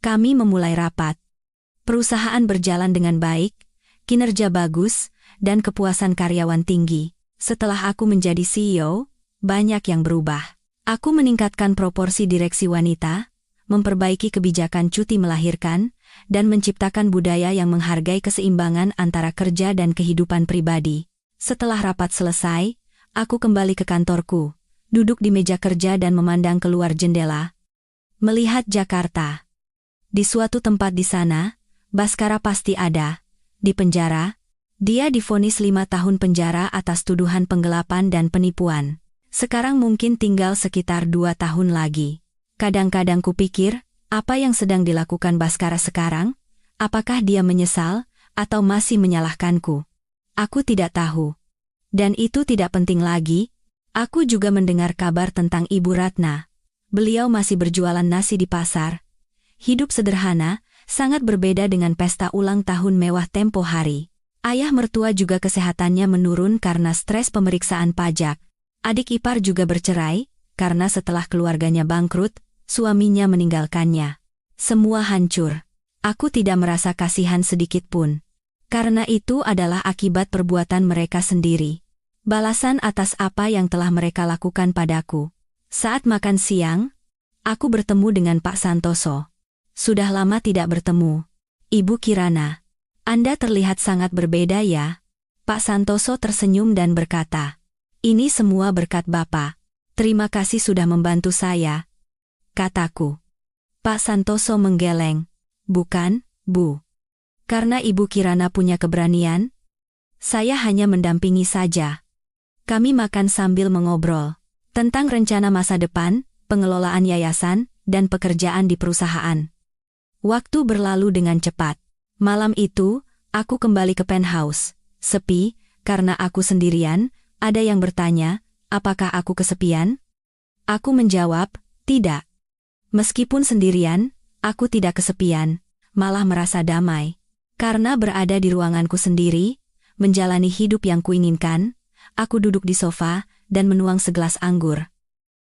Kami memulai rapat. Perusahaan berjalan dengan baik, kinerja bagus, dan kepuasan karyawan tinggi. Setelah aku menjadi CEO, banyak yang berubah. Aku meningkatkan proporsi direksi wanita, memperbaiki kebijakan cuti melahirkan, dan menciptakan budaya yang menghargai keseimbangan antara kerja dan kehidupan pribadi. Setelah rapat selesai, aku kembali ke kantorku, duduk di meja kerja dan memandang keluar jendela. Melihat Jakarta. Di suatu tempat di sana, Baskara pasti ada. Di penjara, dia divonis 5 tahun penjara atas tuduhan penggelapan dan penipuan. Sekarang mungkin tinggal sekitar 2 tahun lagi. Kadang-kadang kupikir, apa yang sedang dilakukan Baskara sekarang? Apakah dia menyesal, atau masih menyalahkanku? Aku tidak tahu. Dan itu tidak penting lagi. Aku juga mendengar kabar tentang Ibu Ratna. Beliau masih berjualan nasi di pasar. Hidup sederhana, sangat berbeda dengan pesta ulang tahun mewah tempo hari. Ayah mertua juga kesehatannya menurun karena stres pemeriksaan pajak. Adik ipar juga bercerai, karena setelah keluarganya bangkrut, suaminya meninggalkannya. Semua hancur. Aku tidak merasa kasihan sedikit pun. Karena itu adalah akibat perbuatan mereka sendiri. Balasan atas apa yang telah mereka lakukan padaku. Saat makan siang, aku bertemu dengan Pak Santoso. Sudah lama tidak bertemu. Ibu Kirana, Anda terlihat sangat berbeda ya. Pak Santoso tersenyum dan berkata, ini semua berkat Bapak. Terima kasih sudah membantu saya, kataku. Pak Santoso menggeleng. Bukan, Bu. Karena Ibu Kirana punya keberanian, saya hanya mendampingi saja. Kami makan sambil mengobrol tentang rencana masa depan, pengelolaan yayasan, dan pekerjaan di perusahaan. Waktu berlalu dengan cepat. Malam itu, Aku kembali ke penthouse. Sepi, karena aku sendirian. Ada yang bertanya, apakah aku kesepian? Aku menjawab, tidak. Meskipun sendirian, aku tidak kesepian, malah merasa damai. Karena berada di ruanganku sendiri, menjalani hidup yang kuinginkan, aku duduk di sofa dan menuang segelas anggur.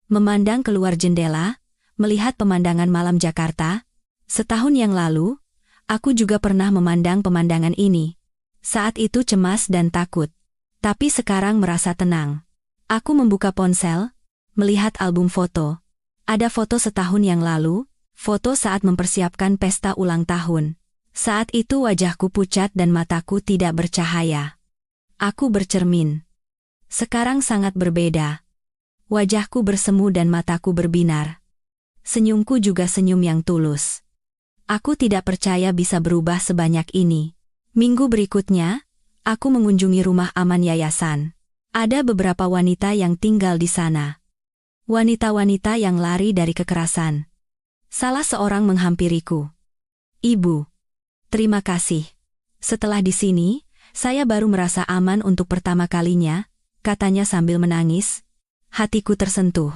Memandang keluar jendela, melihat pemandangan malam Jakarta. Setahun yang lalu, aku juga pernah memandang pemandangan ini. Saat itu cemas dan takut. Tapi sekarang merasa tenang. Aku membuka ponsel, melihat album foto. Ada foto setahun yang lalu, foto saat mempersiapkan pesta ulang tahun. Saat itu wajahku pucat dan mataku tidak bercahaya. Aku bercermin. Sekarang sangat berbeda. Wajahku bersemu dan mataku berbinar. Senyumku juga senyum yang tulus. Aku tidak percaya bisa berubah sebanyak ini. Minggu berikutnya, aku mengunjungi rumah aman yayasan. Ada beberapa wanita yang tinggal di sana. Wanita-wanita yang lari dari kekerasan. Salah seorang menghampiriku. Ibu, terima kasih. Setelah di sini, saya baru merasa aman untuk pertama kalinya, katanya sambil menangis. Hatiku tersentuh.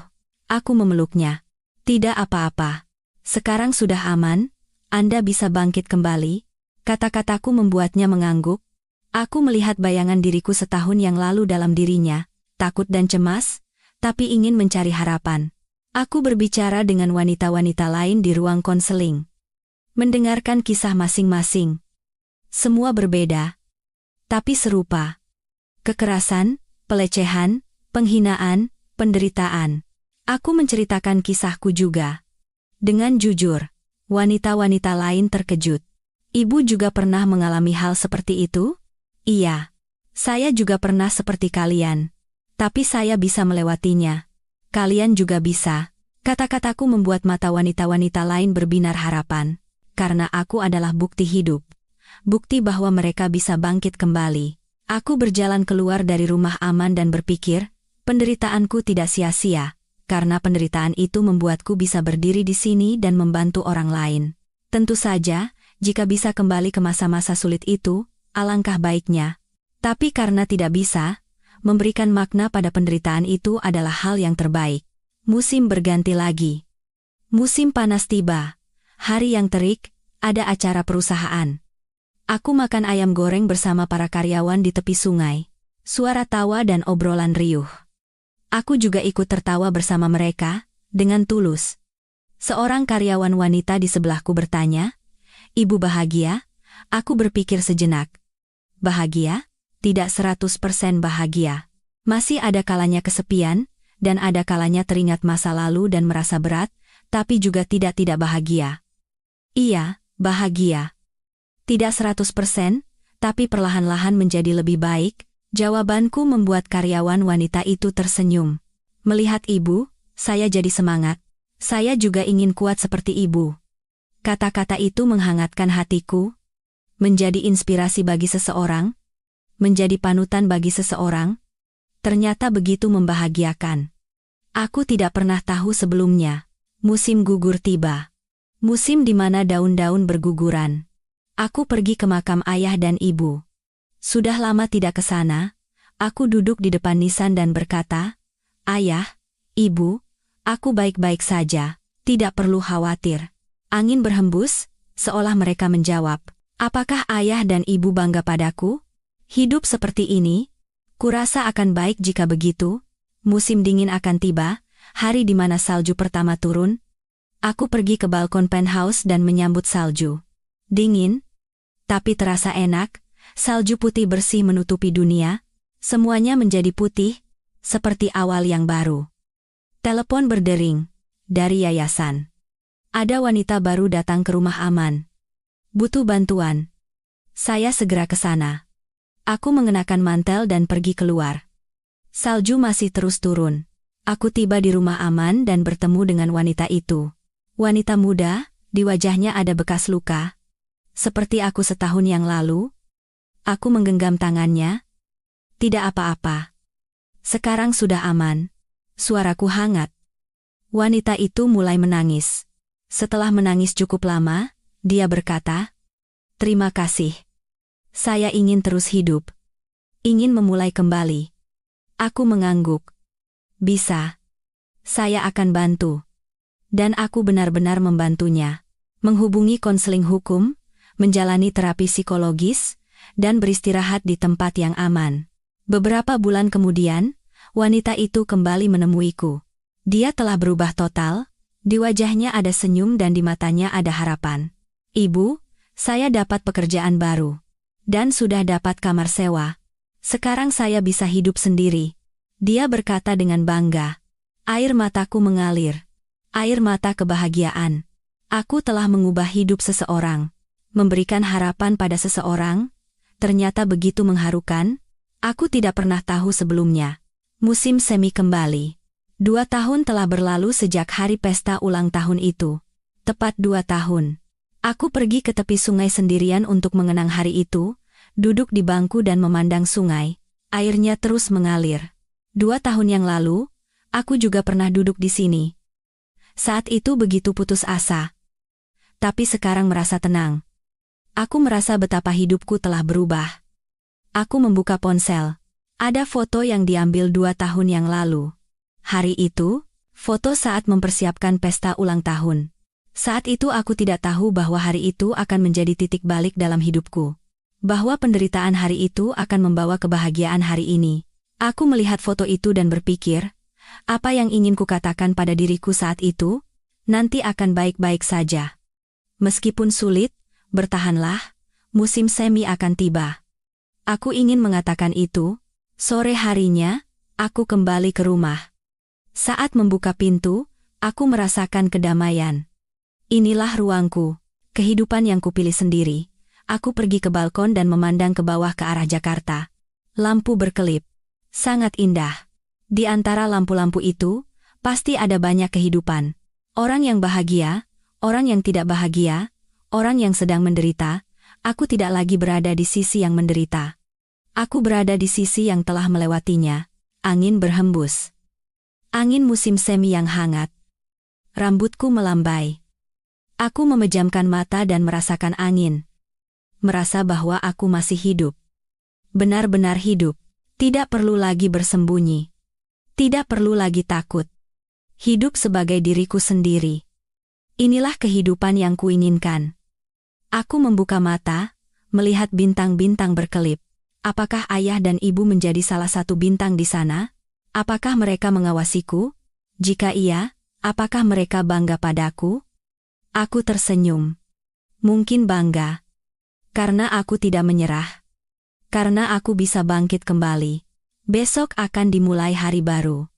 Aku memeluknya. Tidak apa-apa. Sekarang sudah aman, Anda bisa bangkit kembali. Kata-kataku membuatnya mengangguk. Aku melihat bayangan diriku setahun yang lalu dalam dirinya, takut dan cemas, tapi ingin mencari harapan. Aku berbicara dengan wanita-wanita lain di ruang konseling. Mendengarkan kisah masing-masing. Semua berbeda, tapi serupa. Kekerasan, pelecehan, penghinaan, penderitaan. Aku menceritakan kisahku juga. Dengan jujur, wanita-wanita lain terkejut. Ibu juga pernah mengalami hal seperti itu? Iya, saya juga pernah seperti kalian. Tapi saya bisa melewatinya. Kalian juga bisa. Kata-kataku membuat mata wanita-wanita lain berbinar harapan. Karena aku adalah bukti hidup. Bukti bahwa mereka bisa bangkit kembali. Aku berjalan keluar dari rumah aman dan berpikir, penderitaanku tidak sia-sia. Karena penderitaan itu membuatku bisa berdiri di sini dan membantu orang lain. Tentu saja, jika bisa kembali ke masa-masa sulit itu, alangkah baiknya. Tapi karena tidak bisa, memberikan makna pada penderitaan itu adalah hal yang terbaik. Musim berganti lagi. Musim panas tiba. Hari yang terik, ada acara perusahaan. Aku makan ayam goreng bersama para karyawan di tepi sungai. Suara tawa dan obrolan riuh. Aku juga ikut tertawa bersama mereka, dengan tulus. Seorang karyawan wanita di sebelahku bertanya, "Ibu bahagia?" Aku berpikir sejenak. Bahagia? Tidak 100% bahagia. Masih ada kalanya kesepian, dan ada kalanya teringat masa lalu dan merasa berat, tapi juga tidak bahagia. Iya, bahagia. Tidak 100%, tapi perlahan-lahan menjadi lebih baik. Jawabanku membuat karyawan wanita itu tersenyum. Melihat ibu, saya jadi semangat. Saya juga ingin kuat seperti ibu. Kata-kata itu menghangatkan hatiku. Menjadi inspirasi bagi seseorang, menjadi panutan bagi seseorang, ternyata begitu membahagiakan. Aku tidak pernah tahu sebelumnya. Musim gugur tiba. Musim di mana daun-daun berguguran. Aku pergi ke makam ayah dan ibu. Sudah lama tidak ke sana. Aku duduk di depan nisan dan berkata, "Ayah, ibu, aku baik-baik saja, tidak perlu khawatir." Angin berhembus, seolah mereka menjawab, "Apakah ayah dan ibu bangga padaku? Hidup seperti ini, kurasa akan baik jika begitu." Musim dingin akan tiba, hari di mana salju pertama turun. Aku pergi ke balkon penthouse dan menyambut salju. Dingin, tapi terasa enak. Salju putih bersih menutupi dunia. Semuanya menjadi putih, seperti awal yang baru. Telepon berdering dari yayasan. Ada wanita baru datang ke rumah aman. Butuh bantuan. Saya segera ke sana. Aku mengenakan mantel dan pergi keluar. Salju masih terus turun. Aku tiba di rumah aman dan bertemu dengan wanita itu. Wanita muda, di wajahnya ada bekas luka. Seperti aku setahun yang lalu. Aku menggenggam tangannya. Tidak apa-apa. Sekarang sudah aman. Suaraku hangat. Wanita itu mulai menangis. Setelah menangis cukup lama, dia berkata, "Terima kasih. Saya ingin terus hidup. Ingin memulai kembali. Aku mengangguk. Bisa. Saya akan bantu. Dan aku benar-benar membantunya. Menghubungi konseling hukum, menjalani terapi psikologis, dan beristirahat di tempat yang aman. Beberapa bulan kemudian, wanita itu kembali menemuiku. Dia telah berubah total, di wajahnya ada senyum dan di matanya ada harapan. Ibu, saya dapat pekerjaan baru. Dan sudah dapat kamar sewa. Sekarang saya bisa hidup sendiri. Dia berkata dengan bangga. Air mataku mengalir. Air mata kebahagiaan. Aku telah mengubah hidup seseorang. Memberikan harapan pada seseorang. Ternyata begitu mengharukan. Aku tidak pernah tahu sebelumnya. Musim semi kembali. 2 tahun telah berlalu sejak hari pesta ulang tahun itu. Tepat 2 tahun. Aku pergi ke tepi sungai sendirian untuk mengenang hari itu, duduk di bangku dan memandang sungai. Airnya terus mengalir. 2 tahun yang lalu, aku juga pernah duduk di sini. Saat itu begitu putus asa. Tapi sekarang merasa tenang. Aku merasa betapa hidupku telah berubah. Aku membuka ponsel. Ada foto yang diambil 2 tahun yang lalu. Hari itu, foto saat mempersiapkan pesta ulang tahun. Saat itu aku tidak tahu bahwa hari itu akan menjadi titik balik dalam hidupku. Bahwa penderitaan hari itu akan membawa kebahagiaan hari ini. Aku melihat foto itu dan berpikir, apa yang ingin kukatakan pada diriku saat itu? Nanti akan baik-baik saja. Meskipun sulit, bertahanlah, musim semi akan tiba. Aku ingin mengatakan itu. Sore harinya, aku kembali ke rumah. Saat membuka pintu, aku merasakan kedamaian. Inilah ruangku, kehidupan yang kupilih sendiri. Aku pergi ke balkon dan memandang ke bawah ke arah Jakarta. Lampu berkelip. Sangat indah. Di antara lampu-lampu itu, pasti ada banyak kehidupan. Orang yang bahagia, orang yang tidak bahagia, orang yang sedang menderita. Aku tidak lagi berada di sisi yang menderita. Aku berada di sisi yang telah melewatinya. Angin berhembus. Angin musim semi yang hangat. Rambutku melambai. Aku memejamkan mata dan merasakan angin. Merasa bahwa aku masih hidup. Benar-benar hidup. Tidak perlu lagi bersembunyi. Tidak perlu lagi takut. Hidup sebagai diriku sendiri. Inilah kehidupan yang kuinginkan. Aku membuka mata, melihat bintang-bintang berkelip. Apakah ayah dan ibu menjadi salah satu bintang di sana? Apakah mereka mengawasiku? Jika iya, apakah mereka bangga padaku? Aku tersenyum. Mungkin bangga. Karena aku tidak menyerah. Karena aku bisa bangkit kembali. Besok akan dimulai hari baru.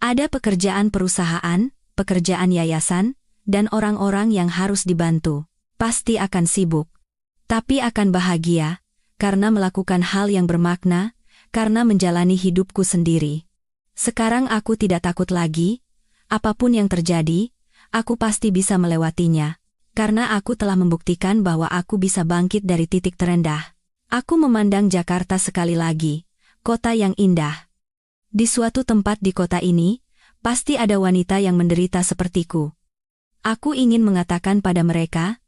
Ada pekerjaan perusahaan, pekerjaan yayasan, dan orang-orang yang harus dibantu. Pasti akan sibuk. Tapi akan bahagia. Karena melakukan hal yang bermakna, karena menjalani hidupku sendiri. Sekarang aku tidak takut lagi, apapun yang terjadi, aku pasti bisa melewatinya. Karena aku telah membuktikan bahwa aku bisa bangkit dari titik terendah. Aku memandang Jakarta sekali lagi, kota yang indah. Di suatu tempat di kota ini, pasti ada wanita yang menderita sepertiku. Aku ingin mengatakan pada mereka,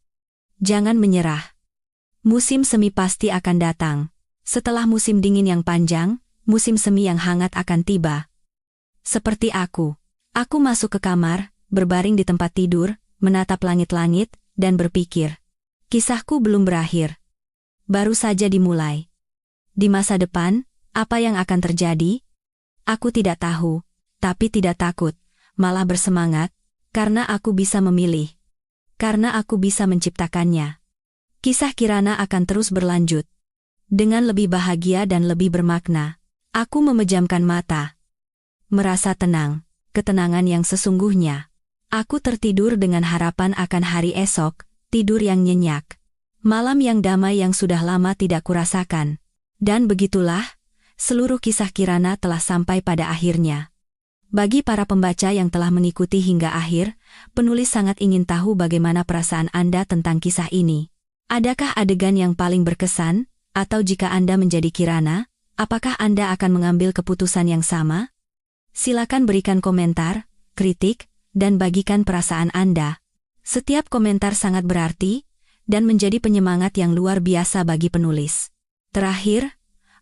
jangan menyerah. Musim semi pasti akan datang. Setelah musim dingin yang panjang, musim semi yang hangat akan tiba. Seperti aku masuk ke kamar, berbaring di tempat tidur, menatap langit-langit, dan berpikir. Kisahku belum berakhir. Baru saja dimulai. Di masa depan, apa yang akan terjadi? Aku tidak tahu, tapi tidak takut, malah bersemangat, karena aku bisa memilih. Karena aku bisa menciptakannya. Kisah Kirana akan terus berlanjut. Dengan lebih bahagia dan lebih bermakna. Aku memejamkan mata. Merasa tenang, ketenangan yang sesungguhnya. Aku tertidur dengan harapan akan hari esok, tidur yang nyenyak. Malam yang damai yang sudah lama tidak kurasakan. Dan begitulah, seluruh kisah Kirana telah sampai pada akhirnya. Bagi para pembaca yang telah mengikuti hingga akhir, penulis sangat ingin tahu bagaimana perasaan Anda tentang kisah ini. Adakah adegan yang paling berkesan, atau jika Anda menjadi Kirana, apakah Anda akan mengambil keputusan yang sama? Silakan berikan komentar, kritik, dan bagikan perasaan Anda. Setiap komentar sangat berarti, dan menjadi penyemangat yang luar biasa bagi penulis. Terakhir,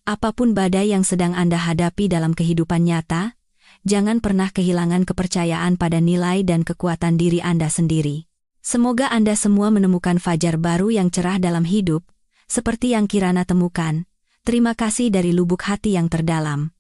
apapun badai yang sedang Anda hadapi dalam kehidupan nyata, jangan pernah kehilangan kepercayaan pada nilai dan kekuatan diri Anda sendiri. Semoga Anda semua menemukan fajar baru yang cerah dalam hidup, seperti yang Kirana temukan. Terima kasih dari lubuk hati yang terdalam.